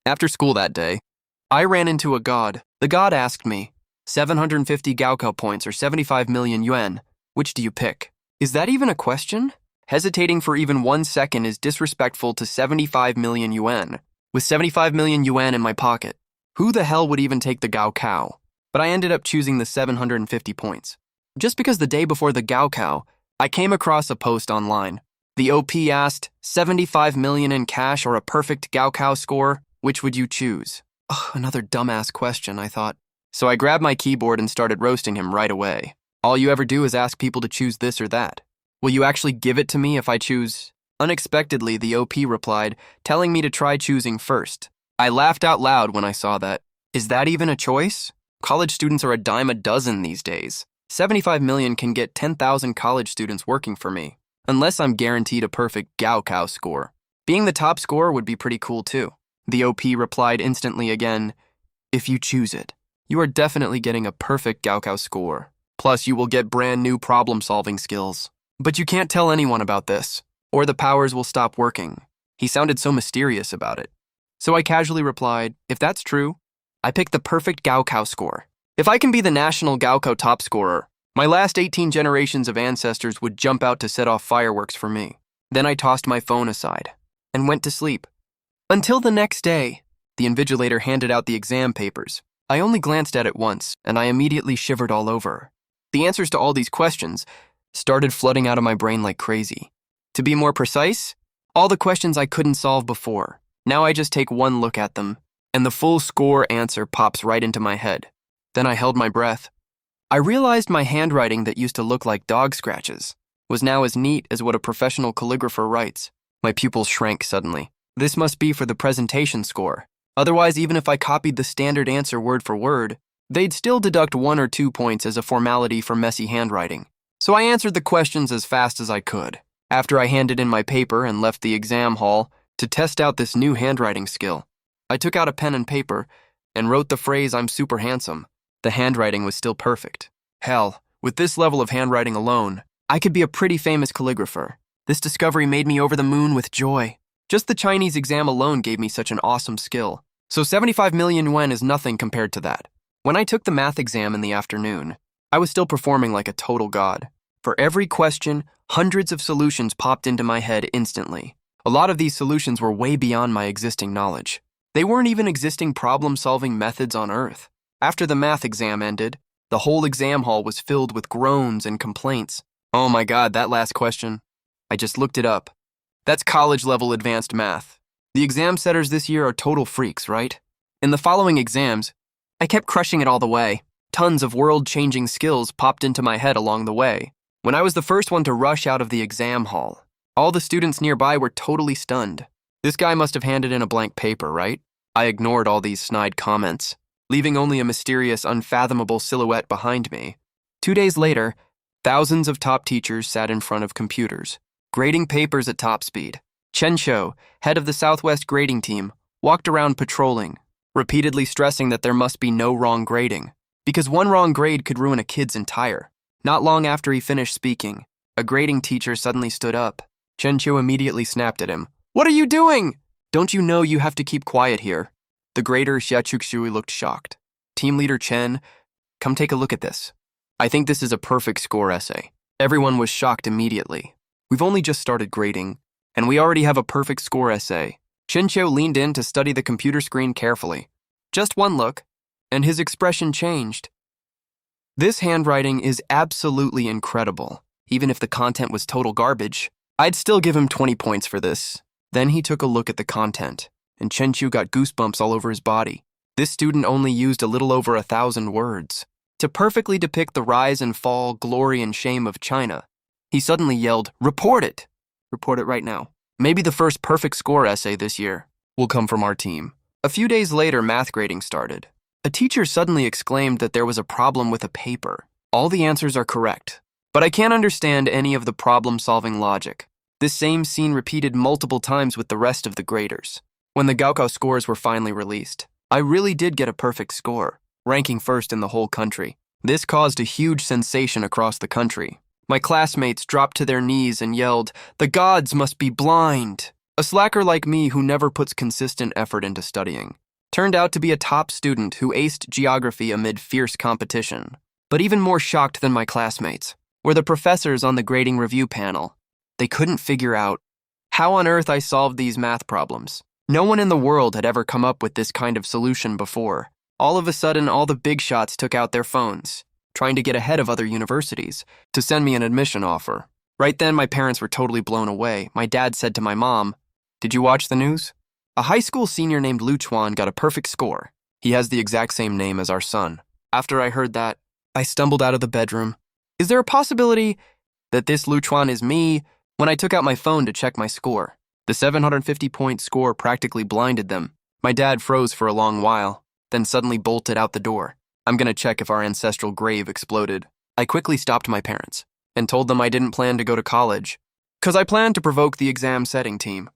After school that day, I ran into a god. The god asked me, 750 gaokao points or 75 million yuan, which do you pick? Is that even a question? Hesitating for even 1 second is disrespectful to 75 million yuan. With 75 million yuan in my pocket, who the hell would even take the gaokao? But I ended up choosing the 750 points. Just because the day before the gaokao, I came across a post online. The OP asked, 75 million in cash or a perfect gaokao score, which would you choose? Ugh, another dumbass question, I thought. So I grabbed my keyboard and started roasting him right away. All you ever do is ask people to choose this or that. Will you actually give it to me if I choose? Unexpectedly, the OP replied, telling me to try choosing first. I laughed out loud when I saw that. Is that even a choice? College students are a dime a dozen these days. 75 million can get 10,000 college students working for me, unless I'm guaranteed a perfect gaokao score. Being the top scorer would be pretty cool too. The OP replied instantly again, if you choose it, you are definitely getting a perfect gaokao score. Plus, you will get brand new problem-solving skills. But you can't tell anyone about this, or the powers will stop working. He sounded so mysterious about it. So I casually replied, if that's true, I picked the perfect gaokao score. If I can be the national gaokao top scorer, my last 18 generations of ancestors would jump out to set off fireworks for me. Then I tossed my phone aside and went to sleep. Until the next day, the invigilator handed out the exam papers. I only glanced at it once, and I immediately shivered all over. The answers to all these questions started flooding out of my brain like crazy. To be more precise, all the questions I couldn't solve before. Now I just take one look at them, and the full score answer pops right into my head. Then I held my breath. I realized my handwriting that used to look like dog scratches was now as neat as what a professional calligrapher writes. My pupils shrank suddenly. This must be for the presentation score. Otherwise, even if I copied the standard answer word for word, they'd still deduct 1 or 2 points as a formality for messy handwriting. So I answered the questions as fast as I could, after I handed in my paper and left the exam hall to test out this new handwriting skill. I took out a pen and paper and wrote the phrase, I'm super handsome. The handwriting was still perfect. Hell, with this level of handwriting alone, I could be a pretty famous calligrapher. This discovery made me over the moon with joy. Just the Chinese exam alone gave me such an awesome skill. So 75 million yuan is nothing compared to that. When I took the math exam in the afternoon, I was still performing like a total god. For every question, hundreds of solutions popped into my head instantly. A lot of these solutions were way beyond my existing knowledge. They weren't even existing problem-solving methods on Earth. After the math exam ended, the whole exam hall was filled with groans and complaints. Oh my God, that last question. I just looked it up. That's college-level advanced math. The exam setters this year are total freaks, right? In the following exams, I kept crushing it all the way. Tons of world-changing skills popped into my head along the way. When I was the first one to rush out of the exam hall, all the students nearby were totally stunned. This guy must have handed in a blank paper, right? I ignored all these snide comments, leaving only a mysterious, unfathomable silhouette behind me. 2 days later, thousands of top teachers sat in front of computers, grading papers at top speed. Chen Shou, head of the Southwest grading team, walked around patrolling, repeatedly stressing that there must be no wrong grading, because one wrong grade could ruin a kid's entire. Not long after he finished speaking, a grading teacher suddenly stood up. Chen Shou immediately snapped at him. What are you doing? Don't you know you have to keep quiet here? The grader Xia Chuxui looked shocked. Team leader Chen, come take a look at this. I think this is a perfect score essay. Everyone was shocked immediately. We've only just started grading, and we already have a perfect score essay. Chen Shou leaned in to study the computer screen carefully. Just one look, and his expression changed. This handwriting is absolutely incredible. Even if the content was total garbage, I'd still give him 20 points for this. Then he took a look at the content, and Chen Shou got goosebumps all over his body. This student only used a little over 1,000 words to perfectly depict the rise and fall, glory and shame of China. He suddenly yelled, "Report it! Report it right now." Maybe the first perfect score essay this year will come from our team. A few days later, math grading started. A teacher suddenly exclaimed that there was a problem with a paper. All the answers are correct, but I can't understand any of the problem-solving logic. This same scene repeated multiple times with the rest of the graders. When the gaokao scores were finally released, I really did get a perfect score, ranking first in the whole country. This caused a huge sensation across the country. My classmates dropped to their knees and yelled, "The gods must be blind!" A slacker like me who never puts consistent effort into studying turned out to be a top student who aced geography amid fierce competition. But even more shocked than my classmates were the professors on the grading review panel. They couldn't figure out how on earth I solved these math problems. No one in the world had ever come up with this kind of solution before. All of a sudden, all the big shots took out their phones, trying to get ahead of other universities to send me an admission offer. Right then, my parents were totally blown away. My dad said to my mom, "Did you watch the news? A high school senior named Chuan got a perfect score. He has the exact same name as our son." After I heard that, I stumbled out of the bedroom. Is there a possibility that this Chuan is me? When I took out my phone to check my score, the 750-point score practically blinded them. My dad froze for a long while, then suddenly bolted out the door. I'm gonna check if our ancestral grave exploded. I quickly stopped my parents and told them I didn't plan to go to college, because I planned to provoke the exam setting team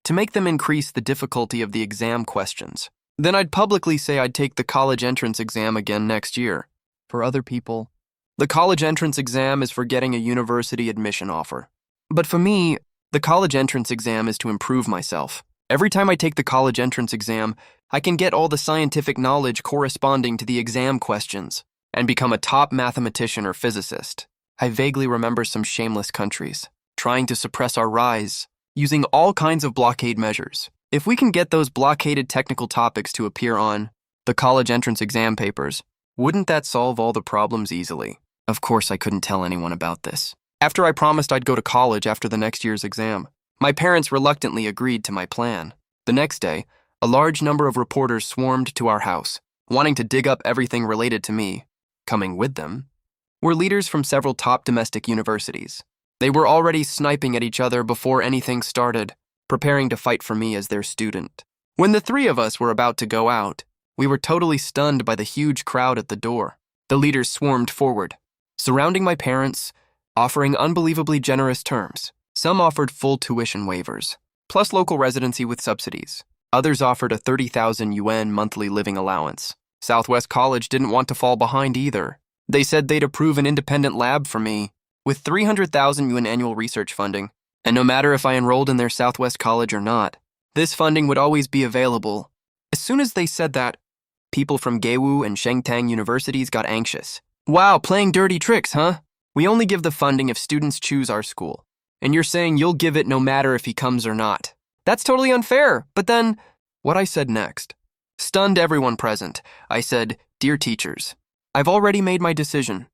to make them increase the difficulty of the exam questions. Then I'd publicly say I'd take the college entrance exam again next year. For other people, the college entrance exam is for getting a university admission offer. But for me, the college entrance exam is to improve myself. Every time I take the college entrance exam, I can get all the scientific knowledge corresponding to the exam questions and become a top mathematician or physicist. I vaguely remember some shameless countries trying to suppress our rise, using all kinds of blockade measures. If we can get those blockaded technical topics to appear on the college entrance exam papers, wouldn't that solve all the problems easily? Of course, I couldn't tell anyone about this. After I promised I'd go to college after the next year's exam, my parents reluctantly agreed to my plan. The next day, a large number of reporters swarmed to our house, wanting to dig up everything related to me. Coming with them were leaders from several top domestic universities. They were already sniping at each other before anything started, preparing to fight for me as their student. When the three of us were about to go out, we were totally stunned by the huge crowd at the door. The leaders swarmed forward, surrounding my parents, offering unbelievably generous terms. Some offered full tuition waivers, plus local residency with subsidies. Others offered a 30,000 yuan monthly living allowance. Southwest College didn't want to fall behind either. They said they'd approve an independent lab for me, with 300,000 yuan annual research funding. And no matter if I enrolled in their Southwest College or not, this funding would always be available. As soon as they said that, people from Daewoo and Shengtang universities got anxious. Wow, playing dirty tricks, huh? We only give the funding if students choose our school. And you're saying you'll give it no matter if he comes or not. That's totally unfair. But then, what I said next stunned everyone present. I said, "Dear teachers, I've already made my decision.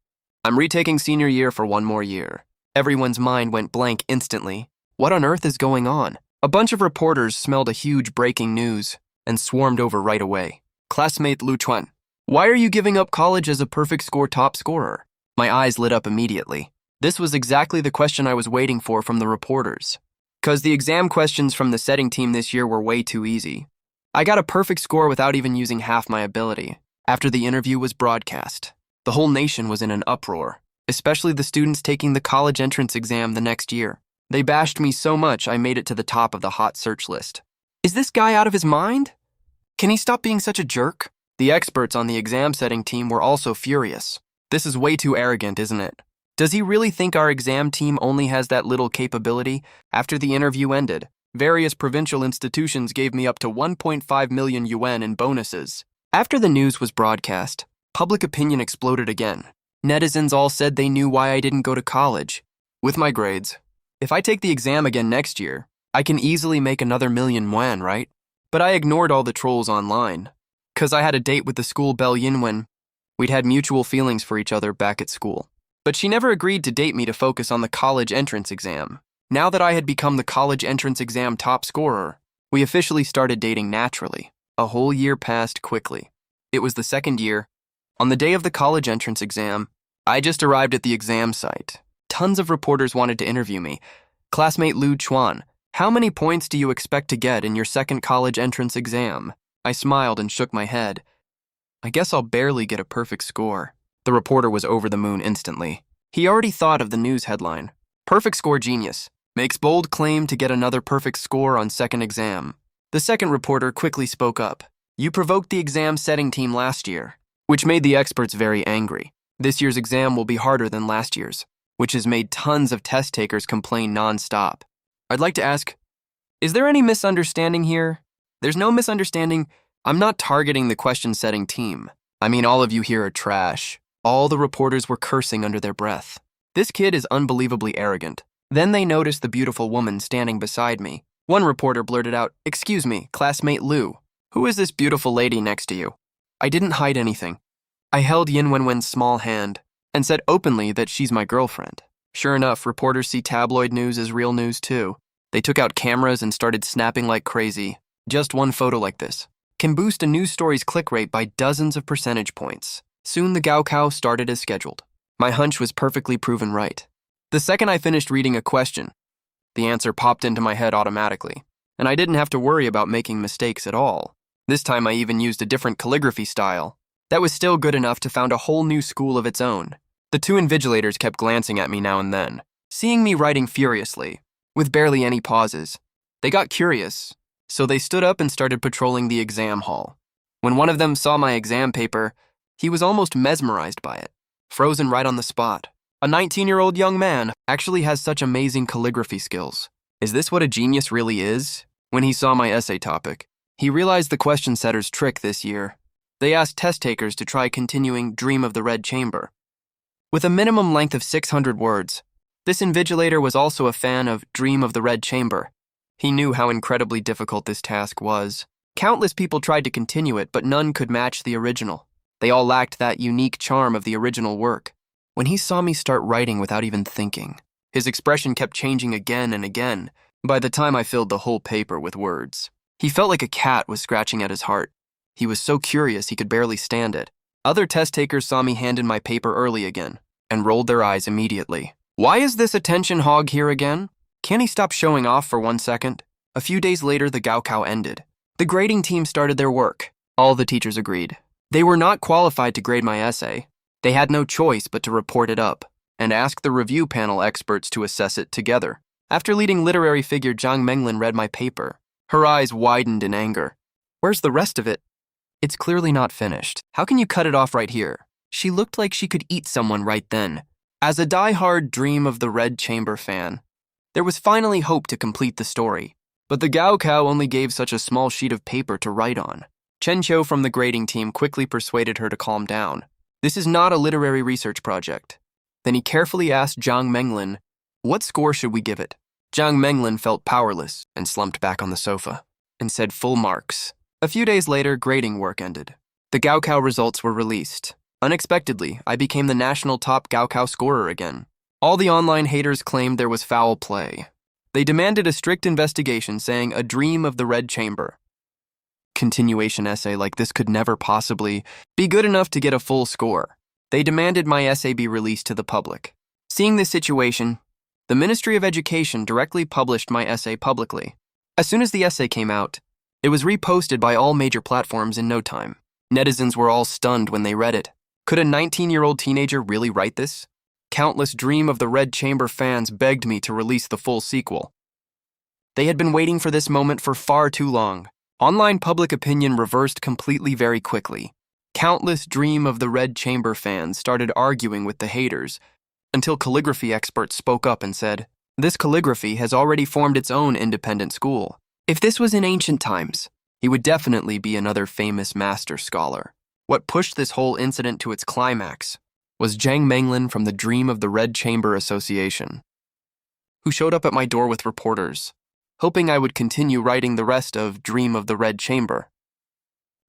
I'm retaking senior year for one more year." Everyone's mind went blank instantly. What on earth is going on? A bunch of reporters smelled a huge breaking news and swarmed over right away. Classmate Chuan, why are you giving up college as a perfect score top scorer? My eyes lit up immediately. This was exactly the question I was waiting for from the reporters. Because the exam questions from the setting team this year were way too easy. I got a perfect score without even using half my ability. After the interview was broadcast, the whole nation was in an uproar, especially the students taking the college entrance exam the next year. They bashed me so much I made it to the top of the hot search list. Is this guy out of his mind? Can he stop being such a jerk? The experts on the exam setting team were also furious. This is way too arrogant, isn't it? Does he really think our exam team only has that little capability? After the interview ended, various provincial institutions gave me up to 1.5 million yuan in bonuses. After the news was broadcast, public opinion exploded again. Netizens all said they knew why I didn't go to college. With my grades, if I take the exam again next year, I can easily make another million yuan, right? But I ignored all the trolls online, because I had a date with the school belle Yinwen. We'd had mutual feelings for each other back at school. But she never agreed to date me to focus on the college entrance exam. Now that I had become the college entrance exam top scorer, we officially started dating naturally. A whole year passed quickly. It was the second year. On the day of the college entrance exam, I just arrived at the exam site. Tons of reporters wanted to interview me. Classmate Chuan, how many points do you expect to get in your second college entrance exam? I smiled and shook my head. I guess I'll barely get a perfect score. The reporter was over the moon instantly. He already thought of the news headline. Perfect score genius. Makes bold claim to get another perfect score on second exam. The second reporter quickly spoke up. You provoked the exam setting team last year, which made the experts very angry. This year's exam will be harder than last year's, which has made tons of test takers complain non-stop. I'd like to ask, Is there any misunderstanding here? There's no misunderstanding. I'm not targeting the question-setting team. I mean, all of you here are trash. All the reporters were cursing under their breath. This kid is unbelievably arrogant. Then they noticed the beautiful woman standing beside me. One reporter blurted out, "Excuse me, classmate Lou. Who is this beautiful lady next to you?" I didn't hide anything. I held Yin Wenwen's small hand and said openly that she's my girlfriend. Sure enough, reporters see tabloid news as real news too. They took out cameras and started snapping like crazy. Just one photo like this can boost a news story's click rate by dozens of percentage points. Soon the gaokao started as scheduled. My hunch was perfectly proven right. The second I finished reading a question, the answer popped into my head automatically, and I didn't have to worry about making mistakes at all. This time I even used a different calligraphy style. That was still good enough to found a whole new school of its own. The two invigilators kept glancing at me now and then, seeing me writing furiously, with barely any pauses. They got curious, so they stood up and started patrolling the exam hall. When one of them saw my exam paper, he was almost mesmerized by it, frozen right on the spot. A 19-year-old young man actually has such amazing calligraphy skills. Is this what a genius really is? When he saw my essay topic, he realized the question setter's trick this year. They asked test takers to try continuing Dream of the Red Chamber. With a minimum length of 600 words, this invigilator was also a fan of Dream of the Red Chamber. He knew how incredibly difficult this task was. Countless people tried to continue it, but none could match the original. They all lacked that unique charm of the original work. When he saw me start writing without even thinking, his expression kept changing again and again. By the time I filled the whole paper with words, he felt like a cat was scratching at his heart. He was so curious he could barely stand it. Other test takers saw me hand in my paper early again and rolled their eyes immediately. Why is this attention hog here again? Can't he stop showing off for 1 second? A few days later, the gaokao ended. The grading team started their work. All the teachers agreed. They were not qualified to grade my essay. They had no choice but to report it up and ask the review panel experts to assess it together. After leading literary figure Zhang Menglin read my paper, her eyes widened in anger. Where's the rest of it? It's clearly not finished. How can you cut it off right here? She looked like she could eat someone right then. As a die-hard Dream of the Red Chamber fan, there was finally hope to complete the story. But the gaokao only gave such a small sheet of paper to write on. Chen Qiu from the grading team quickly persuaded her to calm down. This is not a literary research project. Then he carefully asked Zhang Menglin, "What score should we give it?" Zhang Menglin felt powerless and slumped back on the sofa and said full marks. A few days later, grading work ended. The gaokao results were released. Unexpectedly, I became the national top gaokao scorer again. All the online haters claimed there was foul play. They demanded a strict investigation, saying a Dream of the Red Chamber. Continuation essay like this could never possibly be good enough to get a full score. They demanded my essay be released to the public. Seeing this situation, the Ministry of Education directly published my essay publicly. As soon as the essay came out, it was reposted by all major platforms in no time. Netizens were all stunned when they read it. Could a 19-year-old teenager really write this? Countless Dream of the Red Chamber fans begged me to release the full sequel. They had been waiting for this moment for far too long. Online public opinion reversed completely very quickly. Countless Dream of the Red Chamber fans started arguing with the haters until calligraphy experts spoke up and said, "This calligraphy has already formed its own independent school. If this was in ancient times, he would definitely be another famous master scholar." What pushed this whole incident to its climax was Zhang Menglin from the Dream of the Red Chamber Association, who showed up at my door with reporters, hoping I would continue writing the rest of Dream of the Red Chamber.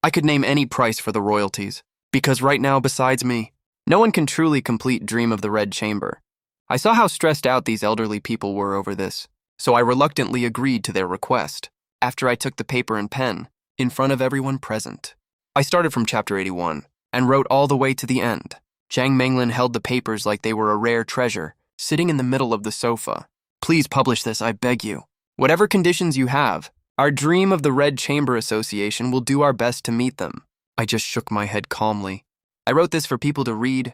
I could name any price for the royalties, because right now, besides me, no one can truly complete Dream of the Red Chamber. I saw how stressed out these elderly people were over this, so I reluctantly agreed to their request. After I took the paper and pen, in front of everyone present, I started from chapter 81 and wrote all the way to the end. Zhang Menglin held the papers like they were a rare treasure, sitting in the middle of the sofa. "Please publish this, I beg you. Whatever conditions you have, our Dream of the Red Chamber Association will do our best to meet them." I just shook my head calmly. I wrote this for people to read.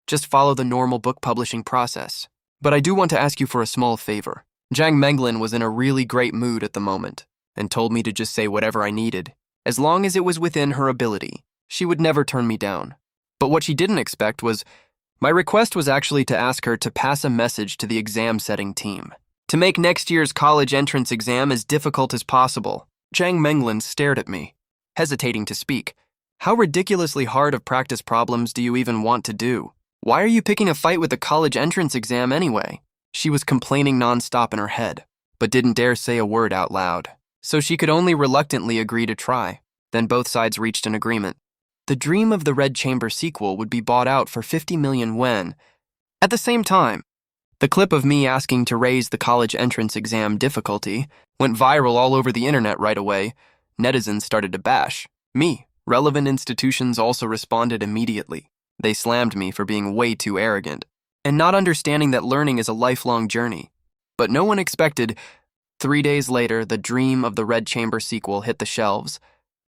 Just follow the normal book publishing process. But I do want to ask you for a small favor. Zhang Menglin was in a really great mood at the moment and told me to just say whatever I needed. As long as it was within her ability, she would never turn me down. But what she didn't expect was my request was actually to ask her to pass a message to the exam setting team. to make next year's college entrance exam as difficult as possible. Zhang Menglin stared at me, hesitating to speak. How ridiculously hard of practice problems do you even want to do? Why are you picking a fight with the college entrance exam anyway? She was complaining nonstop in her head, but didn't dare say a word out loud, so she could only reluctantly agree to try. Then both sides reached an agreement. The dream of the Red Chamber sequel would be bought out for 50 million yuan. At the same time, the clip of me asking to raise the college entrance exam difficulty went viral all over the internet right away. Netizens started to bash me. Relevant institutions also responded immediately. They slammed me for being way too arrogant and not understanding that learning is a lifelong journey. But no one expected. 3 days later, the dream of the Red Chamber sequel hit the shelves.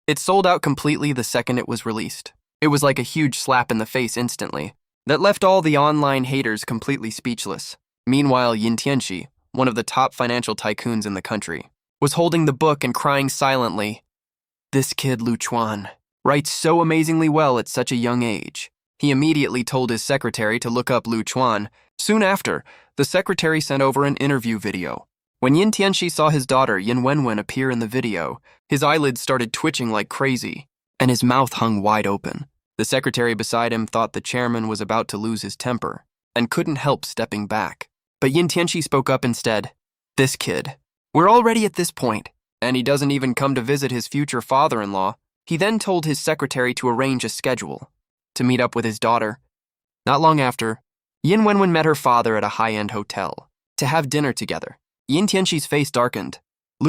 It sold out completely the second it was released. It was like a huge slap in the face instantly that left all the online haters completely speechless. Meanwhile, Yin Tianxi, one of the top financial tycoons in the country, was holding the book and crying silently. This kid, Chuan, writes so amazingly well at such a young age. He immediately told his secretary to look up Chuan. Soon after, the secretary sent over an interview video. When Yin Tianxi saw his daughter Yin Wenwen appear in the video, his eyelids started twitching like crazy, and his mouth hung wide open. The secretary beside him thought the chairman was about to lose his temper and couldn't help stepping back. But Yin Tianxi spoke up instead. This kid. We're already at this point, and he doesn't even come to visit his future father-in-law. He then told his secretary to arrange a schedule to meet up with his daughter. Not long after, Yin Wenwen met her father at a high-end hotel to have dinner together. Yin Tianxi's face darkened.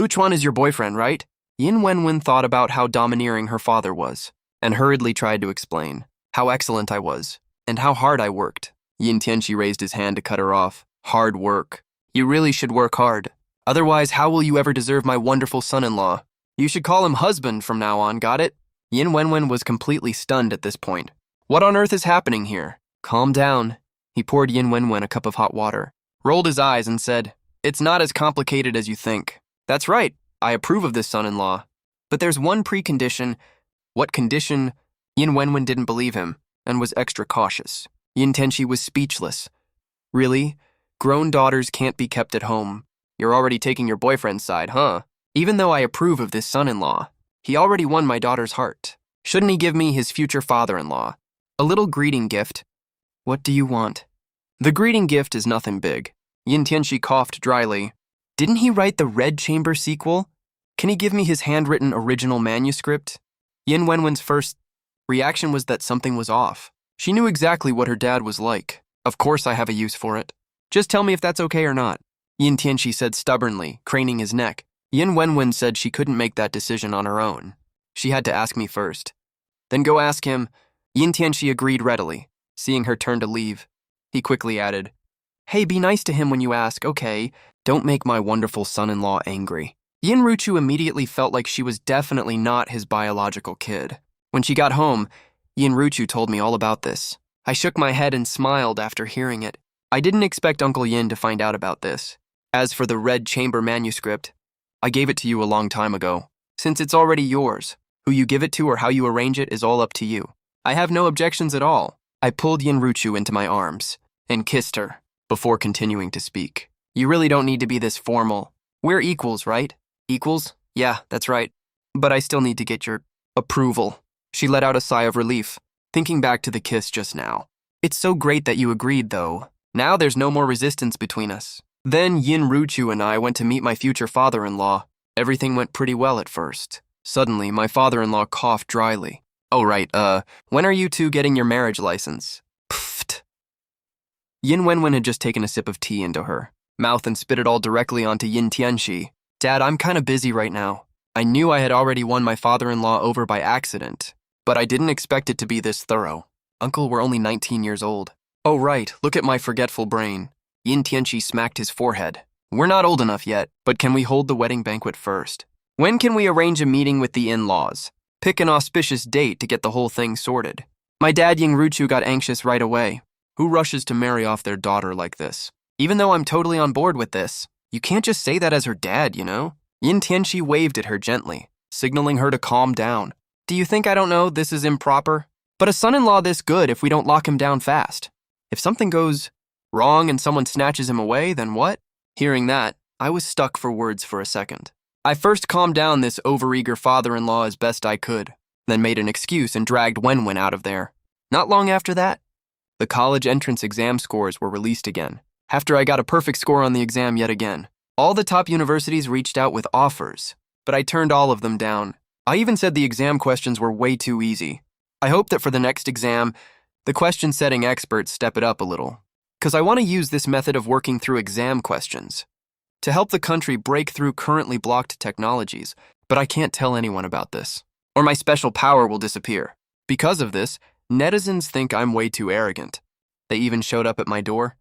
Chuan is your boyfriend, right? Yin Wenwen thought about how domineering her father was and hurriedly tried to explain how excellent I was and how hard I worked. Yin Tianxi raised his hand to cut her off. Hard work. You really should work hard. Otherwise, how will you ever deserve my wonderful son-in-law? You should call him husband from now on, got it? Yin Wenwen was completely stunned at this point. What on earth is happening here? Calm down. He poured Yin Wenwen a cup of hot water, rolled his eyes and said, It's not as complicated as you think. That's right. I approve of this son-in-law. But there's one precondition. What condition? Yin Wenwen didn't believe him and was extra cautious. Yin Tianxi was speechless. Really? Grown daughters can't be kept at home. You're already taking your boyfriend's side, huh? Even though I approve of this son-in-law, he already won my daughter's heart. Shouldn't he give me his future father-in-law a little greeting gift? What do you want? The greeting gift is nothing big. Yin Tianxi coughed dryly. Didn't he write the Red Chamber sequel? Can he give me his handwritten original manuscript? Yin Wenwen's first reaction was that something was off. She knew exactly what her dad was like. Of course I have a use for it. Just tell me if that's okay or not. Yin Tianxi said stubbornly, craning his neck. Yin Wenwen said she couldn't make that decision on her own. She had to ask me first. Then go ask him. Yin Tianxi agreed readily. Seeing her turn to leave, he quickly added, Hey, be nice to him when you ask, okay? Don't make my wonderful son-in-law angry. Yin Ruchu immediately felt like she was definitely not his biological kid. When she got home, Yin Ruchu told me all about this. I shook my head and smiled after hearing it. I didn't expect Uncle Yin to find out about this. As for the Red Chamber manuscript, I gave it to you a long time ago. Since it's already yours, who you give it to or how you arrange it is all up to you. I have no objections at all. I pulled Yin Ruchu into my arms and kissed her before continuing to speak. You really don't need to be this formal. We're equals, right? Equals? Yeah, that's right. But I still need to get your approval. She let out a sigh of relief, thinking back to the kiss just now. It's so great that you agreed, though. Now there's no more resistance between us. Then Yin Ruchu and I went to meet my future father-in-law. Everything went pretty well at first. Suddenly, my father-in-law coughed dryly. Oh, right, when are you two getting your marriage license? Pfft. Yin Wenwen had just taken a sip of tea into her mouth and spit it all directly onto Yin Tianxi. Dad, I'm kinda busy right now. I knew I had already won my father-in-law over by accident, but I didn't expect it to be this thorough. Uncle, we're only 19 years old. Oh, right, look at my forgetful brain. Yin Tianxi smacked his forehead. We're not old enough yet, but can we hold the wedding banquet first? When can we arrange a meeting with the in-laws? Pick an auspicious date to get the whole thing sorted. My dad Yin Ruchu got anxious right away. Who rushes to marry off their daughter like this? Even though I'm totally on board with this, you can't just say that as her dad, you know? Yin Tianxi waved at her gently, signaling her to calm down. Do you think I don't know this is improper? But a son-in-law this good if we don't lock him down fast. If something goes wrong and someone snatches him away, then what? Hearing that, I was stuck for words for a second. I first calmed down this overeager father-in-law as best I could, then made an excuse and dragged Wenwen out of there. Not long after that, the college entrance exam scores were released again. After I got a perfect score on the exam yet again, all the top universities reached out with offers, but I turned all of them down. I even said the exam questions were way too easy. I hope that for the next exam, the question-setting experts step it up a little, because I want to use this method of working through exam questions to help the country break through currently blocked technologies, but I can't tell anyone about this, or my special power will disappear. Because of this, netizens think I'm way too arrogant. They even showed up at my door.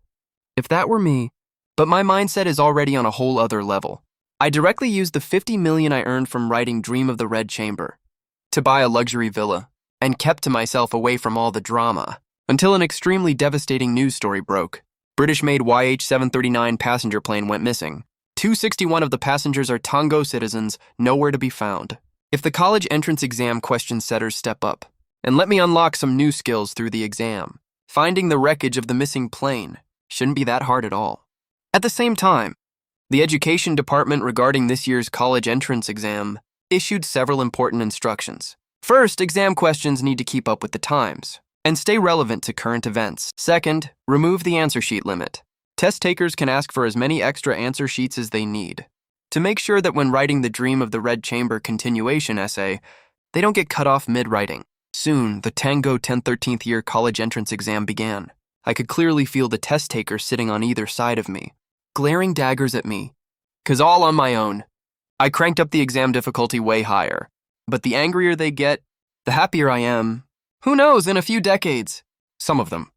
If that were me, but my mindset is already on a whole other level. I directly used the 50 million I earned from writing Dream of the Red Chamber to buy a luxury villa and kept to myself away from all the drama until an extremely devastating news story broke. British-made YH-739 passenger plane went missing. 261 of the passengers are Tongo citizens, nowhere to be found. If the college entrance exam question setters step up and let me unlock some new skills through the exam, finding the wreckage of the missing plane shouldn't be that hard at all. At the same time, the education department regarding this year's college entrance exam issued several important instructions. First, exam questions need to keep up with the times and stay relevant to current events. Second, remove the answer sheet limit. Test takers can ask for as many extra answer sheets as they need to make sure that when writing the Dream of the Red Chamber continuation essay, they don't get cut off mid-writing. Soon, the Tango 1013th year college entrance exam began. I could clearly feel the test takers sitting on either side of me, glaring daggers at me, 'cause all on my own. I cranked up the exam difficulty way higher, but the angrier they get, the happier I am. Who knows, in a few decades, some of them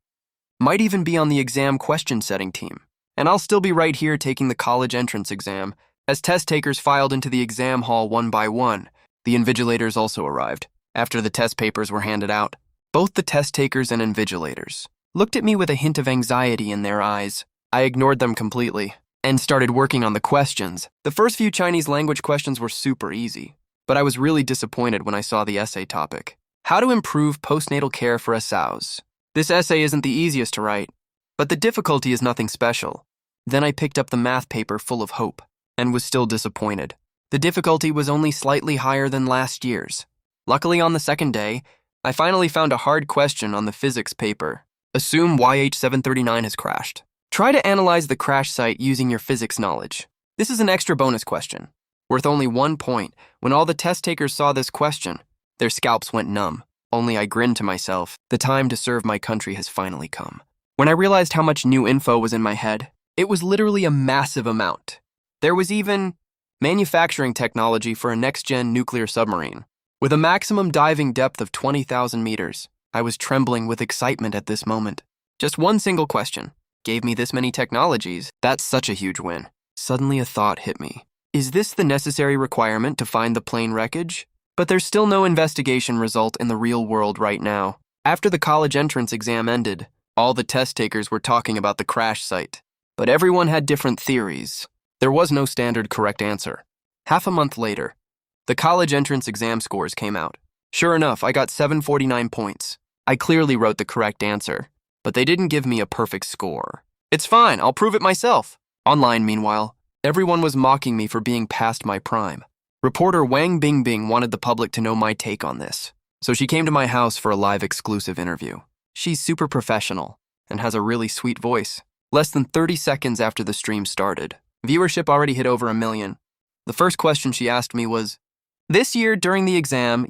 might even be on the exam question setting team, and I'll still be right here taking the college entrance exam. As test takers filed into the exam hall one by one, the invigilators also arrived. After the test papers were handed out, both the test takers and invigilators looked at me with a hint of anxiety in their eyes. I ignored them completely and started working on the questions. The first few Chinese language questions were super easy, but I was really disappointed when I saw the essay topic. How to improve postnatal care for SOWs. This essay isn't the easiest to write, but the difficulty is nothing special. Then I picked up the math paper full of hope and was still disappointed. The difficulty was only slightly higher than last year's. Luckily, on the second day, I finally found a hard question on the physics paper. Assume YH-739 has crashed. Try to analyze the crash site using your physics knowledge. This is an extra bonus question, worth only 1 point. When all the test takers saw this question, their scalps went numb. Only I grinned to myself. The time to serve my country has finally come. When I realized how much new info was in my head, it was literally a massive amount. There was even manufacturing technology for a next-gen nuclear submarine. With a maximum diving depth of 20,000 meters, I was trembling with excitement at this moment. Just one single question gave me this many technologies. That's such a huge win. Suddenly a thought hit me. Is this the necessary requirement to find the plane wreckage? But there's still no investigation result in the real world right now. After the college entrance exam ended, all the test takers were talking about the crash site. But everyone had different theories. There was no standard correct answer. Half a month later, the college entrance exam scores came out. Sure enough, I got 749 points. I clearly wrote the correct answer, but they didn't give me a perfect score. It's fine, I'll prove it myself. Online, meanwhile, everyone was mocking me for being past my prime. Reporter Wang Bingbing wanted the public to know my take on this, so she came to my house for a live exclusive interview. She's super professional and has a really sweet voice. Less than 30 seconds after the stream started, viewership already hit over 1 million. The first question she asked me was, "This year, during the exam,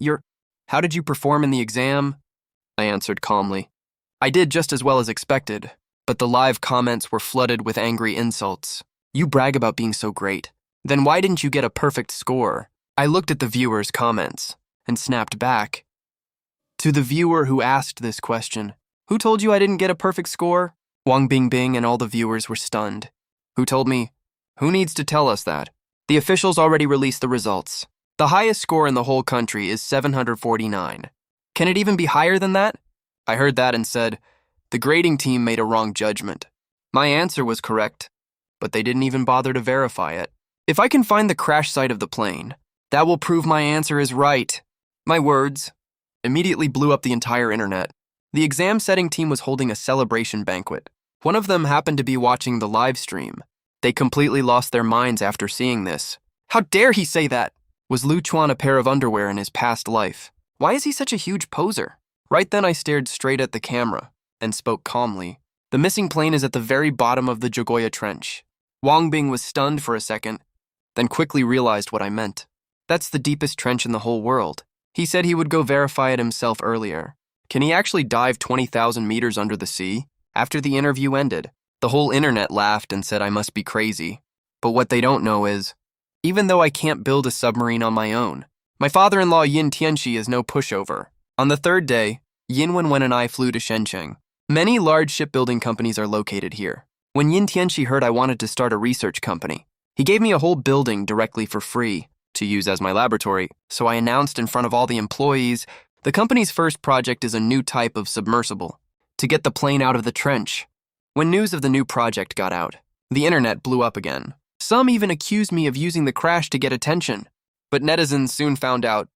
how did you perform in the exam?" I answered calmly. I did just as well as expected, but the live comments were flooded with angry insults. "You brag about being so great. Then why didn't you get a perfect score?" I looked at the viewers' comments and snapped back. To the viewer who asked this question, "Who told you I didn't get a perfect score?" Wang Bingbing and all the viewers were stunned. Who told me? Who needs to tell us that? The officials already released the results. The highest score in the whole country is 749. Can it even be higher than that? I heard that and said, the grading team made a wrong judgment. My answer was correct, but they didn't even bother to verify it. If I can find the crash site of the plane, that will prove my answer is right. My words immediately blew up the entire internet. The exam setting team was holding a celebration banquet. One of them happened to be watching the live stream They completely lost their minds after seeing this. How dare he say that? Was Lu Chuan a pair of underwear in his past life? Why is he such a huge poser? Right then I stared straight at the camera and spoke calmly. The missing plane is at the very bottom of the Jogoya Trench. Wang Bing was stunned for a second, then quickly realized what I meant. That's the deepest trench in the whole world. He said he would go verify it himself earlier. Can he actually dive 20,000 meters under the sea? After the interview ended, the whole internet laughed and said I must be crazy. But what they don't know is, even though I can't build a submarine on my own, my father-in-law Yin Tianxi is no pushover. On the third day, Yin Wenwen and I flew to Shenzhen. Many large shipbuilding companies are located here. When Yin Tianxi heard I wanted to start a research company, he gave me a whole building directly for free to use as my laboratory, so I announced in front of all the employees, the company's first project is a new type of submersible, to get the plane out of the trench. When news of the new project got out, the internet blew up again. Some even accused me of using the crash to get attention, but netizens soon found out.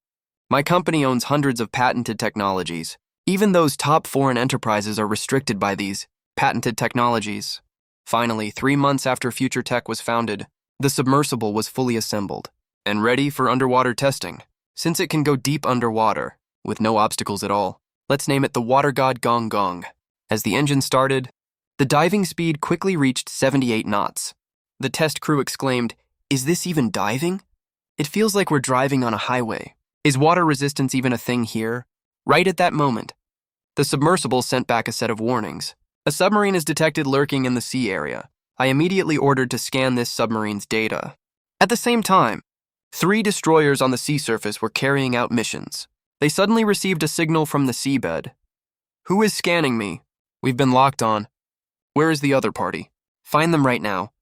My company owns hundreds of patented technologies. Even those top foreign enterprises are restricted by these patented technologies. Finally, 3 months after Future Tech was founded, the submersible was fully assembled and ready for underwater testing. Since it can go deep underwater, with no obstacles at all, let's name it the Water God Gong Gong. As the engine started, the diving speed quickly reached 78 knots. The test crew exclaimed, "Is this even diving? It feels like we're driving on a highway. Is water resistance even a thing here?" Right at that moment, the submersible sent back a set of warnings. A submarine is detected lurking in the sea area. I immediately ordered to scan this submarine's data. At the same time, 3 destroyers on the sea surface were carrying out missions. They suddenly received a signal from the seabed. "Who is scanning me? We've been locked on. Where is the other party? Find them right now."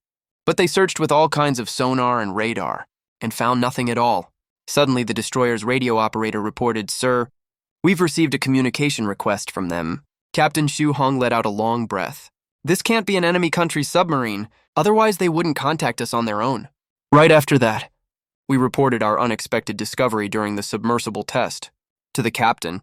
But they searched with all kinds of sonar and radar and found nothing at all. Suddenly, the destroyer's radio operator reported, "Sir, we've received a communication request from them." Captain Xu Hong let out a long breath. "This can't be an enemy country's submarine, otherwise they wouldn't contact us on their own." Right after that, we reported our unexpected discovery during the submersible test. To the captain,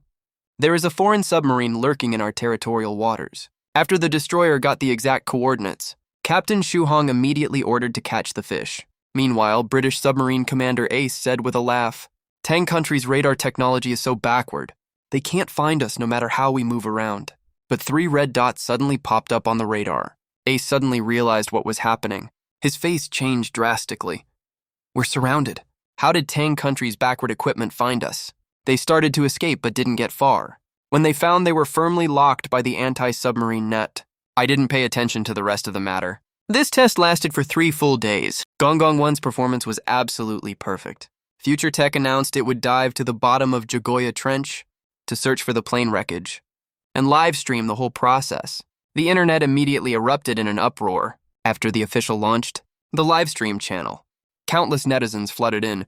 "There is a foreign submarine lurking in our territorial waters." After the destroyer got the exact coordinates, Captain Xu Hong immediately ordered to catch the fish. Meanwhile, British submarine commander Ace said with a laugh, "Tang country's radar technology is so backward, they can't find us no matter how we move around." But 3 red dots suddenly popped up on the radar. Ace suddenly realized what was happening. His face changed drastically. "We're surrounded. How did Tang country's backward equipment find us?" They started to escape but didn't get far. When they found they were firmly locked by the anti-submarine net, I didn't pay attention to the rest of the matter. This test lasted for 3 full days. Gong Gong 1's performance was absolutely perfect. Future Tech announced it would dive to the bottom of Jogoya Trench to search for the plane wreckage and live stream the whole process. The internet immediately erupted in an uproar after the official launched the live stream channel. Countless netizens flooded in.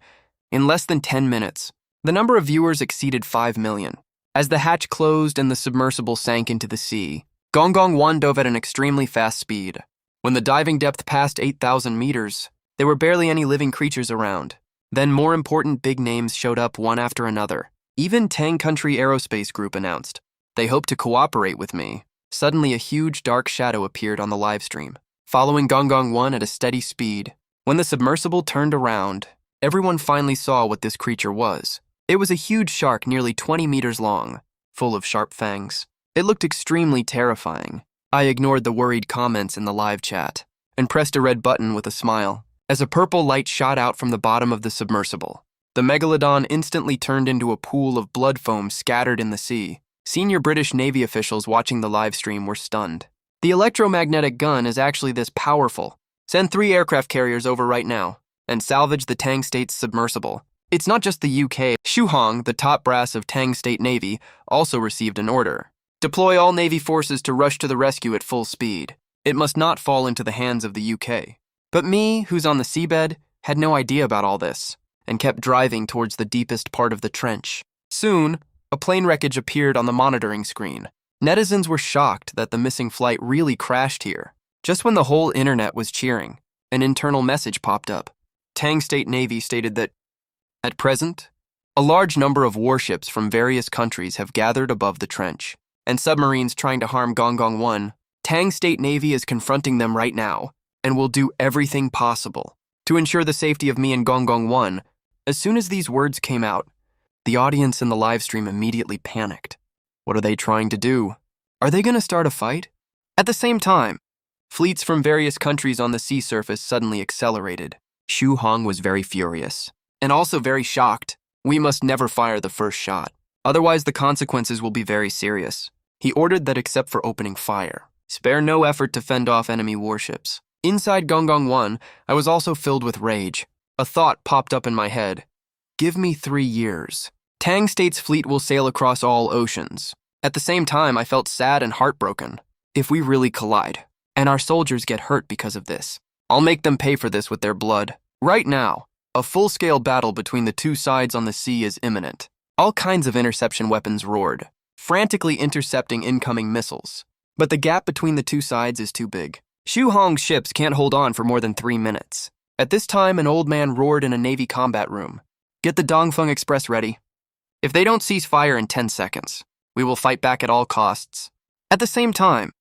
In less than 10 minutes, the number of viewers exceeded 5 million. As the hatch closed and the submersible sank into the sea, Gong Gong 1 dove at an extremely fast speed. When the diving depth passed 8,000 meters, there were barely any living creatures around. Then more important big names showed up one after another. Even Tang Country Aerospace Group announced they hoped to cooperate with me. Suddenly, a huge dark shadow appeared on the live stream, following Gong Gong 1 at a steady speed. When the submersible turned around, everyone finally saw what this creature was. It was a huge shark nearly 20 meters long, full of sharp fangs. It looked extremely terrifying. I ignored the worried comments in the live chat and pressed a red button with a smile. As a purple light shot out from the bottom of the submersible, the megalodon instantly turned into a pool of blood foam scattered in the sea. Senior British Navy officials watching the live stream were stunned. "The electromagnetic gun is actually this powerful. Send 3 aircraft carriers over right now and salvage the Tang State's submersible." It's not just the UK. Xu Hong, the top brass of Tang State Navy, also received an order. "Deploy all Navy forces to rush to the rescue at full speed. It must not fall into the hands of the UK." But me, who's on the seabed, had no idea about all this and kept driving towards the deepest part of the trench. Soon, a plane wreckage appeared on the monitoring screen. Netizens were shocked that the missing flight really crashed here. Just when the whole internet was cheering, an internal message popped up. Tang State Navy stated that, "At present, a large number of warships from various countries have gathered above the trench, and submarines trying to harm Gong Gong 1. Tang State Navy is confronting them right now and will do everything possible to ensure the safety of me and Gonggong 1. As soon as these words came out, the audience in the live stream immediately panicked. What are they trying to do? Are they going to start a fight? At the same time, fleets from various countries on the sea surface suddenly accelerated. Xu Hong was very furious, and also very shocked. We must never fire the first shot, otherwise the consequences will be very serious. He ordered that except for opening fire, spare no effort to fend off enemy warships. Inside Gonggong 1, I was also filled with rage. A thought popped up in my head. Give me 3 years. Tang State's fleet will sail across all oceans. At the same time, I felt sad and heartbroken. If we really collide, and our soldiers get hurt because of this, I'll make them pay for this with their blood. Right now, a full-scale battle between the two sides on the sea is imminent. All kinds of interception weapons roared, frantically intercepting incoming missiles. But the gap between the two sides is too big. Xu Hong's ships can't hold on for more than 3 minutes. At this time, an old man roared in a Navy combat room. Get the Dongfeng Express ready. If they don't cease fire in 10 seconds, we will fight back at all costs. At the same time,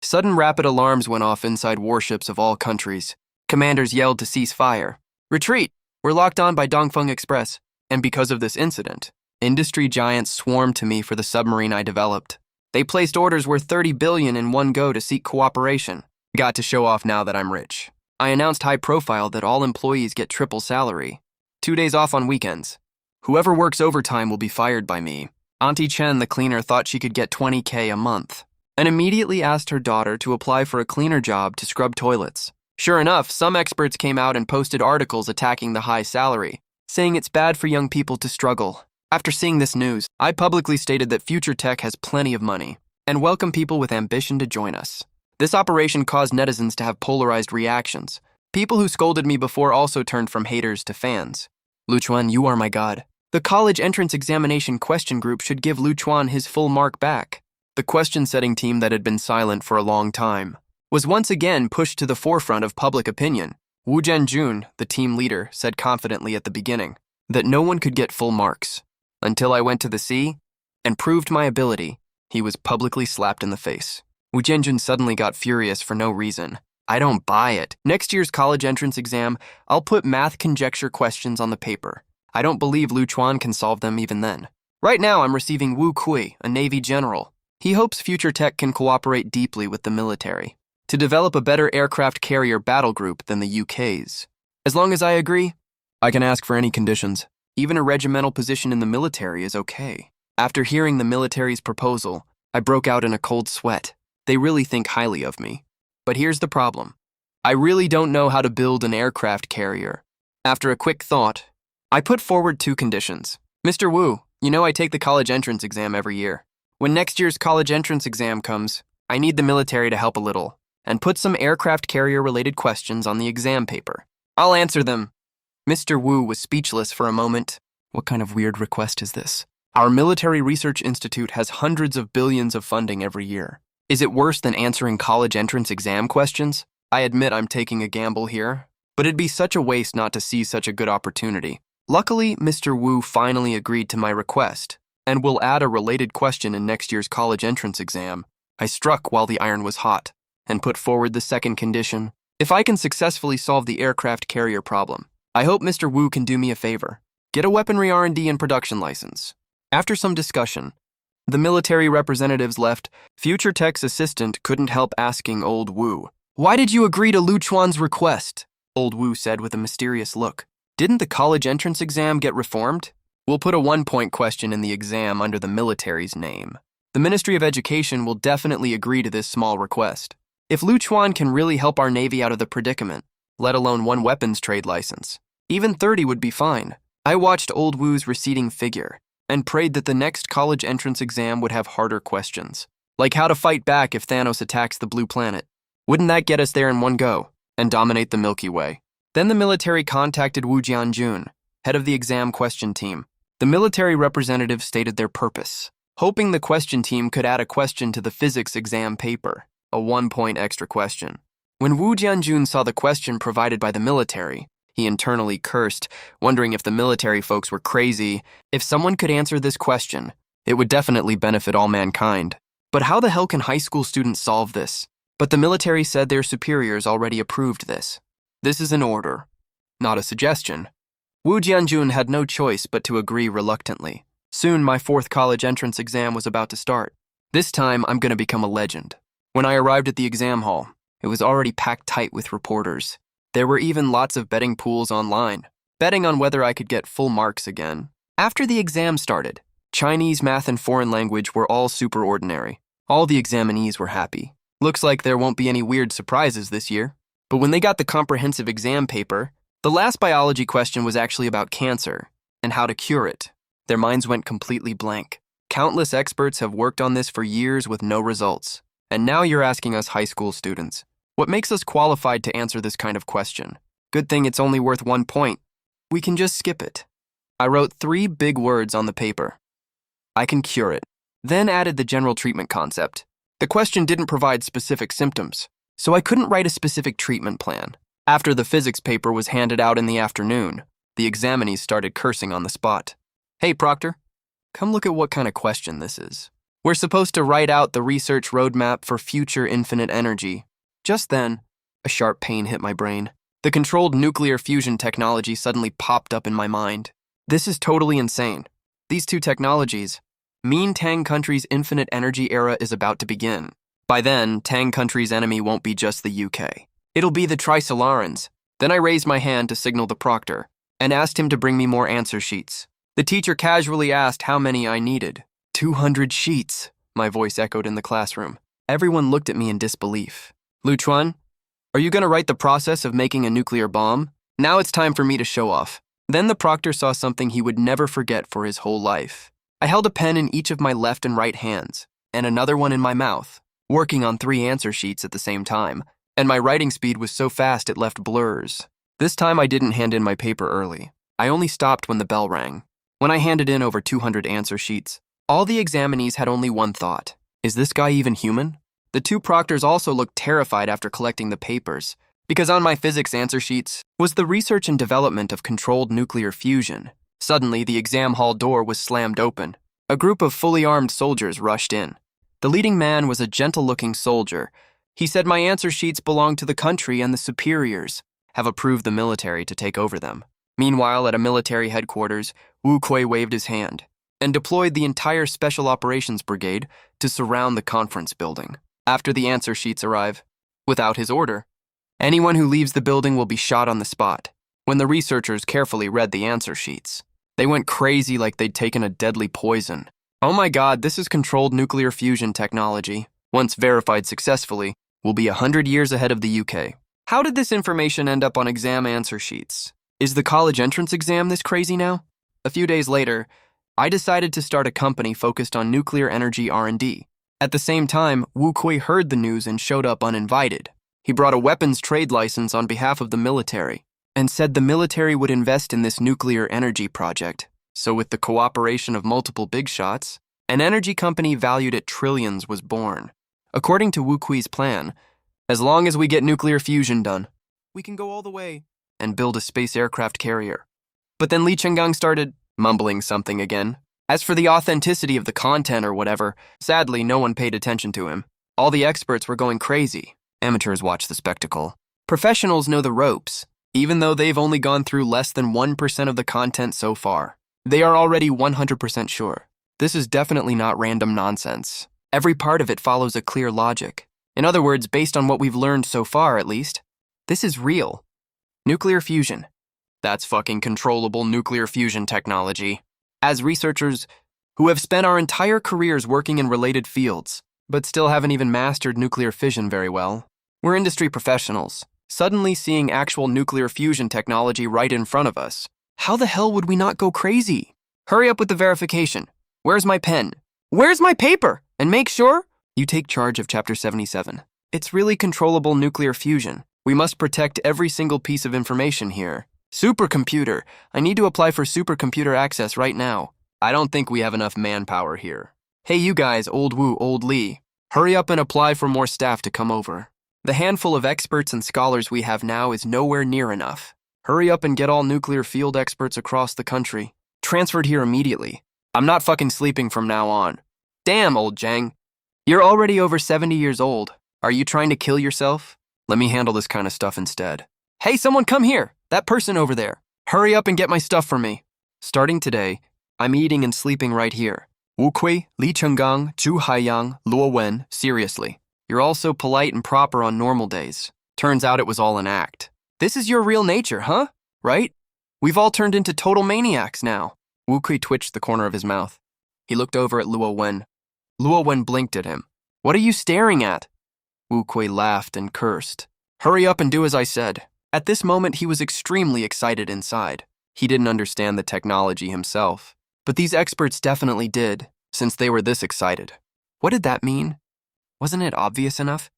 sudden rapid alarms went off inside warships of all countries. Commanders yelled to cease fire. Retreat! We're locked on by Dongfeng Express. And because of this incident, industry giants swarmed to me for the submarine I developed. They placed orders worth 30 billion in one go to seek cooperation. Got to show off now that I'm rich. I announced high profile that all employees get triple salary. 2 days off on weekends. Whoever works overtime will be fired by me. Auntie Chen, the cleaner, thought she could get 20K a month and immediately asked her daughter to apply for a cleaner job to scrub toilets. Sure enough, some experts came out and posted articles attacking the high salary, saying it's bad for young people to struggle. After seeing this news, I publicly stated that Future Tech has plenty of money and welcome people with ambition to join us. This operation caused netizens to have polarized reactions. People who scolded me before also turned from haters to fans. Lu Chuan, you are my god. The college entrance examination question group should give Lu Chuan his full mark back. The question-setting team that had been silent for a long time was once again pushed to the forefront of public opinion. Wu Zhenjun, the team leader, said confidently at the beginning that no one could get full marks. Until I went to the sea and proved my ability, he was publicly slapped in the face. Wu Zhenjun suddenly got furious for no reason. I don't buy it. Next year's college entrance exam, I'll put math conjecture questions on the paper. I don't believe Lu Chuan can solve them even then. Right now, I'm receiving Wu Kui, a Navy general. He hopes Future Tech can cooperate deeply with the military to develop a better aircraft carrier battle group than the UK's. As long as I agree, I can ask for any conditions. Even a regimental position in the military is okay. After hearing the military's proposal, I broke out in a cold sweat. They really think highly of me. But here's the problem. I really don't know how to build an aircraft carrier. After a quick thought, I put forward 2 conditions. Mr. Wu, you know I take the college entrance exam every year. When next year's college entrance exam comes, I need the military to help a little and put some aircraft carrier-related questions on the exam paper. I'll answer them. Mr. Wu was speechless for a moment. What kind of weird request is this? Our military research institute has hundreds of billions of funding every year. Is it worse than answering college entrance exam questions? I admit I'm taking a gamble here, but it'd be such a waste not to seize such a good opportunity. Luckily, Mr. Wu finally agreed to my request and will add a related question in next year's college entrance exam. I struck while the iron was hot and put forward the second condition. If I can successfully solve the aircraft carrier problem, I hope Mr. Wu can do me a favor. Get a weaponry R&D and production license. After some discussion, the military representatives left. Future Tech's assistant couldn't help asking Old Wu, "Why did you agree to Lu Chuan's request?" Old Wu said with a mysterious look. Didn't the college entrance exam get reformed? We'll put a 1-point question in the exam under the military's name. The Ministry of Education will definitely agree to this small request. If Lu Chuan can really help our Navy out of the predicament, let alone 1 weapons trade license, even 30 would be fine. I watched Old Wu's receding figure and prayed that the next college entrance exam would have harder questions, like how to fight back if Thanos attacks the blue planet. Wouldn't that get us there in one go and dominate the Milky Way? Then the military contacted Wu Jianjun, head of the exam question team. The military representative stated their purpose, hoping the question team could add a question to the physics exam paper, a 1-point extra question. When Wu Jianjun saw the question provided by the military, he internally cursed, wondering if the military folks were crazy. If someone could answer this question, it would definitely benefit all mankind. But how the hell can high school students solve this? But the military said their superiors already approved this. This is an order, not a suggestion. Wu Jianjun had no choice but to agree reluctantly. Soon, my fourth college entrance exam was about to start. This time, I'm going to become a legend. When I arrived at the exam hall, it was already packed tight with reporters. There were even lots of betting pools online, betting on whether I could get full marks again. After the exam started, Chinese, math, and foreign language were all super ordinary. All the examinees were happy. Looks like there won't be any weird surprises this year. But when they got the comprehensive exam paper, the last biology question was actually about cancer and how to cure it. Their minds went completely blank. Countless experts have worked on this for years with no results. And now you're asking us high school students. What makes us qualified to answer this kind of question? Good thing it's only worth 1 point. We can just skip it. I wrote 3 big words on the paper. I can cure it. Then added the general treatment concept. The question didn't provide specific symptoms, so I couldn't write a specific treatment plan. After the physics paper was handed out in the afternoon, the examinees started cursing on the spot. Hey, Proctor, come look at what kind of question this is. We're supposed to write out the research roadmap for future infinite energy. Just then, a sharp pain hit my brain. The controlled nuclear fusion technology suddenly popped up in my mind. This is totally insane. These two technologies mean Tang Country's infinite energy era is about to begin. By then, Tang Country's enemy won't be just the UK. It'll be the Trisolarans. Then I raised my hand to signal the proctor and asked him to bring me more answer sheets. The teacher casually asked how many I needed. 200 sheets, my voice echoed in the classroom. Everyone looked at me in disbelief. Chuan, are you going to write the process of making a nuclear bomb? Now it's time for me to show off. Then the proctor saw something he would never forget for his whole life. I held a pen in each of my left and right hands, and another one in my mouth, working on 3 answer sheets at the same time, and my writing speed was so fast it left blurs. This time I didn't hand in my paper early. I only stopped when the bell rang. When I handed in over 200 answer sheets, all the examinees had only one thought. Is this guy even human? The 2 proctors also looked terrified after collecting the papers, because on my physics answer sheets was the research and development of controlled nuclear fusion. Suddenly, the exam hall door was slammed open. A group of fully armed soldiers rushed in. The leading man was a gentle-looking soldier. He said my answer sheets belong to the country and the superiors have approved the military to take over them. Meanwhile, at a military headquarters, Wu Kui waved his hand and deployed the entire Special Operations Brigade to surround the conference building. After the answer sheets arrive, without his order, anyone who leaves the building will be shot on the spot. When the researchers carefully read the answer sheets, they went crazy like they'd taken a deadly poison. Oh my God, this is controlled nuclear fusion technology. Once verified successfully, we'll be 100 years ahead of the UK. How did this information end up on exam answer sheets? Is the college entrance exam this crazy now? A few days later, I decided to start a company focused on nuclear energy R&D. At the same time, Wu Kui heard the news and showed up uninvited. He brought a weapons trade license on behalf of the military and said the military would invest in this nuclear energy project. So with the cooperation of multiple big shots, an energy company valued at trillions was born. According to Wu Kui's plan, as long as we get nuclear fusion done, we can go all the way and build a space aircraft carrier. But then Li Chenggang started mumbling something again. As for the authenticity of the content or whatever, sadly, no one paid attention to him. All the experts were going crazy. Amateurs watch the spectacle. Professionals know the ropes, even though they've only gone through less than 1% of the content so far. They are already 100% sure. This is definitely not random nonsense. Every part of it follows a clear logic. In other words, based on what we've learned so far, at least, this is real. Nuclear fusion. That's fucking controllable nuclear fusion technology. As researchers who have spent our entire careers working in related fields, but still haven't even mastered nuclear fission very well, we're industry professionals, suddenly seeing actual nuclear fusion technology right in front of us. How the hell would we not go crazy? Hurry up with the verification. Where's my pen? Where's my paper? And make sure you take charge of Chapter 77. It's really controllable nuclear fusion. We must protect every single piece of information here. Supercomputer. I need to apply for supercomputer access right now. I don't think we have enough manpower here. Hey, you guys, old Wu, old Li. Hurry up and apply for more staff to come over. The handful of experts and scholars we have now is nowhere near enough. Hurry up and get all nuclear field experts across the country transferred here immediately. I'm not fucking sleeping from now on. Damn, old Jang. You're already over 70 years old. Are you trying to kill yourself? Let me handle this kind of stuff instead. Hey, someone come here! That person over there. Hurry up and get my stuff for me. Starting today, I'm eating and sleeping right here. Wu Kui, Li Chenggang, Zhu Haiyang, Luo Wen, seriously. You're all so polite and proper on normal days. Turns out it was all an act. This is your real nature, huh? Right? We've all turned into total maniacs now. Wu Kui twitched the corner of his mouth. He looked over at Luo Wen. Luo Wen blinked at him. What are you staring at? Wu Kui laughed and cursed. Hurry up and do as I said. At this moment, he was extremely excited inside. He didn't understand the technology himself, but these experts definitely did, since they were this excited. What did that mean? Wasn't it obvious enough?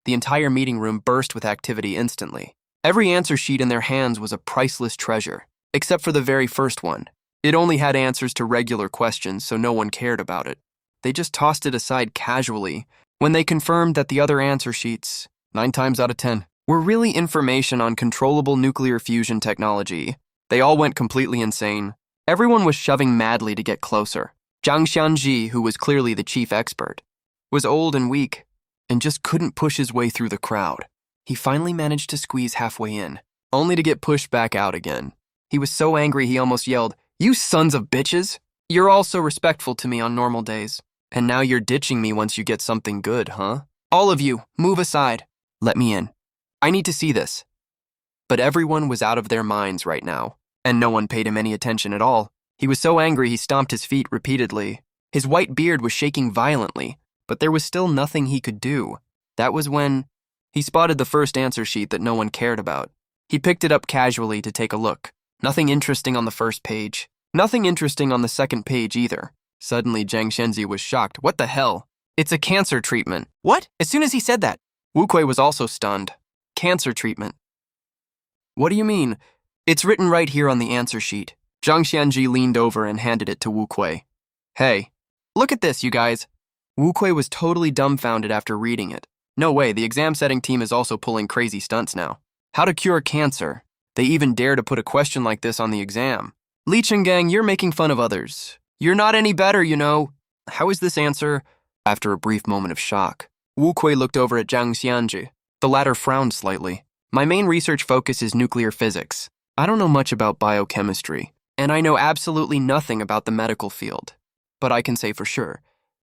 The entire meeting room burst with activity instantly. Every answer sheet in their hands was a priceless treasure, except for the very first one. It only had answers to regular questions, so no one cared about it. They just tossed it aside casually when they confirmed that the other answer sheets, 9 times out of 10, were really information on controllable nuclear fusion technology. They all went completely insane. Everyone was shoving madly to get closer. Zhang Xianji, who was clearly the chief expert, was old and weak and just couldn't push his way through the crowd. He finally managed to squeeze halfway in, only to get pushed back out again. He was so angry he almost yelled, "You sons of bitches! You're all so respectful to me on normal days, and now you're ditching me once you get something good, huh? All of you, move aside. Let me in. I need to see this." But everyone was out of their minds right now, and no one paid him any attention at all. He was so angry he stomped his feet repeatedly. His white beard was shaking violently, but there was still nothing he could do. That was when he spotted the first answer sheet that no one cared about. He picked it up casually to take a look. Nothing interesting on the first page. Nothing interesting on the second page either. Suddenly, Zhang Shenzi was shocked. What the hell? It's a cancer treatment. What? As soon as he said that, Wu Kui was also stunned. Cancer treatment. What do you mean? It's written right here on the answer sheet. Zhang Xianji leaned over and handed it to Wu Kui. Hey, look at this, you guys. Wu Kui was totally dumbfounded after reading it. No way, the exam setting team is also pulling crazy stunts now. How to cure cancer. They even dare to put a question like this on the exam. Li Chenggang, you're making fun of others. You're not any better, you know. How is this answer? After a brief moment of shock, Wu Kui looked over at Zhang Xianji. The latter frowned slightly. My main research focus is nuclear physics. I don't know much about biochemistry, and I know absolutely nothing about the medical field. But I can say for sure,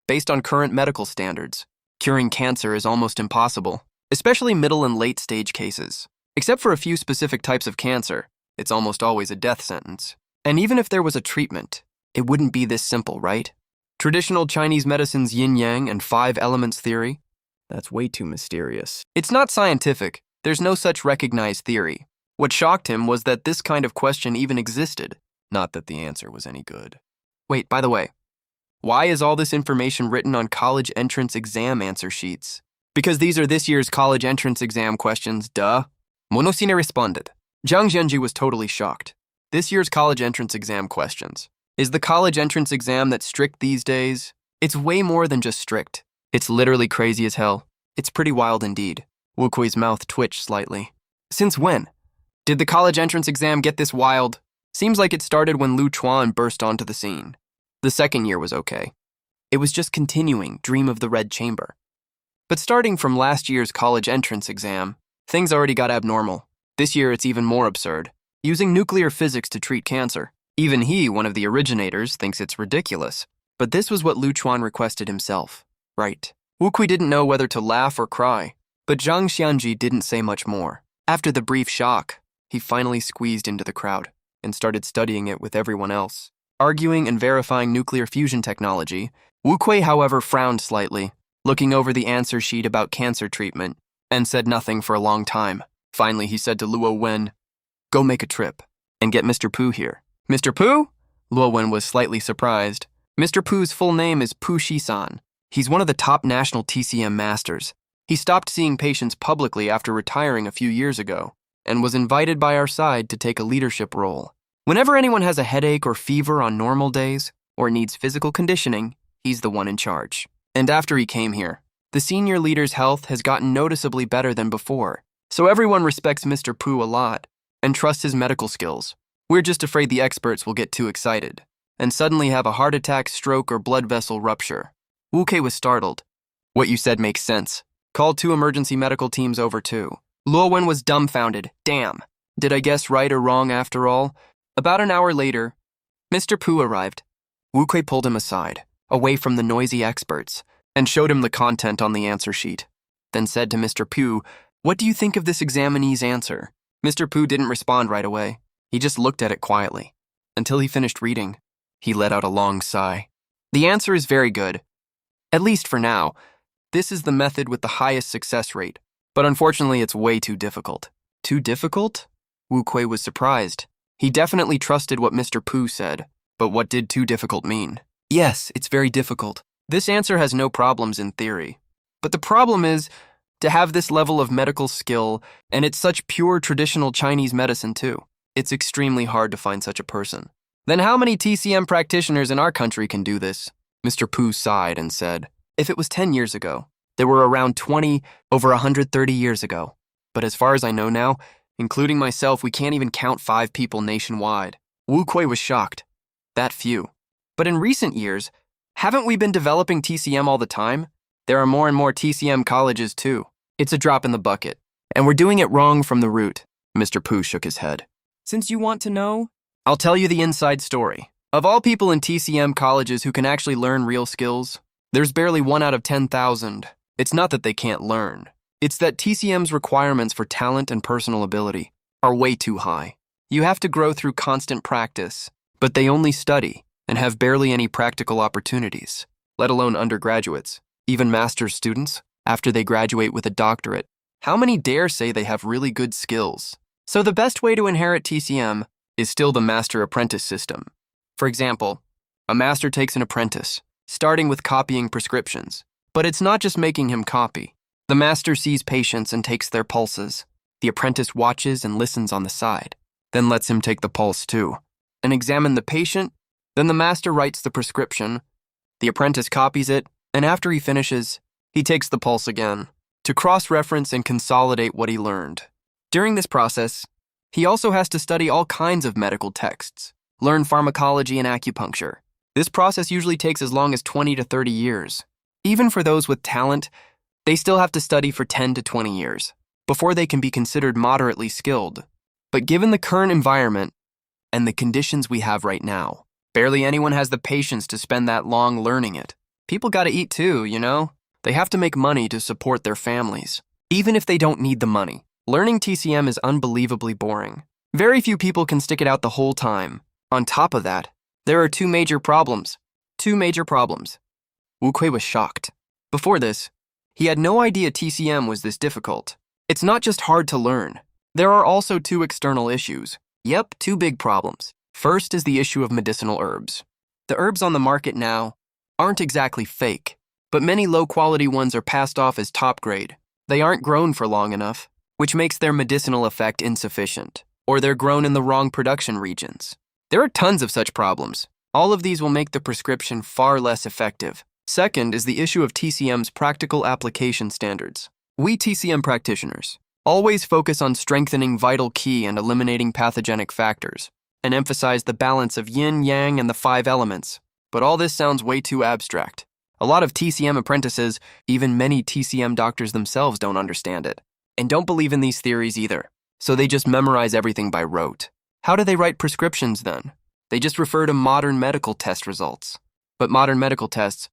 based on current medical standards, curing cancer is almost impossible, especially middle and late stage cases. Except for a few specific types of cancer, it's almost always a death sentence. And even if there was a treatment, it wouldn't be this simple, right? Traditional Chinese medicine's yin-yang and 5 elements theory? That's way too mysterious. It's not scientific. There's no such recognized theory. What shocked him was that this kind of question even existed, not that the answer was any good. Wait, by the way, why is all this information written on college entrance exam answer sheets? Because these are this year's college entrance exam questions, duh. Monosine responded. Zhang Zhenji was totally shocked. This year's college entrance exam questions. Is the college entrance exam that's strict these days? It's way more than just strict. It's literally crazy as hell. It's pretty wild indeed. Wu Kui's mouth twitched slightly. Since when? Did the college entrance exam get this wild? Seems like it started when Chuan burst onto the scene. The second year was okay. It was just continuing Dream of the Red Chamber. But starting from last year's college entrance exam, things already got abnormal. This year it's even more absurd. Using nuclear physics to treat cancer. Even he, one of the originators, thinks it's ridiculous. But this was what Lu Chuan requested himself. Right. Wu Kui didn't know whether to laugh or cry, but Zhang Xianji didn't say much more. After the brief shock, he finally squeezed into the crowd and started studying it with everyone else. Arguing and verifying nuclear fusion technology, Wu Kui, however, frowned slightly, looking over the answer sheet about cancer treatment, and said nothing for a long time. Finally, he said to Luo Wen, "Go make a trip, and get Mr. Pu here." Mr. Pu? Luo Wen was slightly surprised. Mr. Pu's full name is Pu Shisan. He's one of the top national TCM masters. He stopped seeing patients publicly after retiring a few years ago, and was invited by our side to take a leadership role. Whenever anyone has a headache or fever on normal days, or needs physical conditioning, he's the one in charge. And after he came here, the senior leader's health has gotten noticeably better than before, so everyone respects Mr. Pu a lot, and trusts his medical skills. We're just afraid the experts will get too excited, and suddenly have a heart attack, stroke, or blood vessel rupture. Wu Kei was startled. What you said makes sense. Called 2 emergency medical teams over too. Luo Wen was dumbfounded. Damn. Did I guess right or wrong after all? About an hour later, Mr. Pu arrived. Wu Kui pulled him aside, away from the noisy experts, and showed him the content on the answer sheet. Then said to Mr. Pu, "What do you think of this examinee's answer?" Mr. Pu didn't respond right away. He just looked at it quietly. Until he finished reading, he let out a long sigh. The answer is very good. At least for now. This is the method with the highest success rate, but unfortunately it's way too difficult. Too difficult? Wu Kui was surprised. He definitely trusted what Mr. Pu said, but what did too difficult mean? Yes, it's very difficult. This answer has no problems in theory. But the problem is to have this level of medical skill, and it's such pure traditional Chinese medicine too. It's extremely hard to find such a person. Then how many TCM practitioners in our country can do this? Mr. Pu sighed and said, if it was 10 years ago, there were around 20 over 130 years ago. But as far as I know now, including myself, we can't even count 5 people nationwide. Wu Kui was shocked. That few. But in recent years, haven't we been developing TCM all the time? There are more and more TCM colleges too. It's a drop in the bucket. And we're doing it wrong from the root. Mr. Pu shook his head. Since you want to know, I'll tell you the inside story. Of all people in TCM colleges who can actually learn real skills, there's barely 1 out of 10,000. It's not that they can't learn. It's that TCM's requirements for talent and personal ability are way too high. You have to grow through constant practice, but they only study and have barely any practical opportunities, let alone undergraduates, even master's students, after they graduate with a doctorate. How many dare say they have really good skills? So the best way to inherit TCM is still the master-apprentice system. For example, a master takes an apprentice, starting with copying prescriptions. But it's not just making him copy. The master sees patients and takes their pulses. The apprentice watches and listens on the side, then lets him take the pulse too, and examine the patient. Then the master writes the prescription. The apprentice copies it, and after he finishes, he takes the pulse again to cross-reference and consolidate what he learned. During this process, he also has to study all kinds of medical texts, learn pharmacology and acupuncture. This process usually takes as long as 20 to 30 years. Even for those with talent, they still have to study for 10 to 20 years before they can be considered moderately skilled. But given the current environment and the conditions we have right now, barely anyone has the patience to spend that long learning it. People gotta eat too, you know? They have to make money to support their families. Even if they don't need the money, learning TCM is unbelievably boring. Very few people can stick it out the whole time. On top of that, there are 2 major problems. 2 major problems. Wu Kui was shocked. Before this, he had no idea TCM was this difficult. It's not just hard to learn. There are also 2 external issues. Yep, 2 big problems. First is the issue of medicinal herbs. The herbs on the market now aren't exactly fake, but many low-quality ones are passed off as top grade. They aren't grown for long enough, which makes their medicinal effect insufficient, or they're grown in the wrong production regions. There are tons of such problems. All of these will make the prescription far less effective. Second is the issue of TCM's practical application standards. We TCM practitioners always focus on strengthening vital qi and eliminating pathogenic factors, and emphasize the balance of yin, yang, and the 5 elements. But all this sounds way too abstract. A lot of TCM apprentices, even many TCM doctors themselves, don't understand it, and don't believe in these theories either. So they just memorize everything by rote. How do they write prescriptions then? They just refer to modern medical test results. But modern medical tests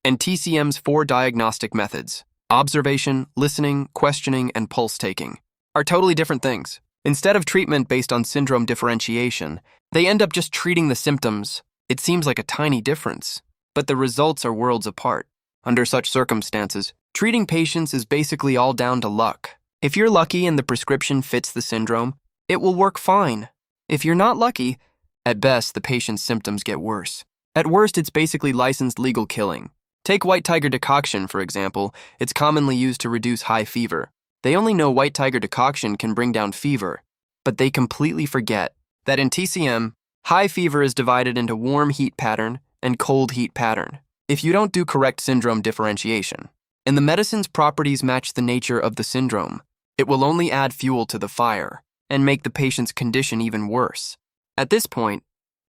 and TCM's 4 diagnostic methods, observation, listening, questioning, and pulse taking, are totally different things. Instead of treatment based on syndrome differentiation, they end up just treating the symptoms. It seems like a tiny difference, but the results are worlds apart. Under such circumstances, treating patients is basically all down to luck. If you're lucky and the prescription fits the syndrome, it will work fine. If you're not lucky, at best, the patient's symptoms get worse. At worst, it's basically licensed legal killing. Take white tiger decoction, for example. It's commonly used to reduce high fever. They only know white tiger decoction can bring down fever, but they completely forget that in TCM, high fever is divided into warm heat pattern and cold heat pattern. If you don't do correct syndrome differentiation, and the medicine's properties match the nature of the syndrome, it will only add fuel to the fire and make the patient's condition even worse. At this point,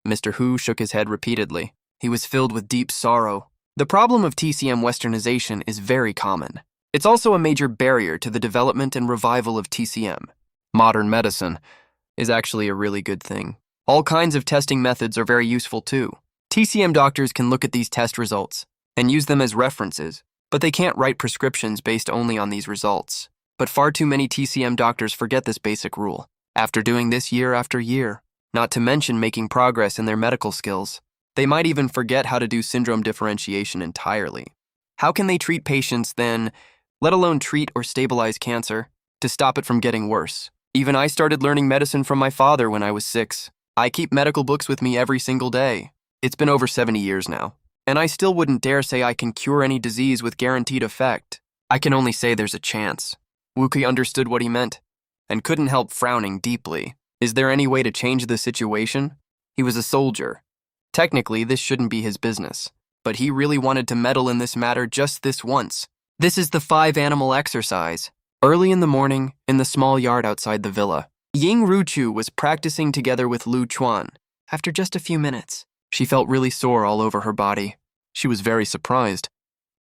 Mr. Hu shook his head repeatedly. He was filled with deep sorrow. The problem of TCM westernization is very common. It's also a major barrier to the development and revival of TCM. Modern medicine is actually a really good thing. All kinds of testing methods are very useful too. TCM doctors can look at these test results and use them as references, but they can't write prescriptions based only on these results. But far too many TCM doctors forget this basic rule, after doing this year after year, not to mention making progress in their medical skills. They might even forget how to do syndrome differentiation entirely. How can they treat patients then, let alone treat or stabilize cancer, to stop it from getting worse? Even I started learning medicine from my father when I was 6. I keep medical books with me every single day. It's been over 70 years now, and I still wouldn't dare say I can cure any disease with guaranteed effect. I can only say there's a chance. Wookie understood what he meant, and couldn't help frowning deeply. Is there any way to change the situation? He was a soldier. Technically, this shouldn't be his business, but he really wanted to meddle in this matter just this once. This is the 5-animal exercise. Early in the morning, in the small yard outside the villa, Ying Ruchu was practicing together with Lu Chuan. After just a few minutes, she felt really sore all over her body. She was very surprised.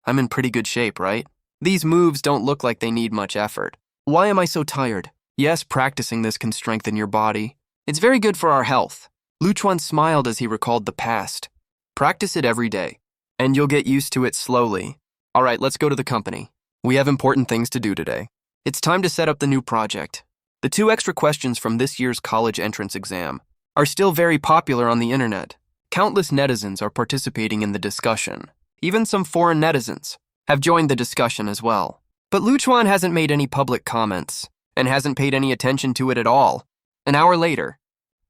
I'm in pretty good shape, right? These moves don't look like they need much effort. Why am I so tired? Yes, practicing this can strengthen your body. It's very good for our health. Lu Chuan smiled as he recalled the past. Practice it every day, and you'll get used to it slowly. All right, let's go to the company. We have important things to do today. It's time to set up the new project. The 2 extra questions from this year's college entrance exam are still very popular on the internet. Countless netizens are participating in the discussion. Even some foreign netizens have joined the discussion as well. But Lu Chuan hasn't made any public comments and hasn't paid any attention to it at all. An hour later,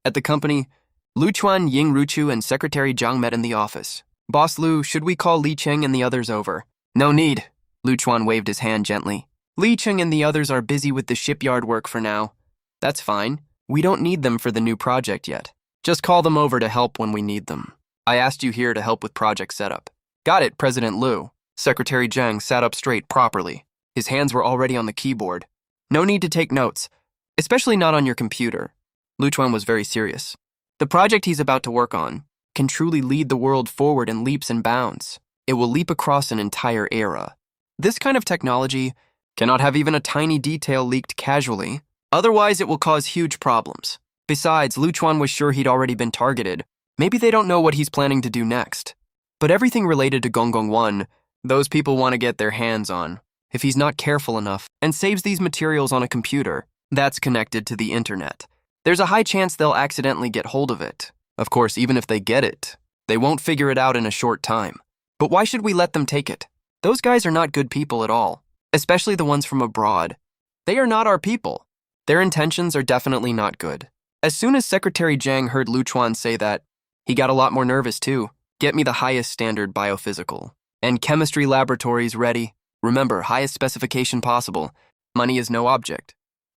at the company, Lu Chuan, Ying Ruchu, and Secretary Zhang met in the office. Boss Lu, should we call Li Cheng and the others over? No need. Lu Chuan waved his hand gently. Li Cheng and the others are busy with the shipyard work for now. That's fine. We don't need them for the new project yet. Just call them over to help when we need them. I asked you here to help with project setup. Got it, President Lu. Secretary Zhang sat up straight properly. His hands were already on the keyboard. No need to take notes, especially not on your computer. Lu Chuan was very serious. The project he's about to work on can truly lead the world forward in leaps and bounds. It will leap across an entire era. This kind of technology cannot have even a tiny detail leaked casually. Otherwise, it will cause huge problems. Besides, Lu Chuan was sure he'd already been targeted. Maybe they don't know what he's planning to do next. But everything related to Gonggong 1, those people want to get their hands on. If he's not careful enough and saves these materials on a computer that's connected to the internet, there's a high chance they'll accidentally get hold of it. Of course, even if they get it, they won't figure it out in a short time. But why should we let them take it? Those guys are not good people at all, especially the ones from abroad. They are not our people. Their intentions are definitely not good. As soon as Secretary Zhang heard Lu Chuan say that, he got a lot more nervous too. Get me the highest standard biophysical and chemistry laboratories ready. Remember, highest specification possible. Money is no object.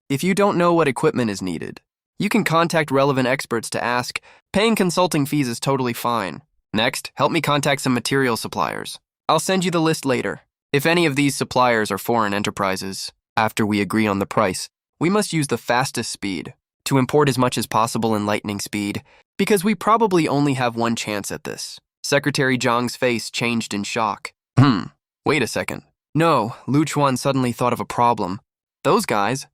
If you don't know what equipment is needed, you can contact relevant experts to ask. Paying consulting fees is totally fine. Next, help me contact some material suppliers. I'll send you the list later. If any of these suppliers are foreign enterprises, after we agree on the price, we must use the fastest speed to import as much as possible in lightning speed, because we probably only have one chance at this. Secretary Zhang's face changed in shock. Wait a second. No, Lu Chuan suddenly thought of a problem. Those guys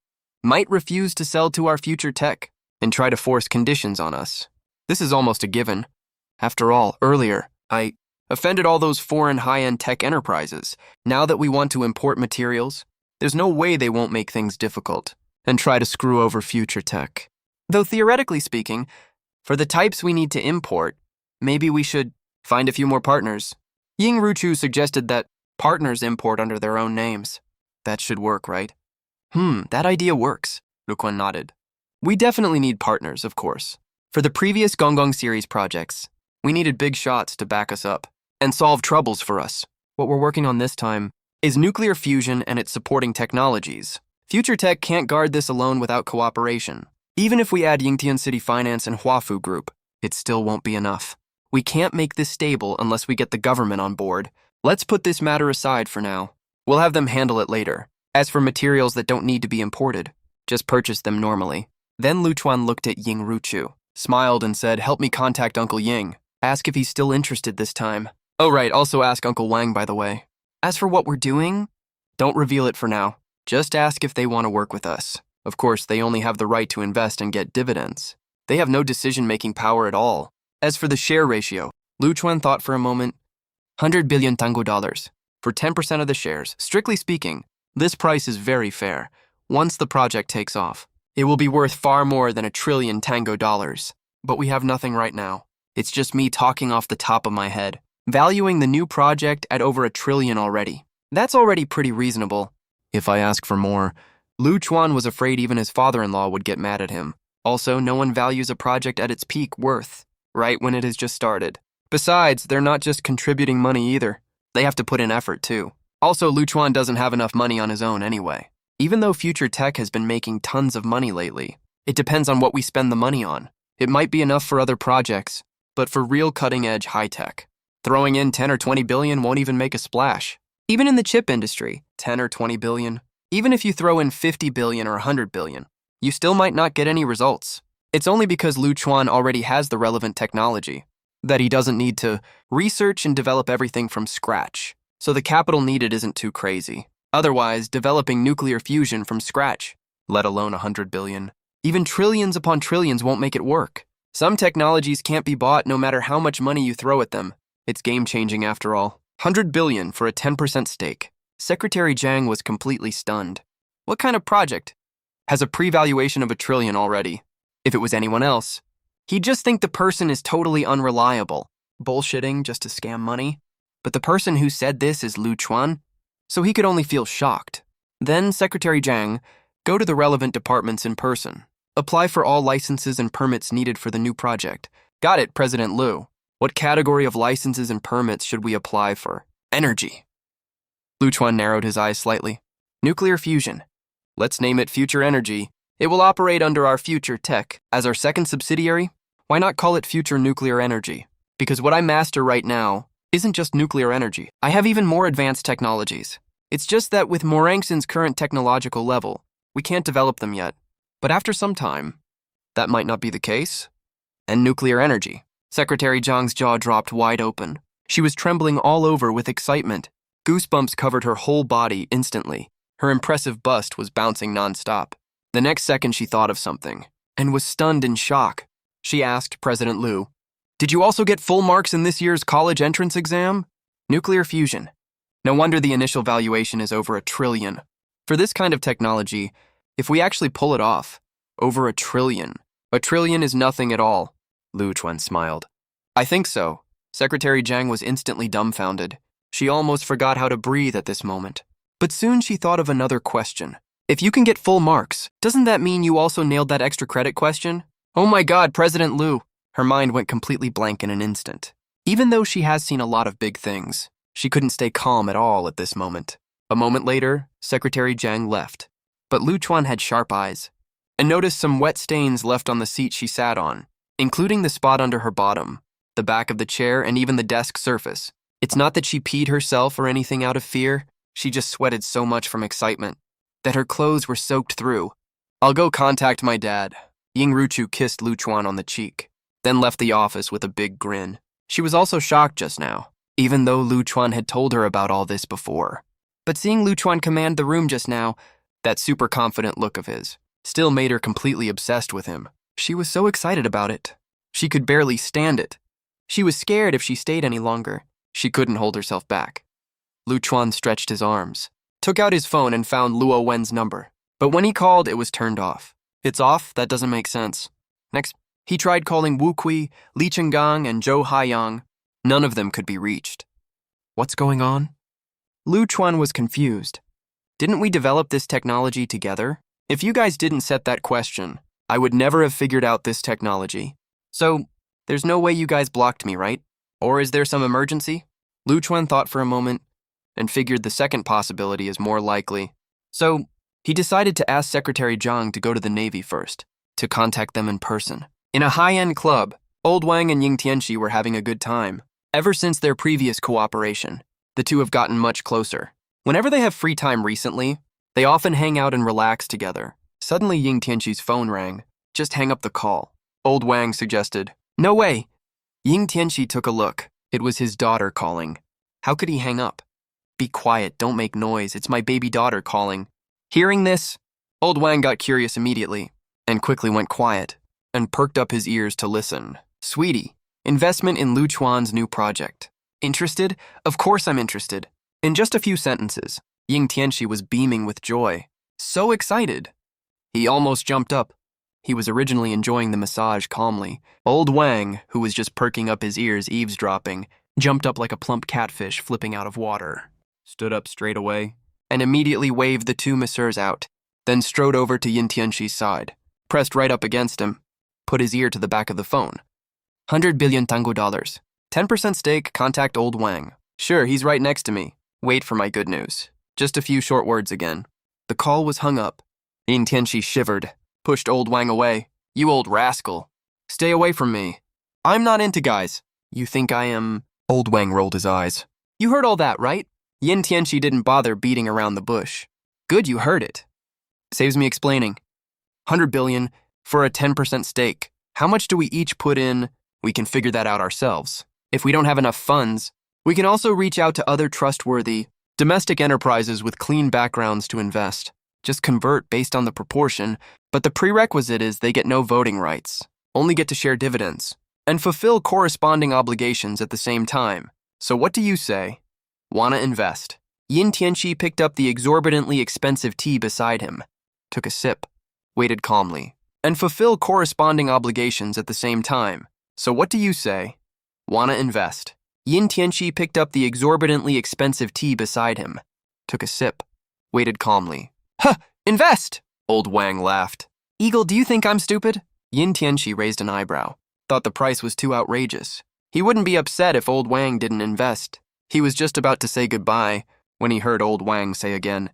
might refuse to sell to our future tech and try to force conditions on us. This is almost a given. After all, earlier, I offended all those foreign high-end tech enterprises. Now that we want to import materials, there's no way they won't make things difficult and try to screw over future tech. Though theoretically speaking, for the types we need to import, maybe we should find a few more partners. Ying Ruchu suggested that partners import under their own names. That should work, right? That idea works, Lu Chuan nodded. We definitely need partners, of course. For the previous Gonggong series projects, we needed big shots to back us up and solve troubles for us. What we're working on this time is nuclear fusion and its supporting technologies. Future tech can't guard this alone without cooperation. Even if we add Yingtian City Finance and Huafu Group, it still won't be enough. We can't make this stable unless we get the government on board. Let's put this matter aside for now. We'll have them handle it later. As for materials that don't need to be imported, just purchase them normally. Then Lu Chuan looked at Ying Ruchu, smiled and said, help me contact Uncle Ying. Ask if he's still interested this time. Oh right, also ask Uncle Wang, by the way. As for what we're doing, Don't reveal it for now. Just ask if they want to work with us. Of course, they only have the right to invest and get dividends. They have no decision-making power at all. As for the share ratio, Chuan thought for a moment. 100 billion tango dollars. For 10% of the shares, strictly speaking, this price is very fair. Once the project takes off, it will be worth far more than 1 trillion tango dollars. But we have nothing right now. It's just me talking off the top of my head, valuing the new project at over 1 trillion already. That's already pretty reasonable. If I ask for more, Chuan was afraid even his father-in-law would get mad at him. Also, no one values a project at its peak worth, right when it has just started. Besides, they're not just contributing money either. They have to put in effort too. Also, Chuan doesn't have enough money on his own anyway. Even though future tech has been making tons of money lately, it depends on what we spend the money on. It might be enough for other projects, but for real cutting-edge high-tech, throwing in 10 or 20 billion won't even make a splash. Even in the chip industry, 10 or 20 billion, even if you throw in 50 billion or 100 billion, you still might not get any results. It's only because Chuan already has the relevant technology that he doesn't need to research and develop everything from scratch. So the capital needed isn't too crazy. Otherwise, developing nuclear fusion from scratch, let alone 100 billion, even trillions upon trillions won't make it work. Some technologies can't be bought no matter how much money you throw at them. It's game-changing after all. 100 billion for a 10% stake. Secretary Zhang was completely stunned. What kind of project has a pre-valuation of 1 trillion already? If it was anyone else, he'd just think the person is totally unreliable, bullshitting just to scam money. But the person who said this is Chuan, so he could only feel shocked. Then Secretary Zhang, go to the relevant departments in person. Apply for all licenses and permits needed for the new project. Got it, President Liu. What category of licenses and permits should we apply for? Energy. Chuan narrowed his eyes slightly. Nuclear fusion. Let's name it Future Energy. It will operate under our Future Tech. As our second subsidiary, why not call it Future Nuclear Energy? Because what I master right now isn't just nuclear energy. I have even more advanced technologies. It's just that with Morangson's current technological level, we can't develop them yet. But after some time, that might not be the case. And nuclear energy. Secretary Zhang's jaw dropped wide open. She was trembling all over with excitement. Goosebumps covered her whole body instantly. Her impressive bust was bouncing nonstop. The next second she thought of something, and was stunned in shock. She asked President Liu, "Did you also get full marks in this year's college entrance exam?" Nuclear fusion. No wonder the initial valuation is over 1 trillion. For this kind of technology, if we actually pull it off, over 1 trillion. 1 trillion is nothing at all. Chuan smiled. I think so. Secretary Zhang was instantly dumbfounded. She almost forgot how to breathe at this moment. But soon she thought of another question. If you can get full marks, doesn't that mean you also nailed that extra credit question? Oh my God, President Liu. Her mind went completely blank in an instant. Even though she has seen a lot of big things, she couldn't stay calm at all at this moment. A moment later, Secretary Zhang left. But Chuan had sharp eyes and noticed some wet stains left on the seat she sat on, including the spot under her bottom, the back of the chair, and even the desk surface. It's not that she peed herself or anything out of fear. She just sweated so much from excitement that her clothes were soaked through. I'll go contact my dad. Ying Ruchu kissed Chuan on the cheek, then left the office with a big grin. She was also shocked just now, even though Chuan had told her about all this before. But seeing Chuan command the room just now, that super confident look of his, still made her completely obsessed with him. She was so excited about it. She could barely stand it. She was scared if she stayed any longer. She couldn't hold herself back. Chuan stretched his arms, took out his phone and found Luo Wen's number. But when he called, it was turned off. It's off? That doesn't make sense. Next, he tried calling Wu Kui, Li Chenggang, and Zhou Haiyang. None of them could be reached. What's going on? Chuan was confused. Didn't we develop this technology together? If you guys didn't set that question, I would never have figured out this technology. So, there's no way you guys blocked me, right? Or is there some emergency? Chuan thought for a moment and figured the second possibility is more likely. So, he decided to ask Secretary Zhang to go to the Navy first, to contact them in person. In a high-end club, Old Wang and Ying Tianxi were having a good time. Ever since their previous cooperation, the two have gotten much closer. Whenever they have free time recently, they often hang out and relax together. Suddenly Ying Tianxi's phone rang. Just hang up the call. Old Wang suggested. No way. Ying Tianxi took a look. It was his daughter calling. How could he hang up? Be quiet, don't make noise, it's my baby daughter calling. Hearing this, old Wang got curious immediately and quickly went quiet and perked up his ears to listen. Sweetie, investment in Lu Chuan's new project. Interested? Of course I'm interested. In just a few sentences, Ying Tianxi was beaming with joy. So excited. He almost jumped up. He was originally enjoying the massage calmly. Old Wang, who was just perking up his ears eavesdropping, jumped up like a plump catfish flipping out of water, stood up straight away, and immediately waved the two masseurs out, then strode over to Ying Tianxi's side, pressed right up against him, put his ear to the back of the phone. 100 billion Tango dollars. 10% stake, contact old Wang. Sure, he's right next to me. Wait for my good news. Just a few short words again. The call was hung up. Ying Tianxi shivered, pushed old Wang away. You old rascal. Stay away from me. I'm not into guys. You think I am? Old Wang rolled his eyes. You heard all that, right? Ying Tianxi didn't bother beating around the bush. Good you heard it. Saves me explaining. 100 billion for a 10% stake. How much do we each put in? We can figure that out ourselves. If we don't have enough funds, we can also reach out to other trustworthy, domestic enterprises with clean backgrounds to invest. Just convert based on the proportion, but the prerequisite is they get no voting rights, only get to share dividends, and fulfill corresponding obligations at the same time. So what do you say? Wanna invest? Ying Tianxi picked up the exorbitantly expensive tea beside him, took a sip, waited calmly, and fulfill corresponding obligations at the same time. So what do you say? Wanna invest? Ying Tianxi picked up the exorbitantly expensive tea beside him, took a sip, waited calmly. Huh, invest! Old Wang laughed. Eagle, do you think I'm stupid? Ying Tianxi raised an eyebrow, thought the price was too outrageous. He wouldn't be upset if old Wang didn't invest. He was just about to say goodbye when he heard old Wang say again,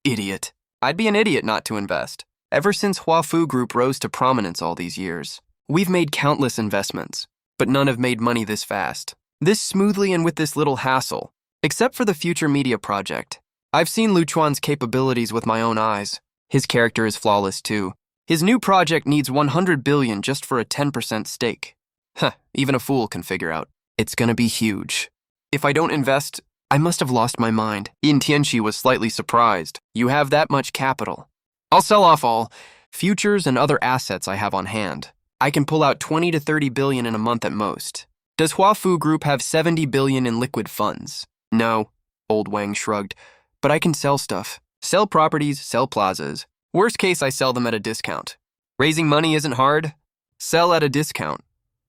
idiot. I'd be an idiot not to invest. Ever since Huafu Group rose to prominence all these years, we've made countless investments, but none have made money this fast, this smoothly and with this little hassle, except for the Future Media project. I've seen Lu Chuan's capabilities with my own eyes. His character is flawless too. His new project needs 100 billion just for a 10% stake. Huh, even a fool can figure out. It's gonna be huge. If I don't invest, I must have lost my mind. Ying Tianxi was slightly surprised. You have that much capital. I'll sell off all futures and other assets I have on hand. I can pull out 20 to 30 billion in a month at most. Does Huafu Group have 70 billion in liquid funds? No, old Wang shrugged. But I can sell stuff. Sell properties, sell plazas. Worst case, I sell them at a discount. Raising money isn't hard. Sell at a discount.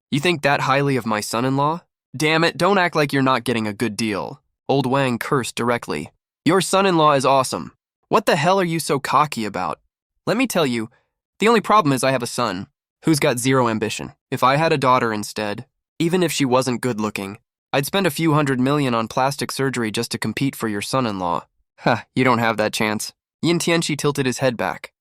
You think that highly of my son-in-law? Damn it, don't act like you're not getting a good deal. Old Wang cursed directly. Your son-in-law is awesome. What the hell are you so cocky about? Let me tell you, the only problem is I have a son who's got zero ambition. If I had a daughter instead, even if she wasn't good-looking, I'd spend a few $100 million on plastic surgery just to compete for your son-in-law. Ha, you don't have that chance. Ying Tianxi tilted his head back.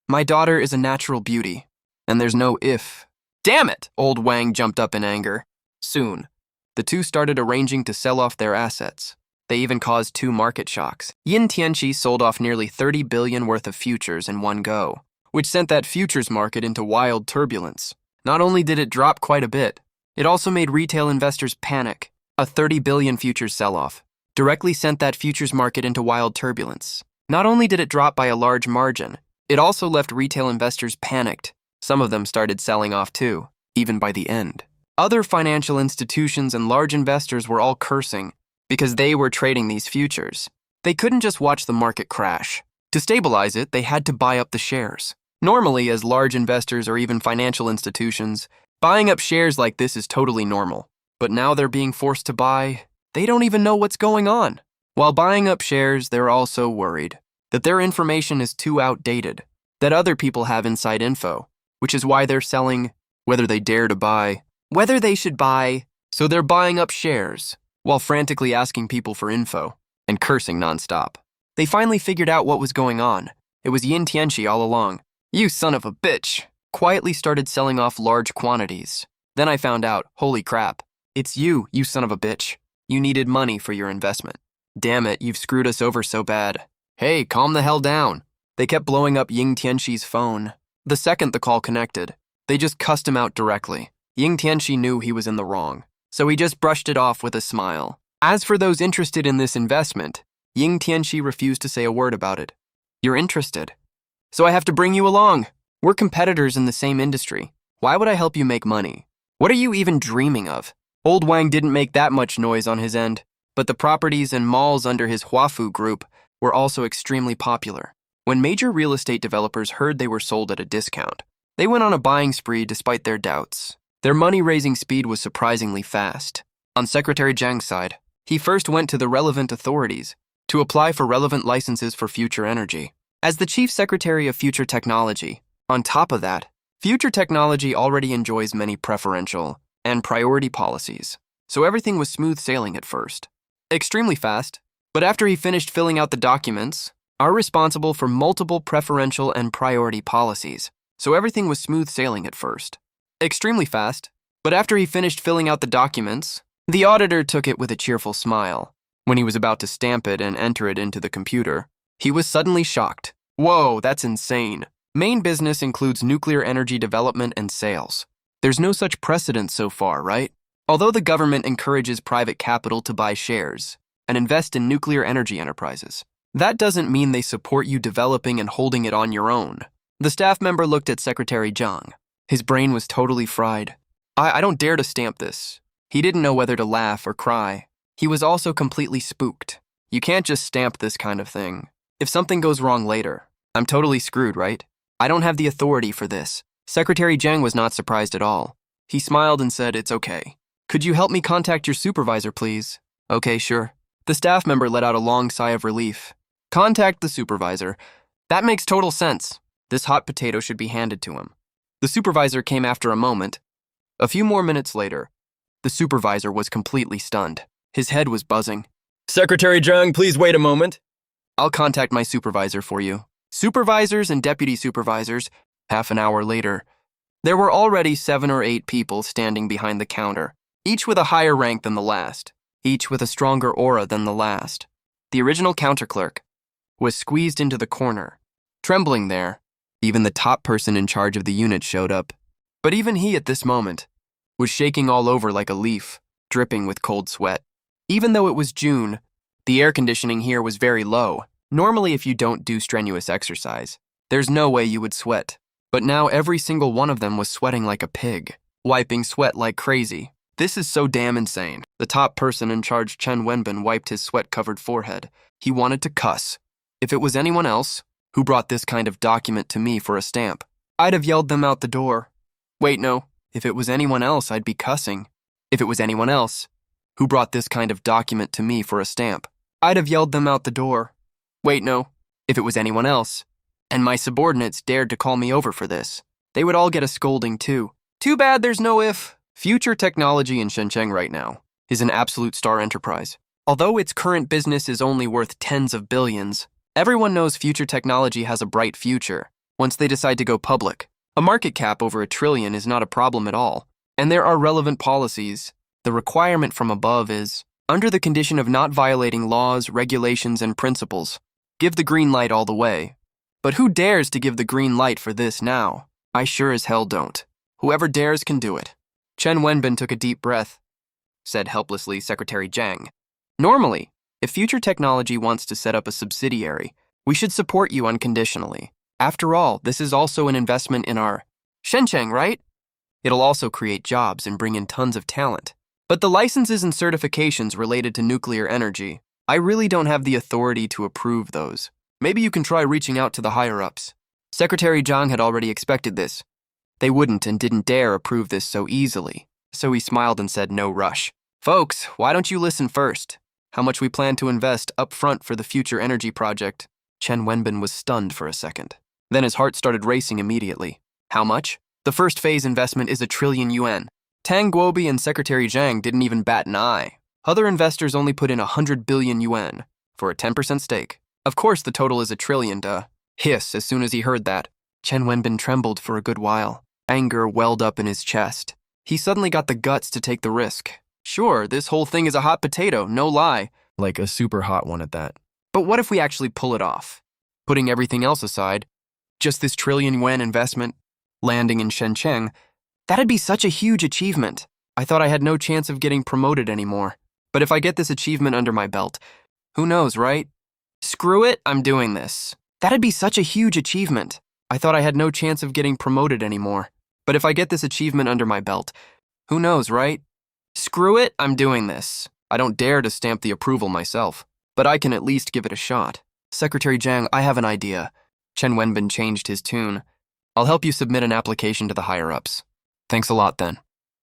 My daughter is a natural beauty, and there's no if. Damn it! Old Wang jumped up in anger. Soon, the two started arranging to sell off their assets. They even caused 2 market shocks. Ying Tianxi sold off nearly 30 billion worth of futures in one go, which sent that futures market into wild turbulence. Not only did it drop quite a bit, it also made retail investors panic. A 30 billion futures sell-off directly sent that futures market into wild turbulence. Not only did it drop by a large margin, it also left retail investors panicked. Some of them started selling off too, even by the end. Other financial institutions and large investors were all cursing because they were trading these futures. They couldn't just watch the market crash. To stabilize it, they had to buy up the shares. Normally, as large investors or even financial institutions, buying up shares like this is totally normal. But now they're being forced to buy. They don't even know what's going on. While buying up shares, they're also worried that their information is too outdated, that other people have inside info, which is why they're selling, whether they dare to buy, whether they should buy. So they're buying up shares while frantically asking people for info and cursing nonstop. They finally figured out what was going on. It was Ying Tianxi all along. You son of a bitch. Quietly started selling off large quantities. Then I found out, holy crap, it's you son of a bitch. You needed money for your investment. Damn it, you've screwed us over so bad. Hey, calm the hell down. They kept blowing up Ying Tianxi's phone. The second the call connected, they just cussed him out directly. Ying Tianxi knew he was in the wrong, so he just brushed it off with a smile. As for those interested in this investment, Ying Tianxi refused to say a word about it. You're interested. So I have to bring you along. We're competitors in the same industry. Why would I help you make money? What are you even dreaming of? Old Wang didn't make that much noise on his end, but the properties and malls under his Huafu group were also extremely popular. When major real estate developers heard they were sold at a discount, they went on a buying spree despite their doubts. Their money-raising speed was surprisingly fast. On Secretary Zhang's side, he first went to the relevant authorities to apply for relevant licenses for future energy. As the Chief Secretary of Future Technology, on top of that, future technology already enjoys many preferential and priority policies, so everything was smooth sailing at first. Extremely fast, but after he finished filling out the documents, are responsible for multiple preferential and priority policies, so everything was smooth sailing at first. Extremely fast, but after he finished filling out the documents, the auditor took it with a cheerful smile. When he was about to stamp it and enter it into the computer, he was suddenly shocked. Whoa, that's insane. Main business includes nuclear energy development and sales. There's no such precedent so far, right? Although the government encourages private capital to buy shares and invest in nuclear energy enterprises, that doesn't mean they support you developing and holding it on your own. The staff member looked at Secretary Zhang. His brain was totally fried. I don't dare to stamp this. He didn't know whether to laugh or cry. He was also completely spooked. You can't just stamp this kind of thing. If something goes wrong later, I'm totally screwed, right? I don't have the authority for this. Secretary Zhang was not surprised at all. He smiled and said, it's okay. Could you help me contact your supervisor, please? Okay, sure. The staff member let out a long sigh of relief. Contact the supervisor. That makes total sense. This hot potato should be handed to him. The supervisor came after a moment. A few more minutes later, the supervisor was completely stunned. His head was buzzing. Secretary Zhang, please wait a moment. I'll contact my supervisor for you. Supervisors and deputy supervisors. Half an hour later, there were already 7 or 8 people standing behind the counter, each with a higher rank than the last, each with a stronger aura than the last. The original counter clerk was squeezed into the corner, trembling there. Even the top person in charge of the unit showed up. But even he, at this moment, was shaking all over like a leaf, dripping with cold sweat. Even though it was June, the air conditioning here was very low. Normally, if you don't do strenuous exercise, there's no way you would sweat. But now every single one of them was sweating like a pig, wiping sweat like crazy. This is so damn insane. The top person in charge, Chen Wenbin, wiped his sweat-covered forehead. He wanted to cuss. If it was anyone else who brought this kind of document to me for a stamp, I'd have yelled them out the door. Wait, no. If it was anyone else, I'd be cussing. If it was anyone else who brought this kind of document to me for a stamp, I'd have yelled them out the door. Wait, no. If it was anyone else, and my subordinates dared to call me over for this, they would all get a scolding too. Too bad there's no if. Future technology in Shenzhen right now is an absolute star enterprise. Although its current business is only worth tens of billions, everyone knows future technology has a bright future once they decide to go public. A market cap over $1 trillion is not a problem at all, and there are relevant policies. The requirement from above is, under the condition of not violating laws, regulations, and principles, give the green light all the way. But who dares to give the green light for this now? I sure as hell don't. Whoever dares can do it. Chen Wenbin took a deep breath, said helplessly Secretary Zhang. Normally, if future technology wants to set up a subsidiary, we should support you unconditionally. After all, this is also an investment in our Shenzhen, right? It'll also create jobs and bring in tons of talent. But the licenses and certifications related to nuclear energy, I really don't have the authority to approve those. Maybe you can try reaching out to the higher-ups. Secretary Zhang had already expected this. They wouldn't and didn't dare approve this so easily, so he smiled and said no rush. Folks, why don't you listen first? How much we plan to invest up front for the future energy project? Chen Wenbin was stunned for a second. Then his heart started racing immediately. How much? The first phase investment is 1 trillion yuan. Tang Guobi and Secretary Zhang didn't even bat an eye. Other investors only put in 100 billion yuan for a 10% stake. Of course the total is 1 trillion, duh. Hiss as soon as he heard that. Chen Wenbin trembled for a good while. Anger welled up in his chest. He suddenly got the guts to take the risk. Sure, this whole thing is a hot potato, no lie. Like a super hot one at that. But what if we actually pull it off? Putting everything else aside, just this 1 trillion yuan investment, landing in Shenzhen, that'd be such a huge achievement. I thought I had no chance of getting promoted anymore. But if I get this achievement under my belt, who knows, right? Screw it, I'm doing this. That'd be such a huge achievement. I thought I had no chance of getting promoted anymore. But if I get this achievement under my belt, who knows, right? Screw it, I'm doing this. I don't dare to stamp the approval myself, but I can at least give it a shot. Secretary Jiang, I have an idea. Chen Wenbin changed his tune. I'll help you submit an application to the higher-ups. Thanks a lot, then.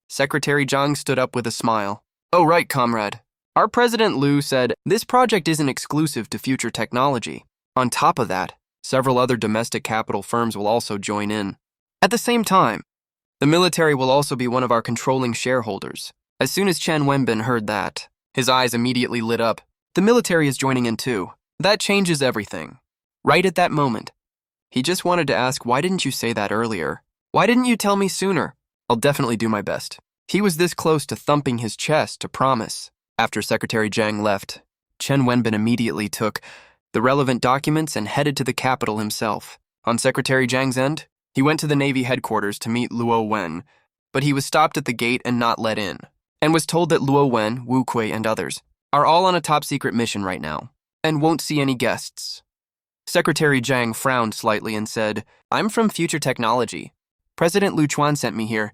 Secretary Jiang stood up with a smile. Oh, right, comrade. Our President Liu said this project isn't exclusive to future technology. On top of that, several other domestic capital firms will also join in. At the same time, the military will also be one of our controlling shareholders. As soon as Chen Wenbin heard that, his eyes immediately lit up. The military is joining in too. That changes everything. Right at that moment, he just wanted to ask, why didn't you say that earlier? Why didn't you tell me sooner? I'll definitely do my best. He was this close to thumping his chest to promise. After Secretary Jiang left, Chen Wenbin immediately took the relevant documents and headed to the capital himself. On Secretary Jiang's end, he went to the Navy headquarters to meet Luo Wen, but he was stopped at the gate and not let in, and was told that Luo Wen, Wu Kui, and others are all on a top-secret mission right now, and won't see any guests. Secretary Jiang frowned slightly and said, I'm from Future Technology. President Lu Chuan sent me here.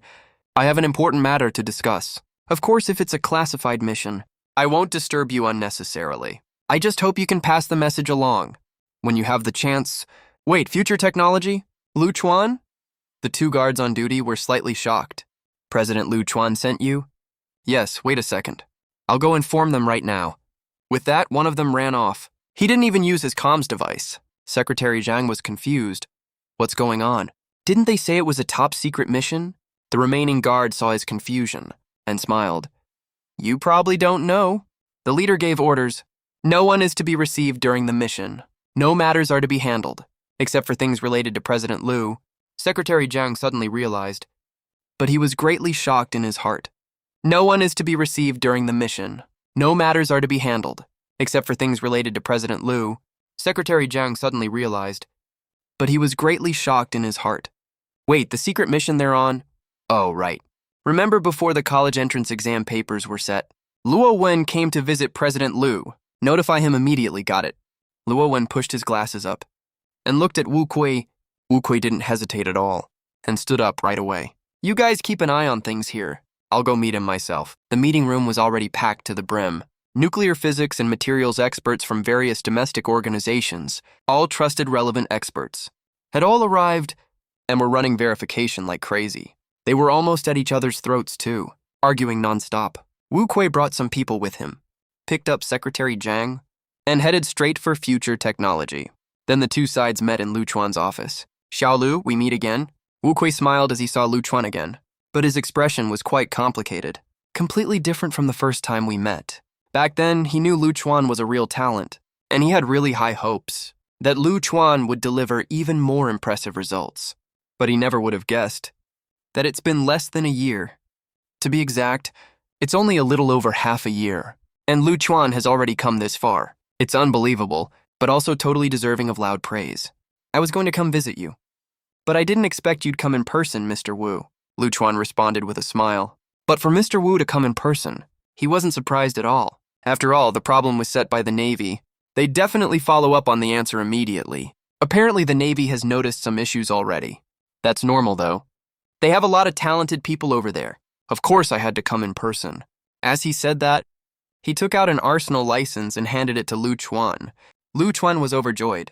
I have an important matter to discuss. Of course, if it's a classified mission, I won't disturb you unnecessarily. I just hope you can pass the message along. When you have the chance... Wait, Future Technology? Lu Chuan? The two guards on duty were slightly shocked. President Lu Chuan sent you? Yes, wait a second. I'll go inform them right now. With that, one of them ran off. He didn't even use his comms device. Secretary Jiang was confused. What's going on? Didn't they say it was a top-secret mission? The remaining guard saw his confusion and smiled. You probably don't know. The leader gave orders. No one is to be received during the mission. No matters are to be handled, except for things related to President Liu. Secretary Jiang suddenly realized, but he was greatly shocked in his heart. No one is to be received during the mission. No matters are to be handled, except for things related to President Liu. Secretary Jiang suddenly realized, but he was greatly shocked in his heart. Wait, the secret mission they're on? Oh, right. Remember before the college entrance exam papers were set? Luo Wen came to visit President Liu. Notify him immediately, got it. Luo Wen pushed his glasses up and looked at Wu Kui. Wu Kui didn't hesitate at all and stood up right away. You guys keep an eye on things here. I'll go meet him myself. The meeting room was already packed to the brim. Nuclear physics and materials experts from various domestic organizations, all trusted relevant experts, had all arrived and were running verification like crazy. They were almost at each other's throats too, arguing nonstop. Wu Kui brought some people with him, picked up Secretary Jiang, and headed straight for Future Technology. Then the two sides met in Lu Chuan's office. Xiao Lu, we meet again? Wu Kui smiled as he saw Lu Chuan again, but his expression was quite complicated, completely different from the first time we met. Back then, he knew Lu Chuan was a real talent, and he had really high hopes that Lu Chuan would deliver even more impressive results. But he never would have guessed that it's been less than a year. To be exact, it's only a little over half a year, and Lu Chuan has already come this far. It's unbelievable, but also totally deserving of loud praise. I was going to come visit you, but I didn't expect you'd come in person, Mr. Wu. Lu Chuan responded with a smile. But for Mr. Wu to come in person, he wasn't surprised at all. After all, the problem was set by the Navy. They'd definitely follow up on the answer immediately. Apparently, the Navy has noticed some issues already. That's normal, though. They have a lot of talented people over there. Of course I had to come in person. As he said that, he took out an arsenal license and handed it to Lu Chuan. Lu Chuan was overjoyed,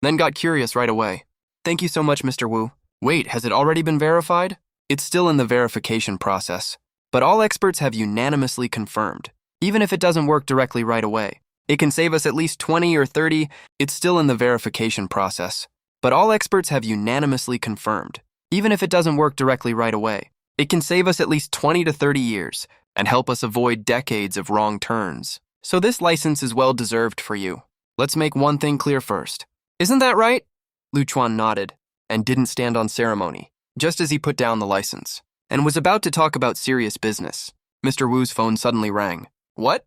then got curious right away. Thank you so much, Mr. Wu. Wait, has it already been verified? It's still in the verification process, but all experts have unanimously confirmed. Even if it doesn't work directly right away, it can save us at least 20 or 30. It's still in the verification process, but all experts have unanimously confirmed. Even if it doesn't work directly right away, it can save us at least 20 to 30 years and help us avoid decades of wrong turns. So this license is well deserved for you. Let's make one thing clear first. Isn't that right? Lu Chuan nodded and didn't stand on ceremony, just as he put down the license and was about to talk about serious business. Mr. Wu's phone suddenly rang. What?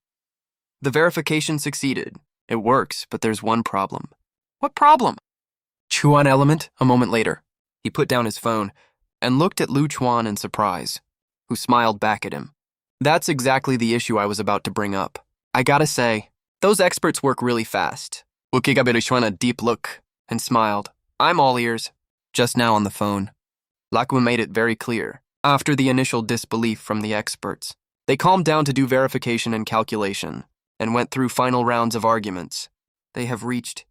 The verification succeeded. It works, but there's one problem. What problem? Chuan element, a moment later. He put down his phone and looked at Lu Chuan in surprise, who smiled back at him. That's exactly the issue I was about to bring up. I gotta say, those experts work really fast. Wuki gave Chuan a deep look and smiled. I'm all ears. Just now on the phone. Lakwu made it very clear. After the initial disbelief from the experts, they calmed down to do verification and calculation and went through final rounds of arguments. They have reached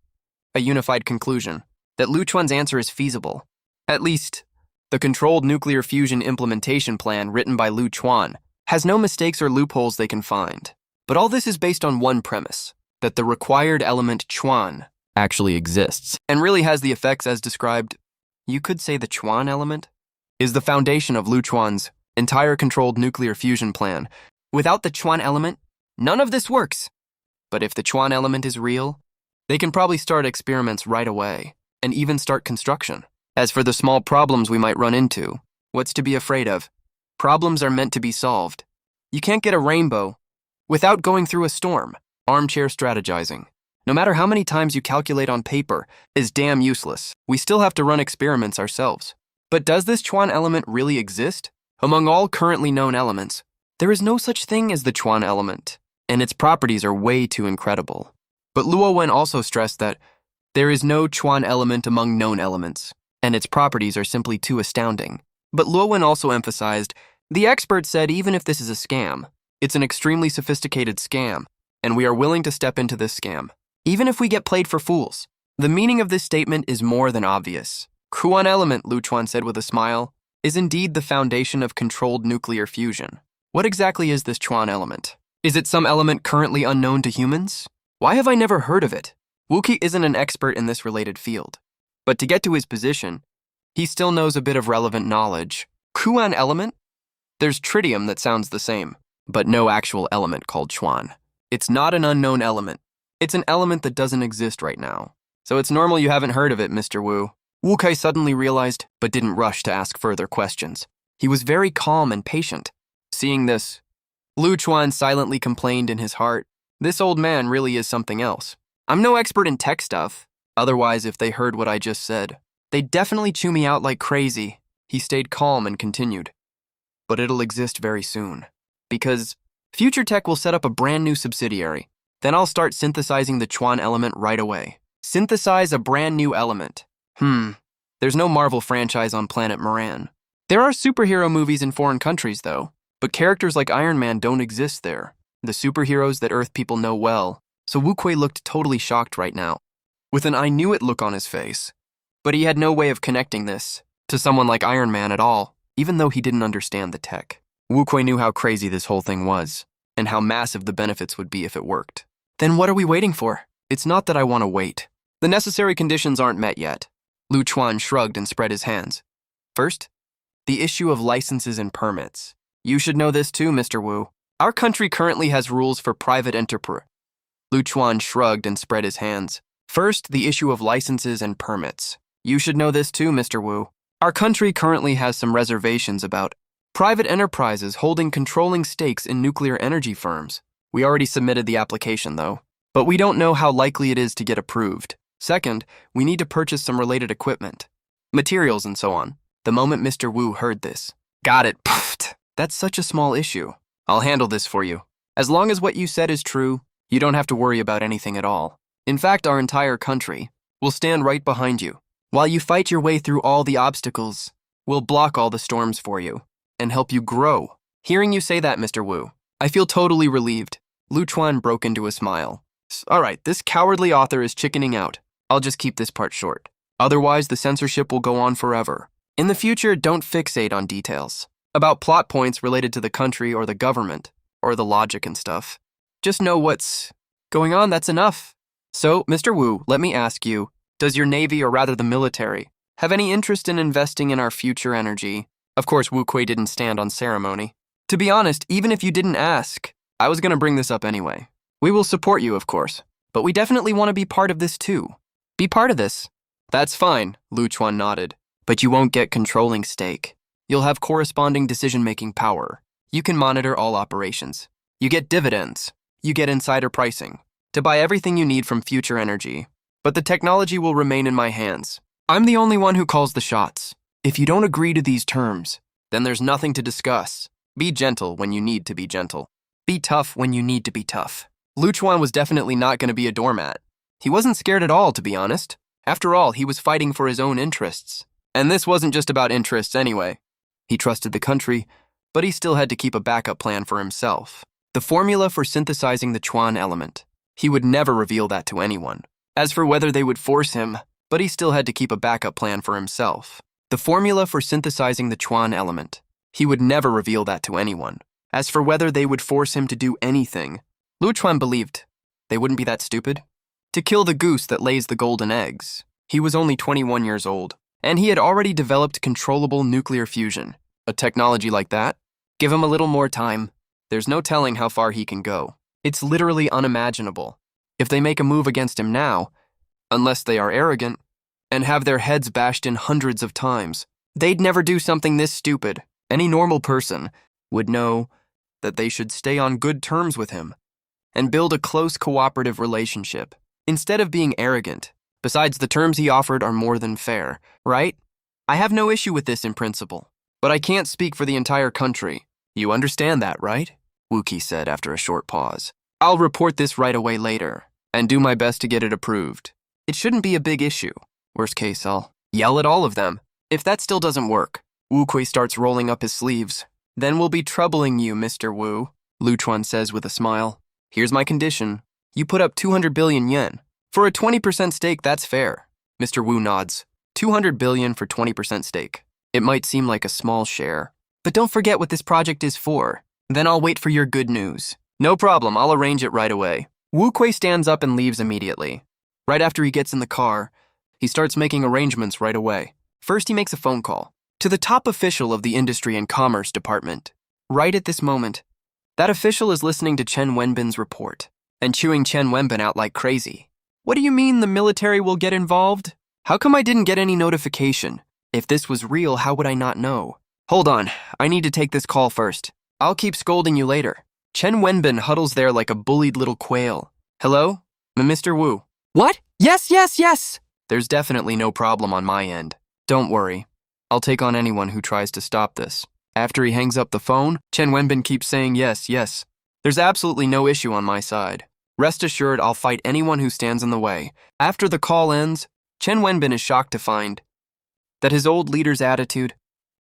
a unified conclusion that Lu Chuan's answer is feasible. At least, the controlled nuclear fusion implementation plan written by Lu Chuan has no mistakes or loopholes they can find. But all this is based on one premise, that the required element Chuan actually exists and really has the effects as described. You could say the Chuan element is the foundation of Lu Chuan's entire controlled nuclear fusion plan. Without the Chuan element, none of this works. But if the Chuan element is real, they can probably start experiments right away and even start construction. As for the small problems we might run into, what's to be afraid of? Problems are meant to be solved. You can't get a rainbow without going through a storm. Armchair strategizing, no matter how many times you calculate on paper, is damn useless. We still have to run experiments ourselves. But does this Chuan element really exist? Among all currently known elements, there is no such thing as the Chuan element, and its properties are way too incredible. But Luo Wen also stressed that there is no Chuan element among known elements, and its properties are simply too astounding. But Luo Wen also emphasized, the expert said even if this is a scam, it's an extremely sophisticated scam, and we are willing to step into this scam, even if we get played for fools. The meaning of this statement is more than obvious. Chuan element, Lu Chuan said with a smile, is indeed the foundation of controlled nuclear fusion. What exactly is this Chuan element? Is it some element currently unknown to humans? Why have I never heard of it? Wuki isn't an expert in this related field, but to get to his position, he still knows a bit of relevant knowledge. Chuan element? There's tritium that sounds the same, but no actual element called Chuan. It's not an unknown element. It's an element that doesn't exist right now. So it's normal you haven't heard of it, Mr. Wu. Wu Kai suddenly realized, but didn't rush to ask further questions. He was very calm and patient. Seeing this, Lu Chuan silently complained in his heart, this old man really is something else. I'm no expert in tech stuff. Otherwise, if they heard what I just said, they'd definitely chew me out like crazy. He stayed calm and continued. But it'll exist very soon. Because Future Tech will set up a brand new subsidiary. Then I'll start synthesizing the Chuan element right away. Synthesize a brand new element. There's no Marvel franchise on planet Moran. There are superhero movies in foreign countries, though. But characters like Iron Man don't exist there. The superheroes that Earth people know well. So Wu Kui looked totally shocked right now, with an I knew it look on his face. But he had no way of connecting this to someone like Iron Man at all, even though he didn't understand the tech. Wu Kui knew how crazy this whole thing was, and how massive the benefits would be if it worked. Then what are we waiting for? It's not that I want to wait. The necessary conditions aren't met yet. Lu Chuan shrugged and spread his hands. First, the issue of licenses and permits. You should know this too, Mr. Wu. Our country currently has rules for private enterprise. Lu Chuan shrugged and spread his hands. First, the issue of licenses and permits. You should know this too, Mr. Wu. Our country currently has some reservations about private enterprises holding controlling stakes in nuclear energy firms. We already submitted the application, though, but we don't know how likely it is to get approved. Second, we need to purchase some related equipment, materials and so on. The moment Mr. Wu heard this, got it, puffed. That's such a small issue. I'll handle this for you. As long as what you said is true, you don't have to worry about anything at all. In fact, our entire country will stand right behind you. While you fight your way through all the obstacles, we'll block all the storms for you and help you grow. Hearing you say that, Mr. Wu, I feel totally relieved. Lu Chuan broke into a smile. All right, this cowardly author is chickening out. I'll just keep this part short. Otherwise, the censorship will go on forever. In the future, don't fixate on details about plot points related to the country or the government or the logic and stuff. Just know what's going on, that's enough. So, Mr. Wu, let me ask you, does your Navy, or rather the military, have any interest in investing in our future energy? Of course, Wu Kui didn't stand on ceremony. To be honest, even if you didn't ask, I was going to bring this up anyway. We will support you, of course, but we definitely want to be part of this too. Be part of this. That's fine, Lu Chuan nodded, but you won't get controlling stake. You'll have corresponding decision-making power. You can monitor all operations. You get dividends. You get insider pricing to buy everything you need from future energy. But the technology will remain in my hands. I'm the only one who calls the shots. If you don't agree to these terms, then there's nothing to discuss. Be gentle when you need to be gentle. Be tough when you need to be tough. Lu Chuan was definitely not going to be a doormat. He wasn't scared at all, to be honest. After all, he was fighting for his own interests. And this wasn't just about interests anyway. He trusted the country, but he still had to keep a backup plan for himself. The formula for synthesizing the Chuan element. He would never reveal that to anyone. As for whether they would force him, but he still had to keep a backup plan for himself. The formula for synthesizing the Chuan element. He would never reveal that to anyone. As for whether they would force him to do anything, Lu Chuan believed they wouldn't be that stupid. To kill the goose that lays the golden eggs. He was only 21 years old, and he had already developed controllable nuclear fusion. A technology like that? Give him a little more time. There's no telling how far he can go. It's literally unimaginable. If they make a move against him now, unless they are arrogant, and have their heads bashed in hundreds of times, they'd never do something this stupid. Any normal person would know that they should stay on good terms with him and build a close cooperative relationship instead of being arrogant. Besides, the terms he offered are more than fair, right? I have no issue with this in principle, but I can't speak for the entire country. You understand that, right? Wookie said after a short pause. I'll report this right away later and do my best to get it approved. It shouldn't be a big issue. Worst case, I'll yell at all of them. If that still doesn't work, Wu Kui starts rolling up his sleeves. Then we'll be troubling you, Mr. Wu, Lu Chuan says with a smile. Here's my condition. You put up 200 billion yen. For a 20% stake, that's fair. Mr. Wu nods. 200 billion for 20% stake. It might seem like a small share, but don't forget what this project is for. Then I'll wait for your good news. No problem, I'll arrange it right away. Wu Kui stands up and leaves immediately. Right after he gets in the car, he starts making arrangements right away. First, he makes a phone call to the top official of the Industry and Commerce Department. Right at this moment, that official is listening to Chen Wenbin's report and chewing Chen Wenbin out like crazy. What do you mean the military will get involved? How come I didn't get any notification? If this was real, how would I not know? Hold on, I need to take this call first. I'll keep scolding you later. Chen Wenbin huddles there like a bullied little quail. Hello? Mr. Wu. What? Yes. There's definitely no problem on my end. Don't worry. I'll take on anyone who tries to stop this. After he hangs up the phone, Chen Wenbin keeps saying yes. There's absolutely no issue on my side. Rest assured, I'll fight anyone who stands in the way. After the call ends, Chen Wenbin is shocked to find that his old leader's attitude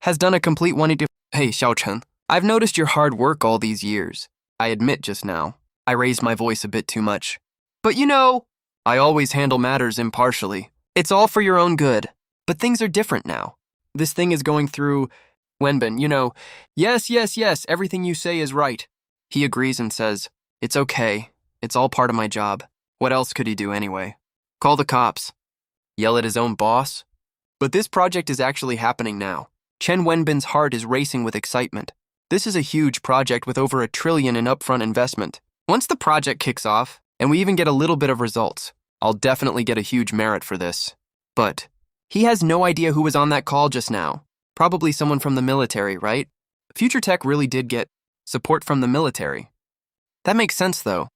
has done a complete 180. Hey, Xiao Chen, I've noticed your hard work all these years. I admit just now, I raised my voice a bit too much. But you know, I always handle matters impartially. It's all for your own good. But things are different now. This thing is going through Wenbin, you know. Yes, everything you say is right. He agrees and says, it's okay. It's all part of my job. What else could he do anyway? Call the cops. Yell at his own boss? But this project is actually happening now. Chen Wenbin's heart is racing with excitement. This is a huge project with over $1 trillion in upfront investment. Once the project kicks off, and we even get a little bit of results, I'll definitely get a huge merit for this. But he has no idea who was on that call just now. Probably someone from the military, right? Future Tech really did get support from the military. That makes sense, though.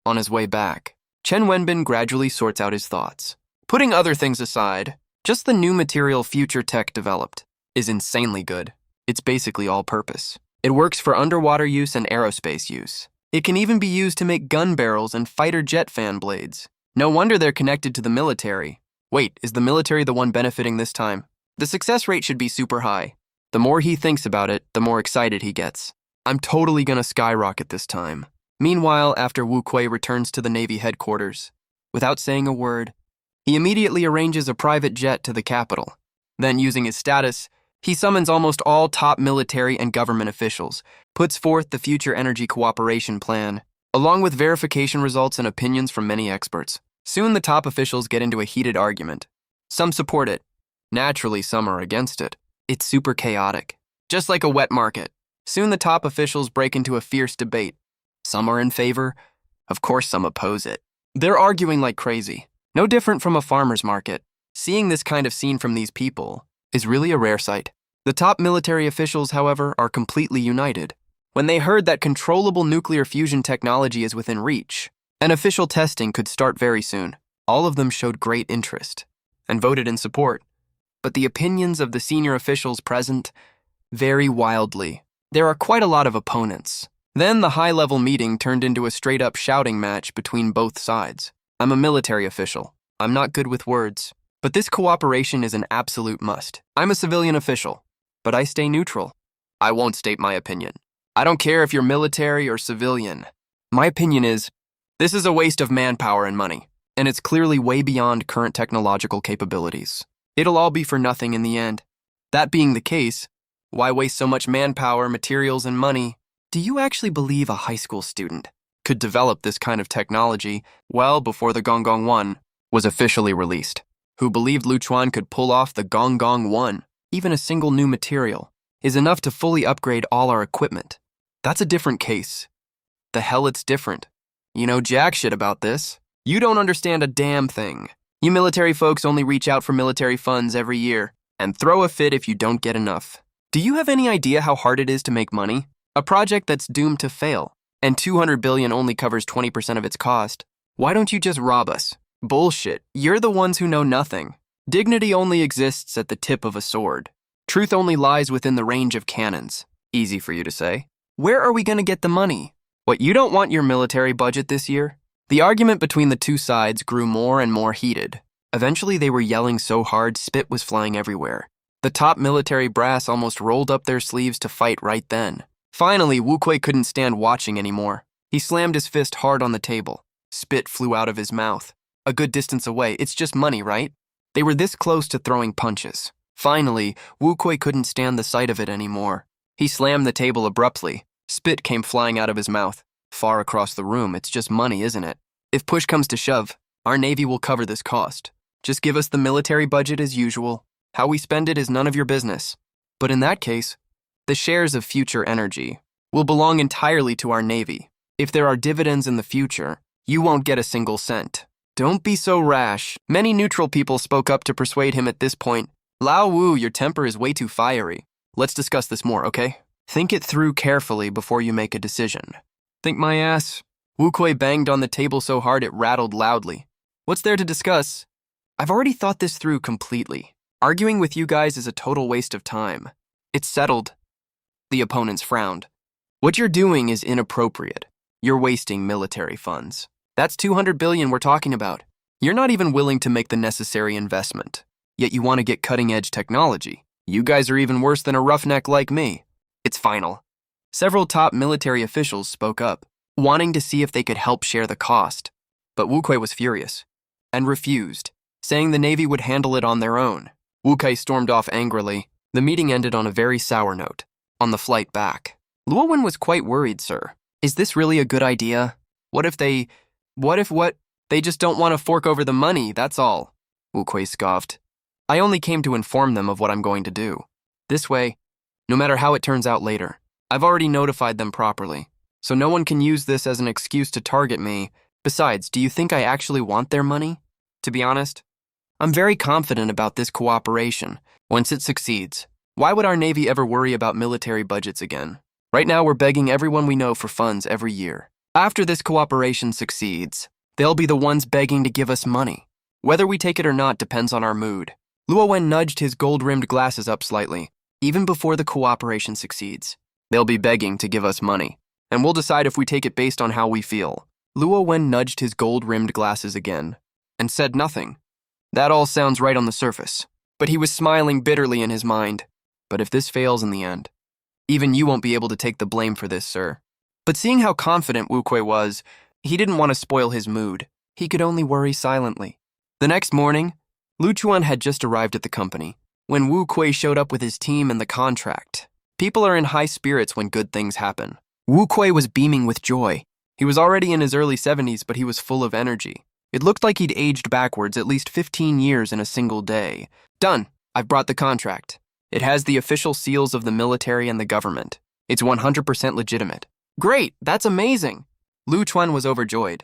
On his way back, Chen Wenbin gradually sorts out his thoughts. Putting other things aside, just the new material Future Tech developed is insanely good. It's basically all-purpose. It works for underwater use and aerospace use. It can even be used to make gun barrels and fighter jet fan blades. No wonder they're connected to the military. Wait, is the military the one benefiting this time? The success rate should be super high. The more he thinks about it, the more excited he gets. I'm totally gonna skyrocket this time. Meanwhile, after Wu Kui returns to the Navy headquarters, without saying a word, he immediately arranges a private jet to the capital. Then, using his status, he summons almost all top military and government officials, puts forth the future energy cooperation plan, along with verification results and opinions from many experts. Soon the top officials get into a heated argument. Some support it. Naturally, some are against it. It's super chaotic, just like a wet market. Soon the top officials break into a fierce debate. Some are in favor. Of course, some oppose it. They're arguing like crazy. No different from a farmer's market. Seeing this kind of scene from these people is really a rare sight. The top military officials, however, are completely united. When they heard that controllable nuclear fusion technology is within reach, and official testing could start very soon, all of them showed great interest and voted in support. But the opinions of the senior officials present vary wildly. There are quite a lot of opponents. Then the high-level meeting turned into a straight-up shouting match between both sides. I'm a military official. I'm not good with words. But this cooperation is an absolute must. I'm a civilian official, but I stay neutral. I won't state my opinion. I don't care if you're military or civilian. My opinion is, this is a waste of manpower and money, and it's clearly way beyond current technological capabilities. It'll all be for nothing in the end. That being the case, why waste so much manpower, materials, and money? Do you actually believe a high school student could develop this kind of technology well before the Gong 1 was officially released? Who believed Chuan could pull off the Gong 1? Even a single new material is enough to fully upgrade all our equipment. That's a different case. The hell it's different. You know jack shit about this. You don't understand a damn thing. You military folks only reach out for military funds every year and throw a fit if you don't get enough. Do you have any idea how hard it is to make money? A project that's doomed to fail, and 200 billion only covers 20% of its cost. Why don't you just rob us? Bullshit. You're the ones who know nothing. Dignity only exists at the tip of a sword. Truth only lies within the range of cannons. Easy for you to say. Where are we going to get the money? What, you don't want your military budget this year? The argument between the two sides grew more and more heated. Eventually, they were yelling so hard, spit was flying everywhere. The top military brass almost rolled up their sleeves to fight right then. Finally, Wu Kui couldn't stand watching anymore. He slammed his fist hard on the table. Spit flew out of his mouth. A good distance away, it's just money, right? They were this close to throwing punches. Finally, Wu Kui couldn't stand the sight of it anymore. He slammed the table abruptly. Spit came flying out of his mouth. Far across the room, it's just money, isn't it? If push comes to shove, our Navy will cover this cost. Just give us the military budget as usual. How we spend it is none of your business. But in that case, the shares of future energy will belong entirely to our Navy. If there are dividends in the future, you won't get a single cent. Don't be so rash. Many neutral people spoke up to persuade him at this point. Lao Wu, your temper is way too fiery. Let's discuss this more, okay? Think it through carefully before you make a decision. Think my ass. Wu Kui banged on the table so hard it rattled loudly. What's there to discuss? I've already thought this through completely. Arguing with you guys is a total waste of time. It's settled. The opponents frowned. What you're doing is inappropriate. You're wasting military funds. That's 200 billion we're talking about. You're not even willing to make the necessary investment. Yet you want to get cutting-edge technology. You guys are even worse than a roughneck like me. It's final. Several top military officials spoke up, wanting to see if they could help share the cost. But Wu Kui was furious and refused, saying the Navy would handle it on their own. Wu Kui stormed off angrily. The meeting ended on a very sour note. On the flight back, Luowen was quite worried, sir. Is this really a good idea? What if they just don't want to fork over the money, that's all. Wu Kui scoffed. I only came to inform them of what I'm going to do. This way, no matter how it turns out later, I've already notified them properly, so no one can use this as an excuse to target me. Besides, do you think I actually want their money? To be honest, I'm very confident about this cooperation. Once it succeeds, why would our Navy ever worry about military budgets again? Right now, we're begging everyone we know for funds every year. After this cooperation succeeds, they'll be the ones begging to give us money. Whether we take it or not depends on our mood. Luo Wen nudged his gold-rimmed glasses up slightly. Even before the cooperation succeeds, they'll be begging to give us money, and we'll decide if we take it based on how we feel. Luo Wen nudged his gold-rimmed glasses again, and said nothing. That all sounds right on the surface, but he was smiling bitterly in his mind. But if this fails in the end, even you won't be able to take the blame for this, sir. But seeing how confident Wu Kui was, he didn't want to spoil his mood. He could only worry silently. The next morning, Chuan had just arrived at the company when Wu Kui showed up with his team and the contract. People are in high spirits when good things happen. Wu Kui was beaming with joy. He was already in his early 70s, but he was full of energy. It looked like he'd aged backwards at least 15 years in a single day. Done. I've brought the contract. It has the official seals of the military and the government. It's 100% legitimate. Great, that's amazing. Chuan was overjoyed.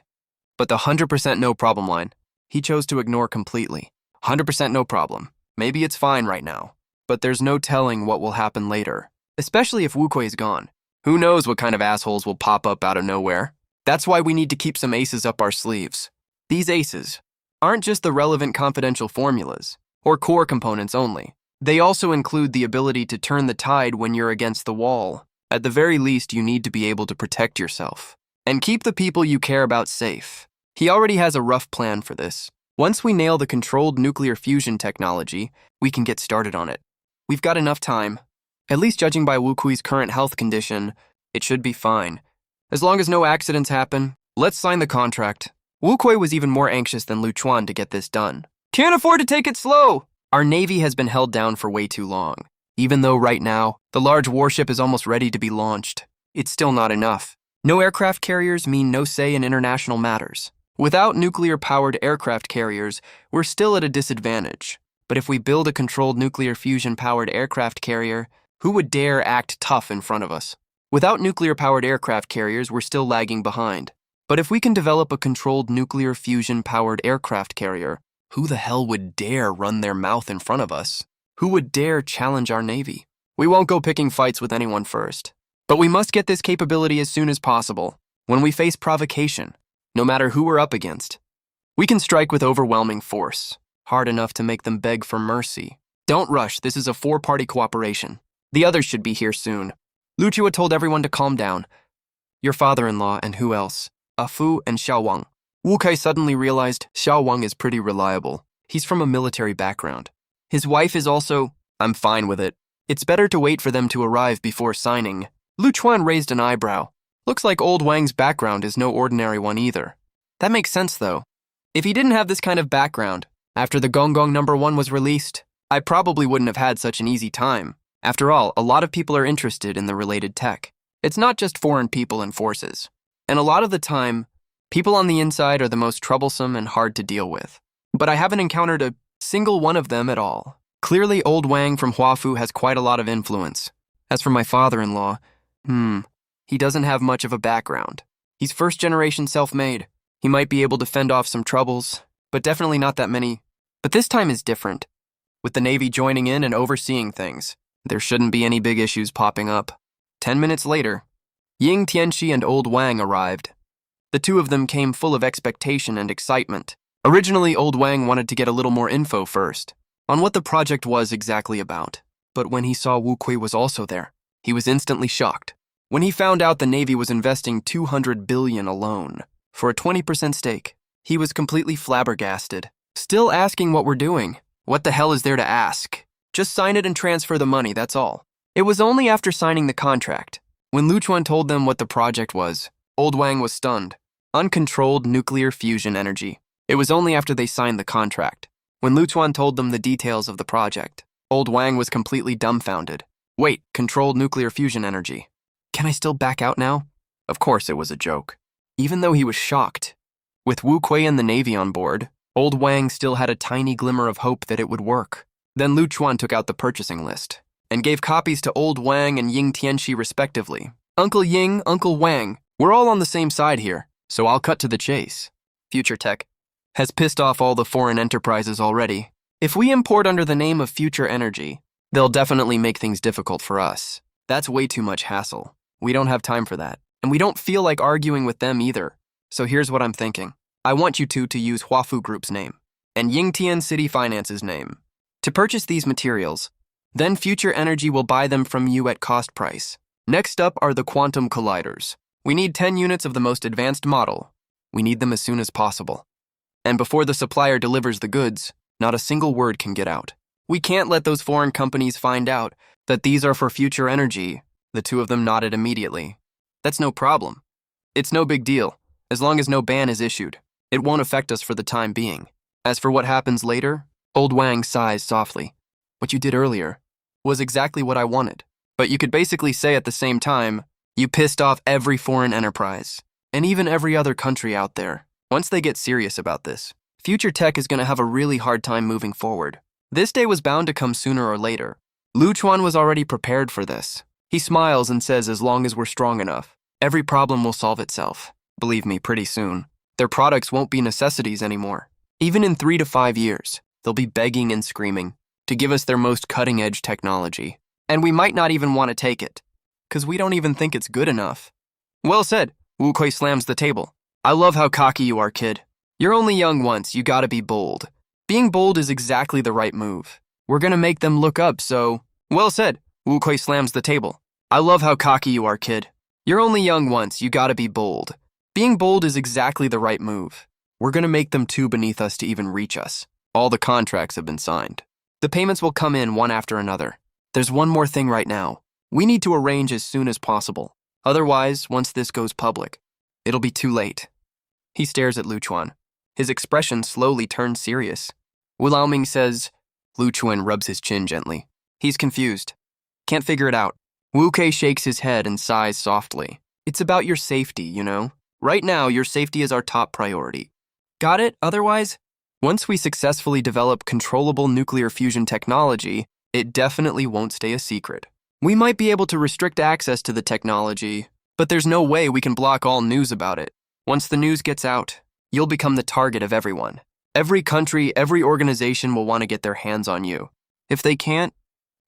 But the 100% no problem line, he chose to ignore completely. 100% no problem. Maybe it's fine right now, but there's no telling what will happen later, especially if Wu Kui is gone. Who knows what kind of assholes will pop up out of nowhere? That's why we need to keep some aces up our sleeves. These aces aren't just the relevant confidential formulas or core components only. They also include the ability to turn the tide when you're against the wall. At the very least, you need to be able to protect yourself and keep the people you care about safe. He already has a rough plan for this. Once we nail the controlled nuclear fusion technology, we can get started on it. We've got enough time. At least judging by Wu Kui's current health condition, it should be fine. As long as no accidents happen, let's sign the contract. Wu Kui was even more anxious than Lu Chuan to get this done. Can't afford to take it slow! Our navy has been held down for way too long. Even though right now, the large warship is almost ready to be launched, it's still not enough. No aircraft carriers mean no say in international matters. Without nuclear-powered aircraft carriers, we're still at a disadvantage. But if we build a controlled nuclear fusion-powered aircraft carrier, who would dare act tough in front of us? Without nuclear-powered aircraft carriers, we're still lagging behind. But if we can develop a controlled nuclear fusion-powered aircraft carrier, who the hell would dare run their mouth in front of us? Who would dare challenge our navy? We won't go picking fights with anyone first. But we must get this capability as soon as possible, when we face provocation, no matter who we're up against. We can strike with overwhelming force, hard enough to make them beg for mercy. Don't rush, this is a 4-party cooperation. The others should be here soon. Lu Chua told everyone to calm down. Your father-in-law and who else? Fu and Xiao Wang. Wu Kai suddenly realized Xiao Wang is pretty reliable. He's from a military background. His wife is also, I'm fine with it. It's better to wait for them to arrive before signing. Lu Chuan raised an eyebrow. Looks like old Wang's background is no ordinary one either. That makes sense though. If he didn't have this kind of background, after the Gong Gong #1 was released, I probably wouldn't have had such an easy time. After all, a lot of people are interested in the related tech. It's not just foreign people and forces. And a lot of the time, people on the inside are the most troublesome and hard to deal with. But I haven't encountered a single one of them at all. Clearly, old Wang from Huafu has quite a lot of influence. As for my father-in-law, he doesn't have much of a background. He's first-generation self-made. He might be able to fend off some troubles, but definitely not that many. But this time is different. With the Navy joining in and overseeing things, there shouldn't be any big issues popping up. 10 minutes later, Ying Tianxi and old Wang arrived. The two of them came full of expectation and excitement. Originally, old Wang wanted to get a little more info first, on what the project was exactly about. But when he saw Wu Kui was also there, he was instantly shocked. When he found out the Navy was investing 200 billion alone for a 20% stake, he was completely flabbergasted. Still asking what we're doing. What the hell is there to ask? Just sign it and transfer the money, that's all. It was only after signing the contract, when Lu Chuan told them what the project was, old Wang was stunned. Uncontrolled nuclear fusion energy. It was only after they signed the contract, when Lu Chuan told them the details of the project. Old Wang was completely dumbfounded. Wait, controlled nuclear fusion energy. Can I still back out now? Of course it was a joke. Even though he was shocked. With Wu Kui and the Navy on board, old Wang still had a tiny glimmer of hope that it would work. Then Lu Chuan took out the purchasing list and gave copies to old Wang and Ying Tianxi respectively. Uncle Ying, Uncle Wang, we're all on the same side here, so I'll cut to the chase. Future Tech has pissed off all the foreign enterprises already. If we import under the name of Future Energy, they'll definitely make things difficult for us. That's way too much hassle. We don't have time for that. And we don't feel like arguing with them either. So here's what I'm thinking. I want you two to use Huafu Group's name and Yingtian City Finance's name to purchase these materials. Then Future Energy will buy them from you at cost price. Next up are the quantum colliders. We need 10 units of the most advanced model. We need them as soon as possible. And before the supplier delivers the goods, not a single word can get out. We can't let those foreign companies find out that these are for Future Energy. The two of them nodded immediately. That's no problem. It's no big deal. As long as no ban is issued, it won't affect us for the time being. As for what happens later, old Wang sighs softly. What you did earlier was exactly what I wanted. But you could basically say at the same time, you pissed off every foreign enterprise, and even every other country out there. Once they get serious about this, Future Tech is going to have a really hard time moving forward. This day was bound to come sooner or later. Lu Chuan was already prepared for this. He smiles and says as long as we're strong enough, every problem will solve itself. Believe me, pretty soon. Their products won't be necessities anymore. Even in 3 to 5 years, they'll be begging and screaming to give us their most cutting-edge technology. And we might not even want to take it, because we don't even think it's good enough. Well said, Wu Kui slams the table. I love how cocky you are, kid. You're only young once, you gotta be bold. Being bold is exactly the right move. We're gonna make them look up, so... Well said, Wu Kui slams the table. I love how cocky you are, kid. You're only young once, you gotta be bold. Being bold is exactly the right move. We're gonna make them too beneath us to even reach us. All the contracts have been signed. The payments will come in one after another. There's one more thing right now. We need to arrange as soon as possible. Otherwise, once this goes public, it'll be too late. He stares at Chuan. His expression slowly turns serious. Wu Laoming says. Chuan rubs his chin gently. He's confused. Can't figure it out. Wu Kei shakes his head and sighs softly. It's about your safety, you know? Right now, your safety is our top priority. Got it? Otherwise? Once we successfully develop controllable nuclear fusion technology, it definitely won't stay a secret. We might be able to restrict access to the technology, but there's no way we can block all news about it. Once the news gets out, you'll become the target of everyone. Every country, every organization will want to get their hands on you. If they can't,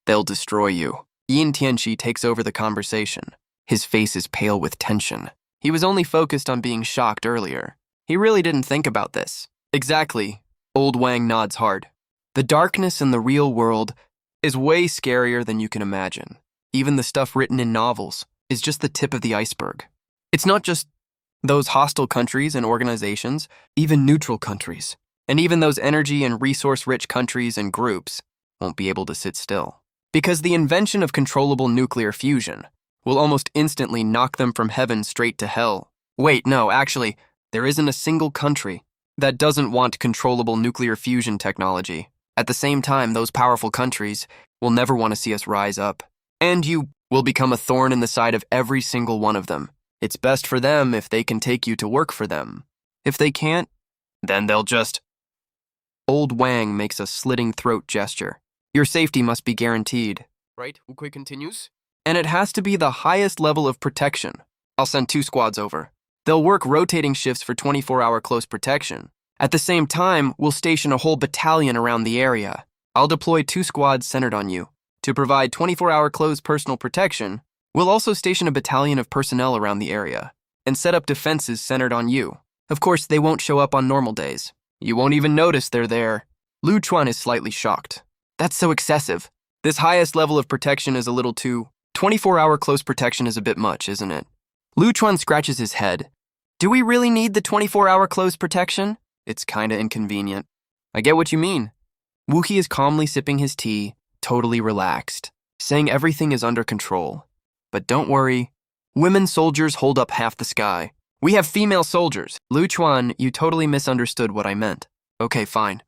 they'll destroy you. Yin Tianxi takes over the conversation. His face is pale with tension. He was only focused on being shocked earlier. He really didn't think about this. Exactly. Old Wang nods hard. The darkness in the real world is way scarier than you can imagine. Even the stuff written in novels is just the tip of the iceberg. It's not just those hostile countries and organizations, even neutral countries, and even those energy and resource-rich countries and groups won't be able to sit still. Because the invention of controllable nuclear fusion will almost instantly knock them from heaven straight to hell. Wait, no, actually, there isn't a single country that doesn't want controllable nuclear fusion technology. At the same time, those powerful countries will never want to see us rise up. And you will become a thorn in the side of every single one of them. It's best for them if they can take you to work for them. If they can't, then they'll just... Old Wang makes a slitting throat gesture. Your safety must be guaranteed. Right, Ukui continues. And it has to be the highest level of protection. I'll send 2 squads over. They'll work rotating shifts for 24-hour close protection. At the same time, we'll station a whole battalion around the area. I'll deploy 2 squads centered on you. To provide 24-hour close personal protection, we'll also station a battalion of personnel around the area and set up defenses centered on you. Of course, they won't show up on normal days. You won't even notice they're there. Chuan is slightly shocked. That's so excessive. This highest level of protection is a little too... 24-hour close protection is a bit much, isn't it? Chuan scratches his head. Do we really need the 24-hour close protection? It's kinda inconvenient. I get what you mean. Wuki is calmly sipping his tea, totally relaxed, saying everything is under control. But don't worry, women soldiers hold up half the sky. We have female soldiers. Chuan, you totally misunderstood what I meant. Okay, fine.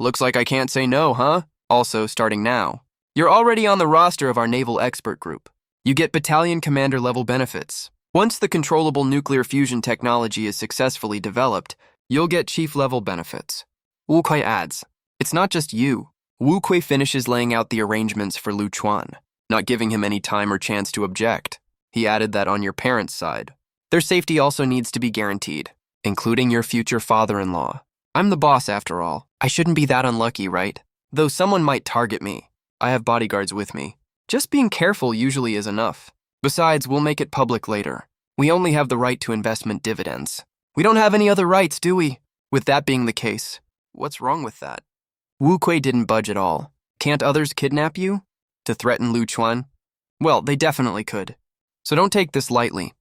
Looks like I can't say no, huh? Also, starting now, you're already on the roster of our naval expert group. You get battalion commander level benefits. Once the controllable nuclear fusion technology is successfully developed, you'll get chief-level benefits. Wu Kui adds, it's not just you. Wu Kui finishes laying out the arrangements for Chuan, not giving him any time or chance to object. He added that on your parents' side, their safety also needs to be guaranteed, including your future father-in-law. I'm the boss after all. I shouldn't be that unlucky, right? Though someone might target me, I have bodyguards with me. Just being careful usually is enough. Besides, we'll make it public later. We only have the right to investment dividends. We don't have any other rights, do we? With that being the case, what's wrong with that? Wu Kui didn't budge at all. Can't others kidnap you? To threaten Chuan? Well, they definitely could. So don't take this lightly.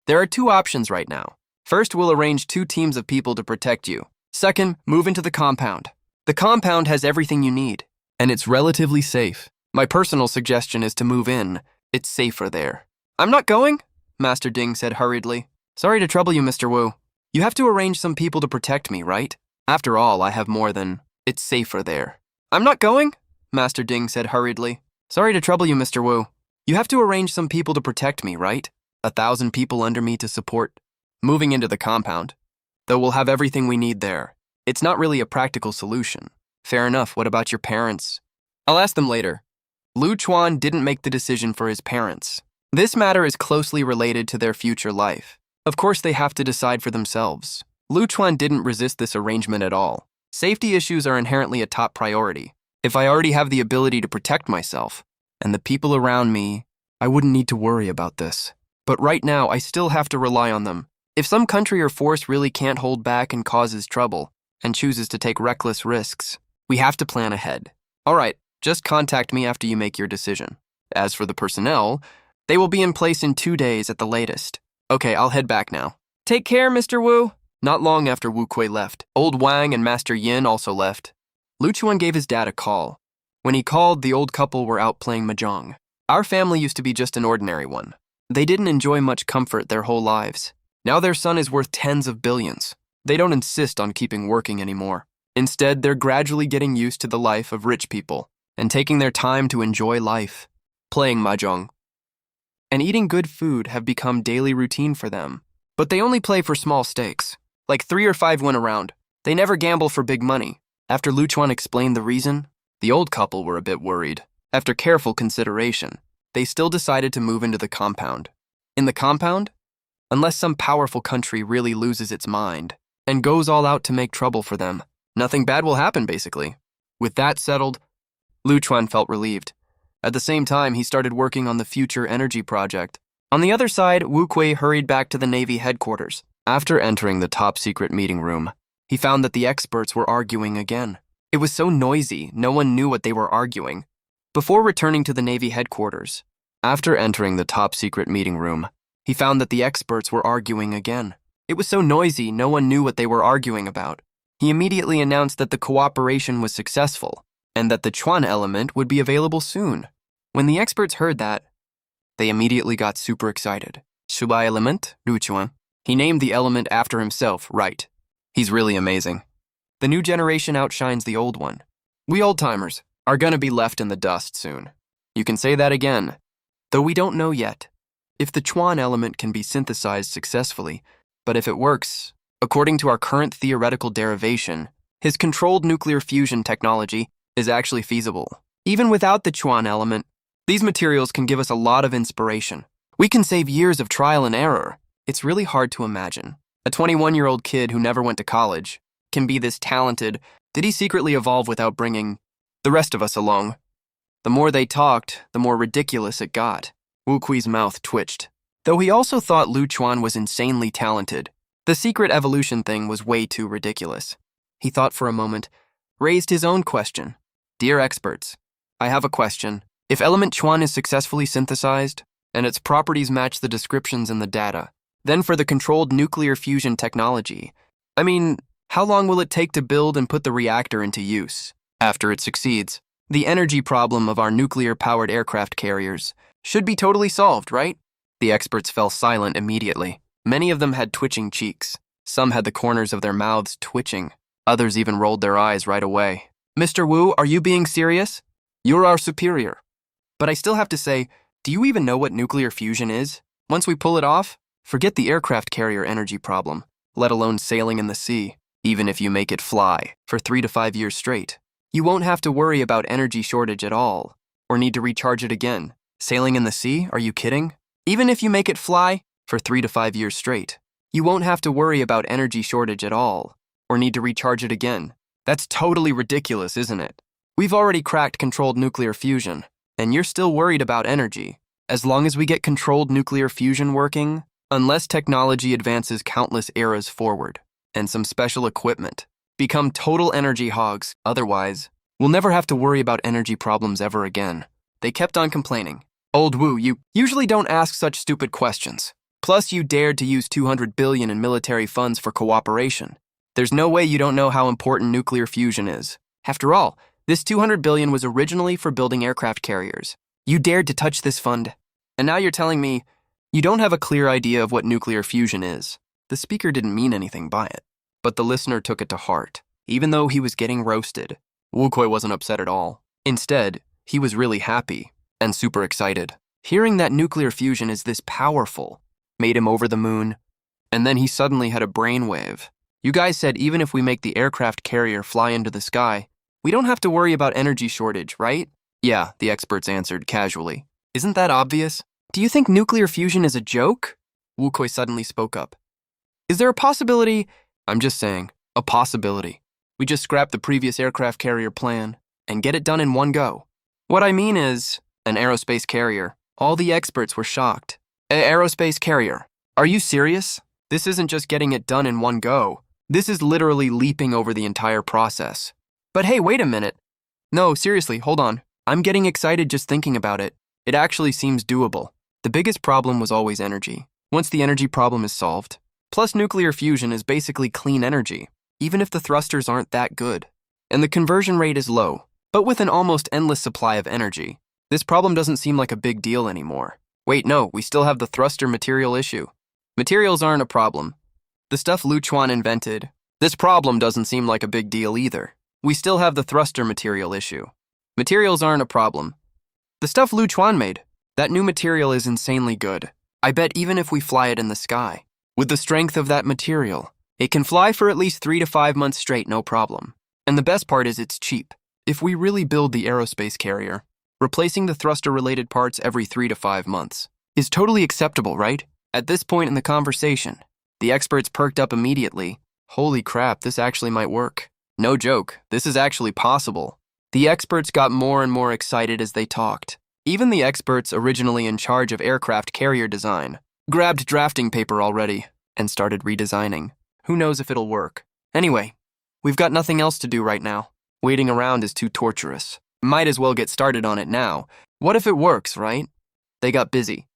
There are 2 options right now. First, we'll arrange 2 teams of people to protect you. Second, move into the compound. The compound has everything you need, and it's relatively safe. My personal suggestion is to move in. It's safer there. I'm not going, Master Ding said hurriedly. Sorry to trouble you, Mr. Wu. You have to arrange some people to protect me, right? After all, I have more than... It's safer there. I'm not going, Master Ding said hurriedly. Sorry to trouble you, Mr. Wu. You have to arrange some people to protect me, right? 1,000 people under me to support moving into the compound. Though we'll have everything we need there. It's not really a practical solution. Fair enough, what about your parents? I'll ask them later. Chuan didn't make the decision for his parents. This matter is closely related to their future life. Of course, they have to decide for themselves. Chuan didn't resist this arrangement at all. Safety issues are inherently a top priority. If I already have the ability to protect myself and the people around me, I wouldn't need to worry about this. But right now, I still have to rely on them. If some country or force really can't hold back and causes trouble and chooses to take reckless risks, we have to plan ahead. All right, just contact me after you make your decision. As for the personnel, they will be in place in 2 days at the latest. Okay, I'll head back now. Take care, Mr. Wu. Not long after Wu Kui left, old Wang and Master Yin also left. Lu Chuan gave his dad a call. When he called, the old couple were out playing mahjong. Our family used to be just an ordinary one. They didn't enjoy much comfort their whole lives. Now their son is worth tens of billions. They don't insist on keeping working anymore. Instead, they're gradually getting used to the life of rich people and taking their time to enjoy life. Playing mahjong and eating good food have become daily routine for them. But they only play for small stakes, like 3 or 5 win a round. They never gamble for big money. After Lu Chuan explained the reason, the old couple were a bit worried. After careful consideration, they still decided to move into the compound. In the compound? Unless some powerful country really loses its mind and goes all out to make trouble for them, nothing bad will happen, basically. With that settled, Lu Chuan felt relieved. At the same time, he started working on the future energy project. On the other side, Wu Kui hurried back to the Navy headquarters. After entering the top-secret meeting room, he found that the experts were arguing again. It was so noisy, no one knew what they were arguing. Before returning to the Navy headquarters, after entering the top-secret meeting room, he found that the experts were arguing again. It was so noisy, no one knew what they were arguing about. He immediately announced that the cooperation was successful and that the Chuan element would be available soon. When the experts heard that, they immediately got super excited. Shubai element, Lu Chuan. He named the element after himself, right? He's really amazing. The new generation outshines the old one. We old-timers are gonna be left in the dust soon. You can say that again, though we don't know yet if the Chuan element can be synthesized successfully, but if it works, according to our current theoretical derivation, his controlled nuclear fusion technology is actually feasible. Even without the Chuan element, these materials can give us a lot of inspiration. We can save years of trial and error. It's really hard to imagine. A 21-year-old kid who never went to college can be this talented. Did he secretly evolve without bringing the rest of us along? The more they talked, the more ridiculous it got. Wu Kui's mouth twitched. Though he also thought Lu Chuan was insanely talented, the secret evolution thing was way too ridiculous. He thought for a moment, raised his own question. Dear experts, I have a question. If element Chuan is successfully synthesized, and its properties match the descriptions in the data, then for the controlled nuclear fusion technology, how long will it take to build and put the reactor into use? After it succeeds, the energy problem of our nuclear-powered aircraft carriers should be totally solved, right? The experts fell silent immediately. Many of them had twitching cheeks. Some had the corners of their mouths twitching. Others even rolled their eyes right away. Mr. Wu, are you being serious? You're our superior. But I still have to say, do you even know what nuclear fusion is? Once we pull it off, forget the aircraft carrier energy problem, let alone sailing in the sea. Even if you make it fly for 3 to 5 years straight, you won't have to worry about energy shortage at all, or need to recharge it again. Sailing in the sea? Are you kidding? Even if you make it fly for 3 to 5 years straight, you won't have to worry about energy shortage at all, or need to recharge it again. That's totally ridiculous, isn't it? We've already cracked controlled nuclear fusion, and you're still worried about energy. As long as we get controlled nuclear fusion working, unless technology advances countless eras forward, and some special equipment, become total energy hogs, otherwise, we'll never have to worry about energy problems ever again. They kept on complaining. Old Wu, you usually don't ask such stupid questions. Plus, you dared to use 200 billion in military funds for cooperation. There's no way you don't know how important nuclear fusion is. After all, this 200 billion was originally for building aircraft carriers. You dared to touch this fund. And now you're telling me you don't have a clear idea of what nuclear fusion is. The speaker didn't mean anything by it, but the listener took it to heart. Even though he was getting roasted, Wu Kui wasn't upset at all. Instead, he was really happy and super excited. Hearing that nuclear fusion is this powerful made him over the moon. And then he suddenly had a brainwave. You guys said even if we make the aircraft carrier fly into the sky, we don't have to worry about energy shortage, right? Yeah, the experts answered casually. Isn't that obvious? Do you think nuclear fusion is a joke? Wu Kui suddenly spoke up. Is there a possibility? I'm just saying, a possibility. We just scrap the previous aircraft carrier plan and get it done in one go. What I mean is, an aerospace carrier. All the experts were shocked. Aerospace carrier. Are you serious? This isn't just getting it done in one go. This is literally leaping over the entire process. But hey, wait a minute. No, seriously, hold on. I'm getting excited just thinking about it. It actually seems doable. The biggest problem was always energy. Once the energy problem is solved, Plus, nuclear fusion is basically clean energy, even if the thrusters aren't that good. And the conversion rate is low, but with an almost endless supply of energy, this problem doesn't seem like a big deal anymore. Wait, no, we still have the thruster material issue. Materials aren't a problem. The stuff Chuan invented. This problem doesn't seem like a big deal either. We still have the thruster material issue. Materials aren't a problem. The stuff Chuan made. That new material is insanely good. I bet even if we fly it in the sky, with the strength of that material, it can fly for at least 3 to 5 months straight, no problem. And the best part is it's cheap. If we really build the aerospace carrier, replacing the thruster-related parts every 3 to 5 months is totally acceptable, right? At this point in the conversation, the experts perked up immediately. Holy crap, this actually might work. No joke, this is actually possible. The experts got more and more excited as they talked. Even the experts originally in charge of aircraft carrier design grabbed drafting paper already and started redesigning. Who knows if it'll work? Anyway, we've got nothing else to do right now. Waiting around is too torturous. Might as well get started on it now. What if it works, right? They got busy.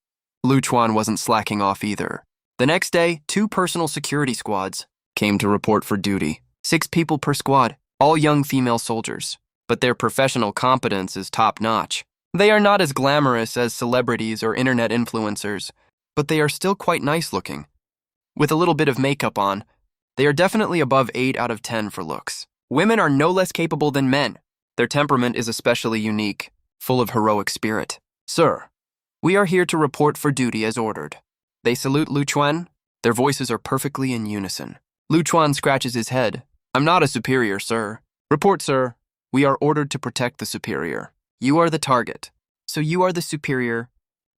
Chuan wasn't slacking off either. The next day, 2 personal security squads came to report for duty. 6 people per squad, all young female soldiers. But their professional competence is top-notch. They are not as glamorous as celebrities or internet influencers, but they are still quite nice-looking. With a little bit of makeup on, they are definitely above 8 out of 10 for looks. Women are no less capable than men. Their temperament is especially unique, full of heroic spirit. Sir, we are here to report for duty as ordered. They salute Chuan. Their voices are perfectly in unison. Chuan scratches his head. I'm not a superior, sir. Report, sir. We are ordered to protect the superior. You are the target. So you are the superior.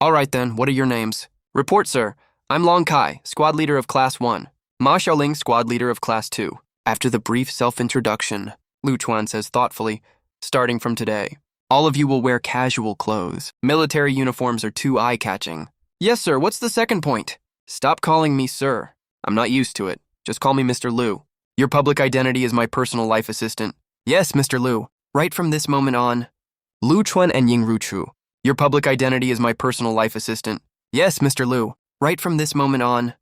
All right then, what are your names? Report, sir. I'm Long Kai, squad leader of Class 1. Ma Xiaoling, squad leader of Class 2. After the brief self-introduction, Chuan says thoughtfully, starting from today, all of you will wear casual clothes. Military uniforms are too eye-catching. Yes, sir, what's the second point? Stop calling me sir. I'm not used to it. Just call me Mr. Liu. Your public identity is my personal life assistant. Yes, Mr. Liu. Right from this moment on, Chuan and Ying Ruchu. Your public identity is my personal life assistant. Yes, Mr. Liu. Right from this moment on,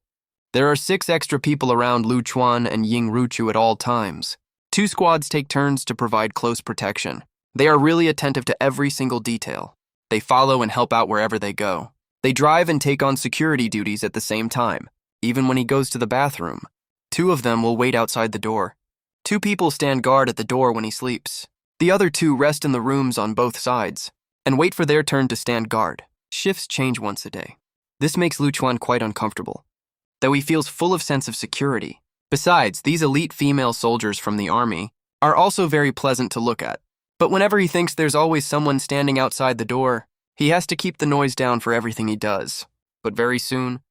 there are 6 extra people around Chuan and Ying Ruchu at all times. 2 squads take turns to provide close protection. They are really attentive to every single detail. They follow and help out wherever they go. They drive and take on security duties at the same time, even when he goes to the bathroom. 2 of them will wait outside the door. 2 people stand guard at the door when he sleeps. The other 2 rest in the rooms on both sides and wait for their turn to stand guard. Shifts change once a day. This makes Chuan quite uncomfortable, though he feels full of sense of security. Besides, these elite female soldiers from the army are also very pleasant to look at. But whenever he thinks there's always someone standing outside the door, he has to keep the noise down for everything he does. But very soon,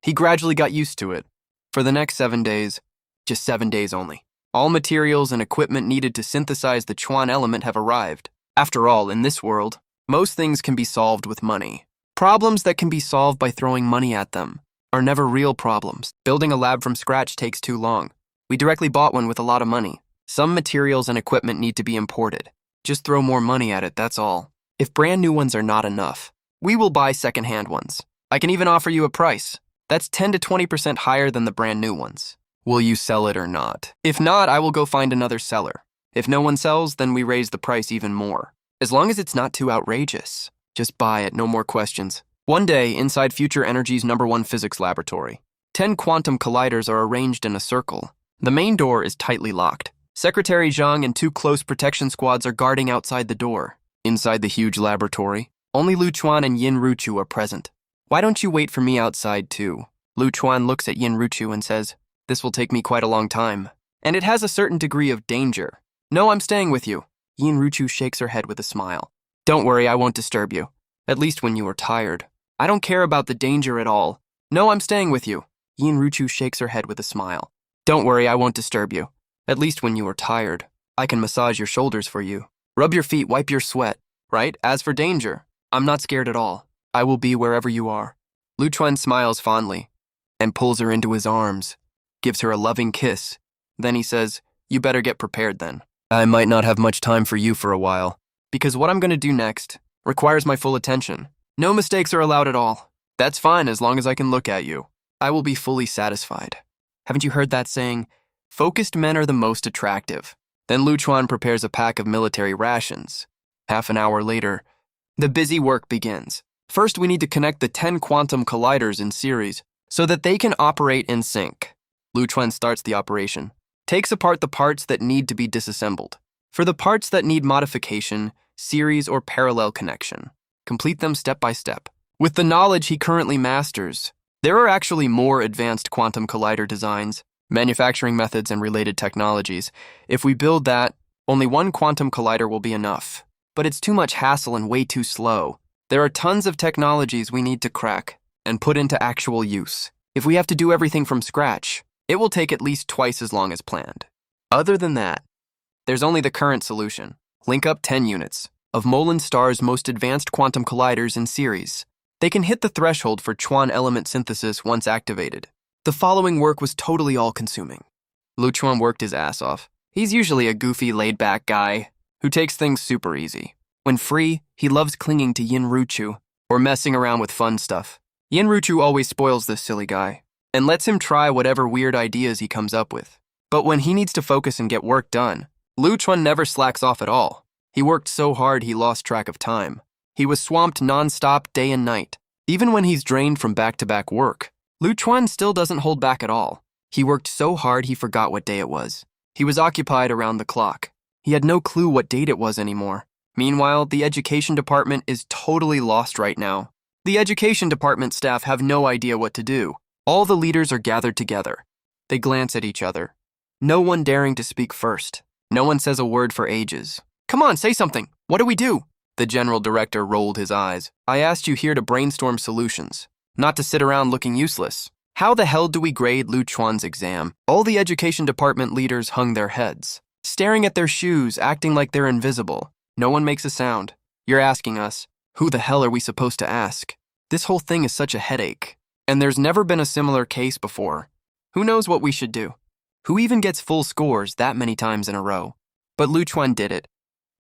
he gradually got used to it. For the next 7 days, just 7 days only, all materials and equipment needed to synthesize the Chuan element have arrived. After all, in this world, most things can be solved with money. Problems that can be solved by throwing money at them are never real problems. Building a lab from scratch takes too long. We directly bought one with a lot of money. Some materials and equipment need to be imported. Just throw more money at it, that's all. If brand new ones are not enough, we will buy second-hand ones. I can even offer you a price that's 10 to 20% higher than the brand new ones. Will you sell it or not? If not, I will go find another seller. If no one sells, then we raise the price even more. As long as it's not too outrageous. Just buy it, no more questions. One day, inside Future Energy's #1 physics laboratory, 10 quantum colliders are arranged in a circle. The main door is tightly locked. Secretary Zhang and 2 close protection squads are guarding outside the door. Inside the huge laboratory, only Chuan and Yin Ruchu are present. Why don't you wait for me outside too? Chuan looks at Yin Ruchu and says, this will take me quite a long time, and it has a certain degree of danger. No, I'm staying with you. Yin Ruchu shakes her head with a smile. Don't worry, I won't disturb you. At least when you are tired. I don't care about the danger at all. No, I'm staying with you. Yin Ruchu shakes her head with a smile. Don't worry, I won't disturb you. At least when you are tired. I can massage your shoulders for you. Rub your feet, wipe your sweat. Right? As for danger, I'm not scared at all. I will be wherever you are. Chuan smiles fondly and pulls her into his arms, gives her a loving kiss. Then he says, you better get prepared then. I might not have much time for you for a while, because what I'm going to do next requires my full attention. No mistakes are allowed at all. That's fine as long as I can look at you. I will be fully satisfied. Haven't you heard that saying? Focused men are the most attractive. Then Chuan prepares a pack of military rations. Half an hour later, the busy work begins. First, we need to connect the 10 quantum colliders in series so that they can operate in sync. Chuan starts the operation, takes apart the parts that need to be disassembled. For the parts that need modification, series or parallel connection, complete them step by step. With the knowledge he currently masters, there are actually more advanced quantum collider designs, manufacturing methods, and related technologies. If we build that, only one quantum collider will be enough. But it's too much hassle and way too slow. There are tons of technologies we need to crack and put into actual use. If we have to do everything from scratch, it will take at least twice as long as planned. Other than that, there's only the current solution. Link up 10 units of Molin Star's most advanced quantum colliders in series. They can hit the threshold for Chuan element synthesis once activated. The following work was totally all-consuming. Chuan worked his ass off. He's usually a goofy, laid-back guy who takes things super easy. When free, he loves clinging to Yin Ruchu or messing around with fun stuff. Yin Ruchu always spoils this silly guy and lets him try whatever weird ideas he comes up with. But when he needs to focus and get work done, Chuan never slacks off at all. He worked so hard he lost track of time. He was swamped non-stop day and night. Even when he's drained from back-to-back work, Chuan still doesn't hold back at all. He worked so hard he forgot what day it was. He was occupied around the clock. He had no clue what date it was anymore. Meanwhile, the education department is totally lost right now. The education department staff have no idea what to do. All the leaders are gathered together. They glance at each other. No one daring to speak first. No one says a word for ages. Come on, say something. What do we do? The general director rolled his eyes. I asked you here to brainstorm solutions, not to sit around looking useless. How the hell do we grade Chuan's exam? All the education department leaders hung their heads, staring at their shoes, acting like they're invisible. No one makes a sound. You're asking us. Who the hell are we supposed to ask? This whole thing is such a headache. And there's never been a similar case before. Who knows what we should do? Who even gets full scores that many times in a row? But Chuan did it.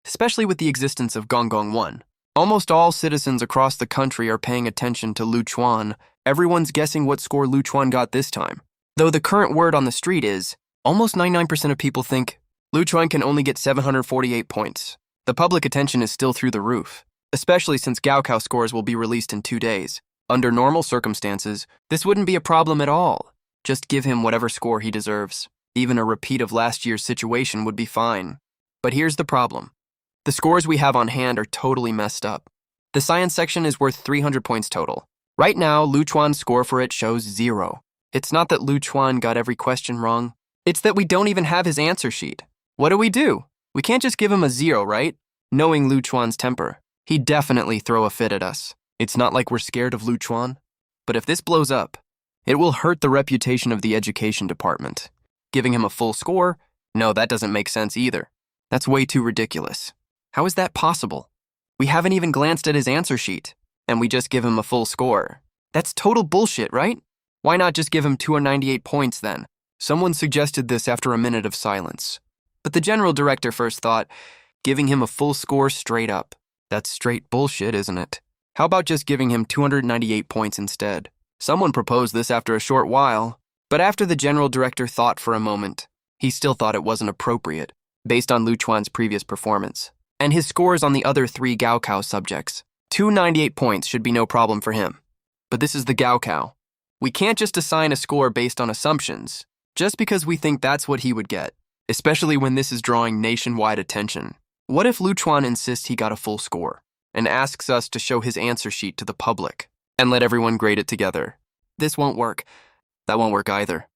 Especially with the existence of Gonggong 1. Almost all citizens across the country are paying attention to Chuan. Everyone's guessing what score Chuan got this time. Though the current word on the street is, almost 99% of people think Chuan can only get 748 points. The public attention is still through the roof, especially since gaokao scores will be released in 2 days. Under normal circumstances, this wouldn't be a problem at all. Just give him whatever score he deserves. Even a repeat of last year's situation would be fine. But here's the problem. The scores we have on hand are totally messed up. The science section is worth 300 points total. Right now, Chuan's score for it shows 0. It's not that Chuan got every question wrong. It's that we don't even have his answer sheet. What do? We can't just give him a 0, right? Knowing Chuan's temper, he'd definitely throw a fit at us. It's not like we're scared of Chuan. But if this blows up, it will hurt the reputation of the education department. Giving him a full score? No, that doesn't make sense either. That's way too ridiculous. How is that possible? We haven't even glanced at his answer sheet, and we just give him a full score. That's total bullshit, right? Why not just give him 298 points then? Someone suggested this after a minute of silence. But the general director first thought, giving him a full score straight up. That's straight bullshit, isn't it? How about just giving him 298 points instead? Someone proposed this after a short while, but after the general director thought for a moment, he still thought it wasn't appropriate, based on Chuan's previous performance. And his scores on the other 3 gaokao subjects. 298 points should be no problem for him. But this is the gaokao. We can't just assign a score based on assumptions, just because we think that's what he would get, especially when this is drawing nationwide attention. What if Chuan insists he got a full score, and asks us to show his answer sheet to the public, and let everyone grade it together? This won't work. That won't work either.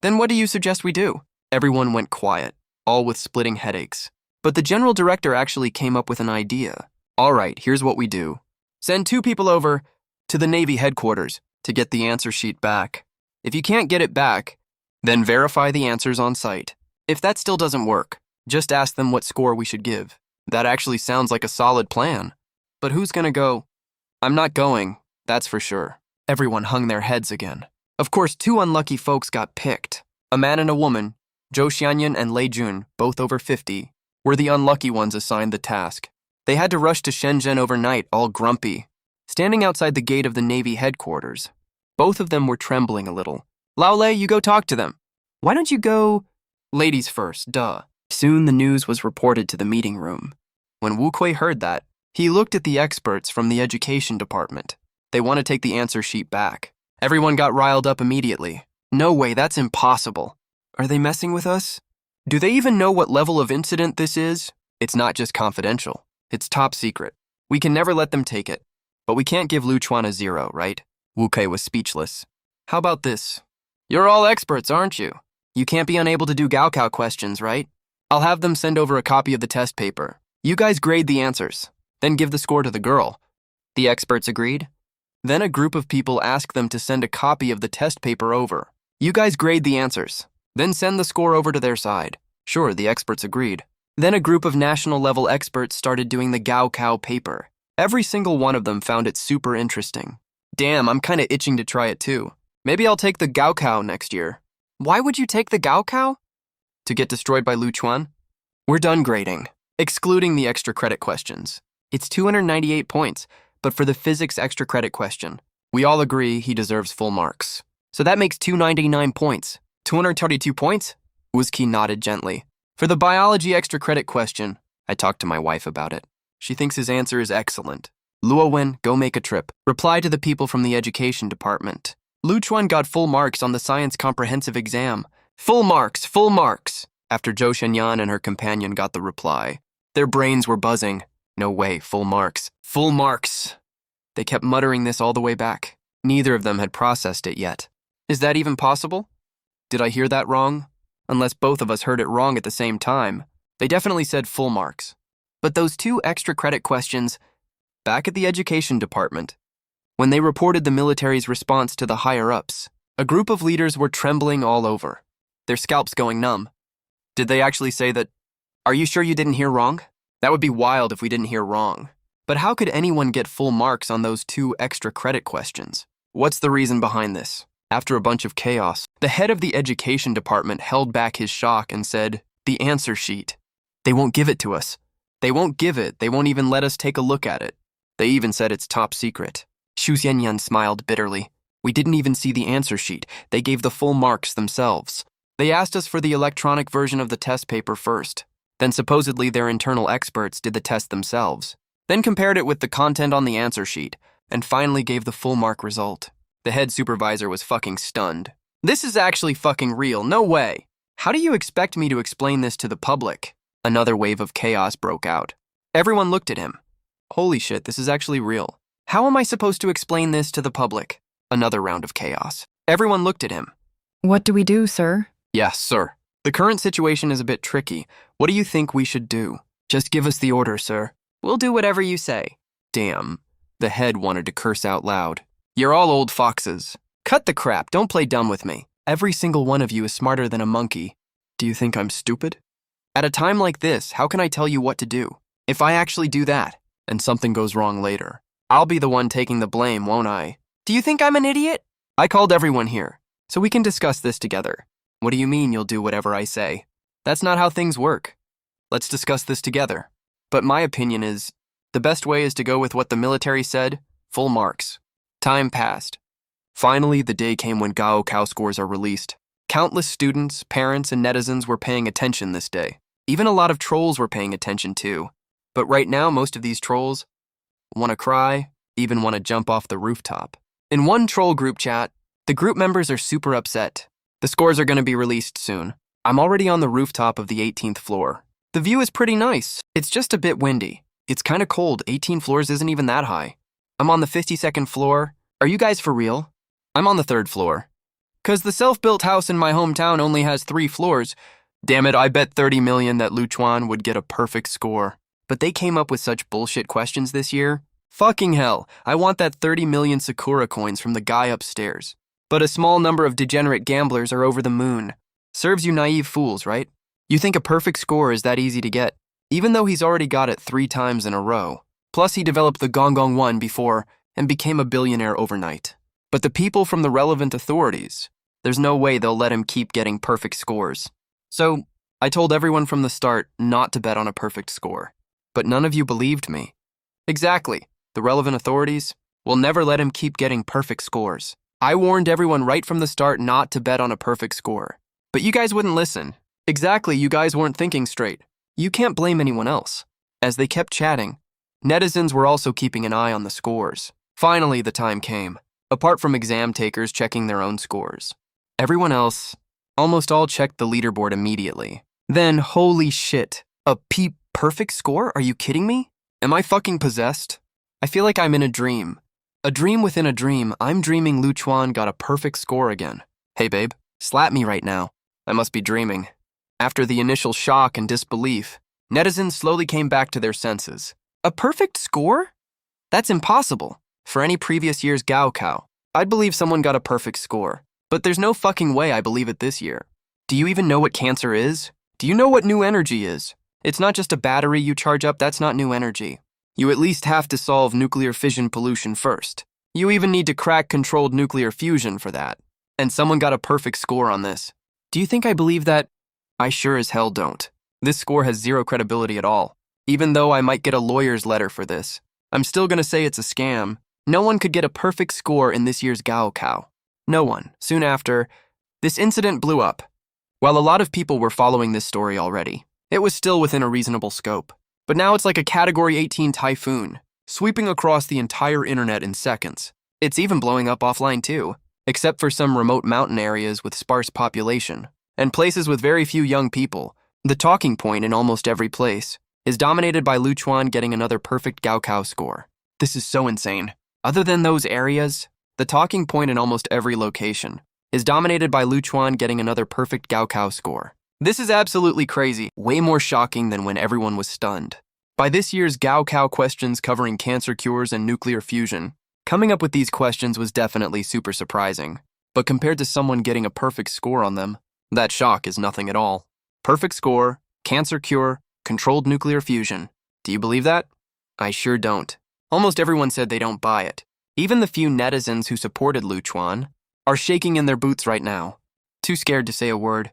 Then what do you suggest we do? Everyone went quiet, all with splitting headaches. But the general director actually came up with an idea. All right, here's what we do. Send 2 people over to the Navy headquarters to get the answer sheet back. If you can't get it back, then verify the answers on site. If that still doesn't work, just ask them what score we should give. That actually sounds like a solid plan. But who's gonna go? I'm not going, that's for sure. Everyone hung their heads again. Of course, 2 unlucky folks got picked. A man and a woman, Zhou Xianyan and Lei Jun, both over 50, were the unlucky ones assigned the task. They had to rush to Shenzhen overnight, all grumpy, standing outside the gate of the Navy headquarters. Both of them were trembling a little. Lao Lei, you go talk to them. Why don't you go ladies first, duh. Soon the news was reported to the meeting room. When Wu Kui heard that, he looked at the experts from the education department. They want to take the answer sheet back. Everyone got riled up immediately. No way, that's impossible. Are they messing with us? Do they even know what level of incident this is? It's not just confidential. It's top secret. We can never let them take it. But we can't give Lu Chuan a 0, right? Wu Kui was speechless. How about this? You're all experts, aren't you? You can't be unable to do gaokao questions, right? I'll have them send over a copy of the test paper. You guys grade the answers, then give the score to the girl. The experts agreed. Then a group of people asked them to send a copy of the test paper over. You guys grade the answers, then send the score over to their side. Sure, the experts agreed. Then a group of national-level experts started doing the gaokao paper. Every single one of them found it super interesting. Damn, I'm kinda itching to try it too. Maybe I'll take the gaokao next year. Why would you take the gaokao? To get destroyed by Lu Chuan? We're done grading, excluding the extra credit questions. It's 298 points, but for the physics extra credit question, we all agree he deserves full marks. So that makes 299 points. 232 points? Wuzki nodded gently. For the biology extra credit question, I talked to my wife about it. She thinks his answer is excellent. Luo Wen, go make a trip. Reply to the people from the education department. Lu Chuan got full marks on the science comprehensive exam. Full marks, full marks. After Zhou Shenyan and her companion got the reply, their brains were buzzing. No way, full marks. Full marks. They kept muttering this all the way back. Neither of them had processed it yet. Is that even possible? Did I hear that wrong? Unless both of us heard it wrong at the same time. They definitely said full marks. But those 2 extra credit questions, back at the education department, when they reported the military's response to the higher-ups, a group of leaders were trembling all over, their scalps going numb. Did they actually say that, "Are you sure you didn't hear wrong?" That would be wild if we didn't hear wrong. But how could anyone get full marks on those 2 extra credit questions? What's the reason behind this? After a bunch of chaos, the head of the education department held back his shock and said, "The answer sheet. They won't give it to us. They won't give it. They won't even let us take a look at it. They even said it's top secret." Xu Xianyan smiled bitterly. "We didn't even see the answer sheet. They gave the full marks themselves. They asked us for the electronic version of the test paper first. Then supposedly their internal experts did the test themselves. Then compared it with the content on the answer sheet, and finally gave the full mark result." The head supervisor was fucking stunned. "This is actually fucking real, no way. How do you expect me to explain this to the public?" Another wave of chaos broke out. Everyone looked at him. Holy shit, this is actually real. How am I supposed to explain this to the public? Another round of chaos. Everyone looked at him. What do we do, sir? Yes, sir. The current situation is a bit tricky. What do you think we should do? Just give us the order, sir. We'll do whatever you say. Damn. The head wanted to curse out loud. You're all old foxes. Cut the crap, don't play dumb with me. Every single one of you is smarter than a monkey. Do you think I'm stupid? At a time like this, how can I tell you what to do? If I actually do that, and something goes wrong later, I'll be the one taking the blame, won't I? Do you think I'm an idiot? I called everyone here, so we can discuss this together. What do you mean you'll do whatever I say? That's not how things work. Let's discuss this together. But my opinion is, the best way is to go with what the military said, full marks. Time passed. Finally, the day came when gaokao scores are released. Countless students, parents, and netizens were paying attention this day. Even a lot of trolls were paying attention too. But right now, most of these trolls want to cry, even want to jump off the rooftop. In one troll group chat, the group members are super upset. The scores are going to be released soon. I'm already on the rooftop of the 18th floor. The view is pretty nice. It's just a bit windy. It's kind of cold. 18 floors isn't even that high. I'm on the 52nd floor. Are you guys for real? I'm on the 3rd floor. 'Cause the self-built house in my hometown only has 3 floors. Damn it, I bet 30 million that Lu Chuan would get a perfect score. But they came up with such bullshit questions this year. Fucking hell, I want that 30 million Sakura coins from the guy upstairs. But a small number of degenerate gamblers are over the moon. Serves you naive fools, right? You think a perfect score is that easy to get, even though he's already got it 3 times in a row. Plus, he developed the Gong 1 before and became a billionaire overnight. But the people from the relevant authorities, there's no way they'll let him keep getting perfect scores. So, I told everyone from the start not to bet on a perfect score. But none of you believed me. Exactly. The relevant authorities will never let him keep getting perfect scores. I warned everyone right from the start not to bet on a perfect score. But you guys wouldn't listen. Exactly, you guys weren't thinking straight. You can't blame anyone else. As they kept chatting, netizens were also keeping an eye on the scores. Finally, the time came. Apart from exam takers checking their own scores, everyone else, almost all, checked the leaderboard immediately. Then, holy shit, a perfect score? Are you kidding me? Am I fucking possessed? I feel like I'm in a dream. A dream within a dream. I'm dreaming Chuan got a perfect score again. Hey babe, slap me right now. I must be dreaming. After the initial shock and disbelief, netizens slowly came back to their senses. A perfect score? That's impossible. For any previous year's gaokao, I'd believe someone got a perfect score. But there's no fucking way I believe it this year. Do you even know what cancer is? Do you know what new energy is? It's not just a battery you charge up, that's not new energy. You at least have to solve nuclear fission pollution first. You even need to crack controlled nuclear fusion for that. And someone got a perfect score on this. Do you think I believe that? I sure as hell don't. This score has zero credibility at all. Even though I might get a lawyer's letter for this, I'm still gonna say it's a scam. No one could get a perfect score in this year's gaokao. No one. Soon after, this incident blew up. While a lot of people were following this story already, it was still within a reasonable scope. But now it's like a Category 18 typhoon, sweeping across the entire internet in seconds. It's even blowing up offline too, except for some remote mountain areas with sparse population, and places with very few young people. The talking point in almost every place is dominated by Chuan getting another perfect gaokao score. This is so insane. Other than those areas, the talking point in almost every location is dominated by Chuan getting another perfect gaokao score. This is absolutely crazy, way more shocking than when everyone was stunned. By this year's gaokao questions covering cancer cures and nuclear fusion, coming up with these questions was definitely super surprising. But compared to someone getting a perfect score on them, that shock is nothing at all. Perfect score, cancer cure, controlled nuclear fusion. Do you believe that? I sure don't. Almost everyone said they don't buy it. Even the few netizens who supported Chuan are shaking in their boots right now, too scared to say a word.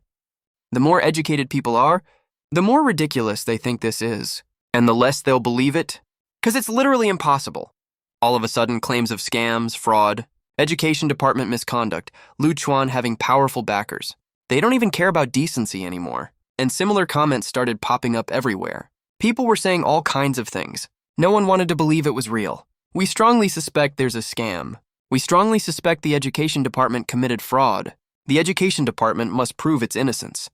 The more educated people are, the more ridiculous they think this is, and the less they'll believe it, because it's literally impossible. All of a sudden, claims of scams, fraud, education department misconduct, Chuan having powerful backers. They don't even care about decency anymore, and similar comments started popping up everywhere. People were saying all kinds of things. No one wanted to believe it was real. We strongly suspect there's a scam. We strongly suspect the education department committed fraud. The education department must prove its innocence.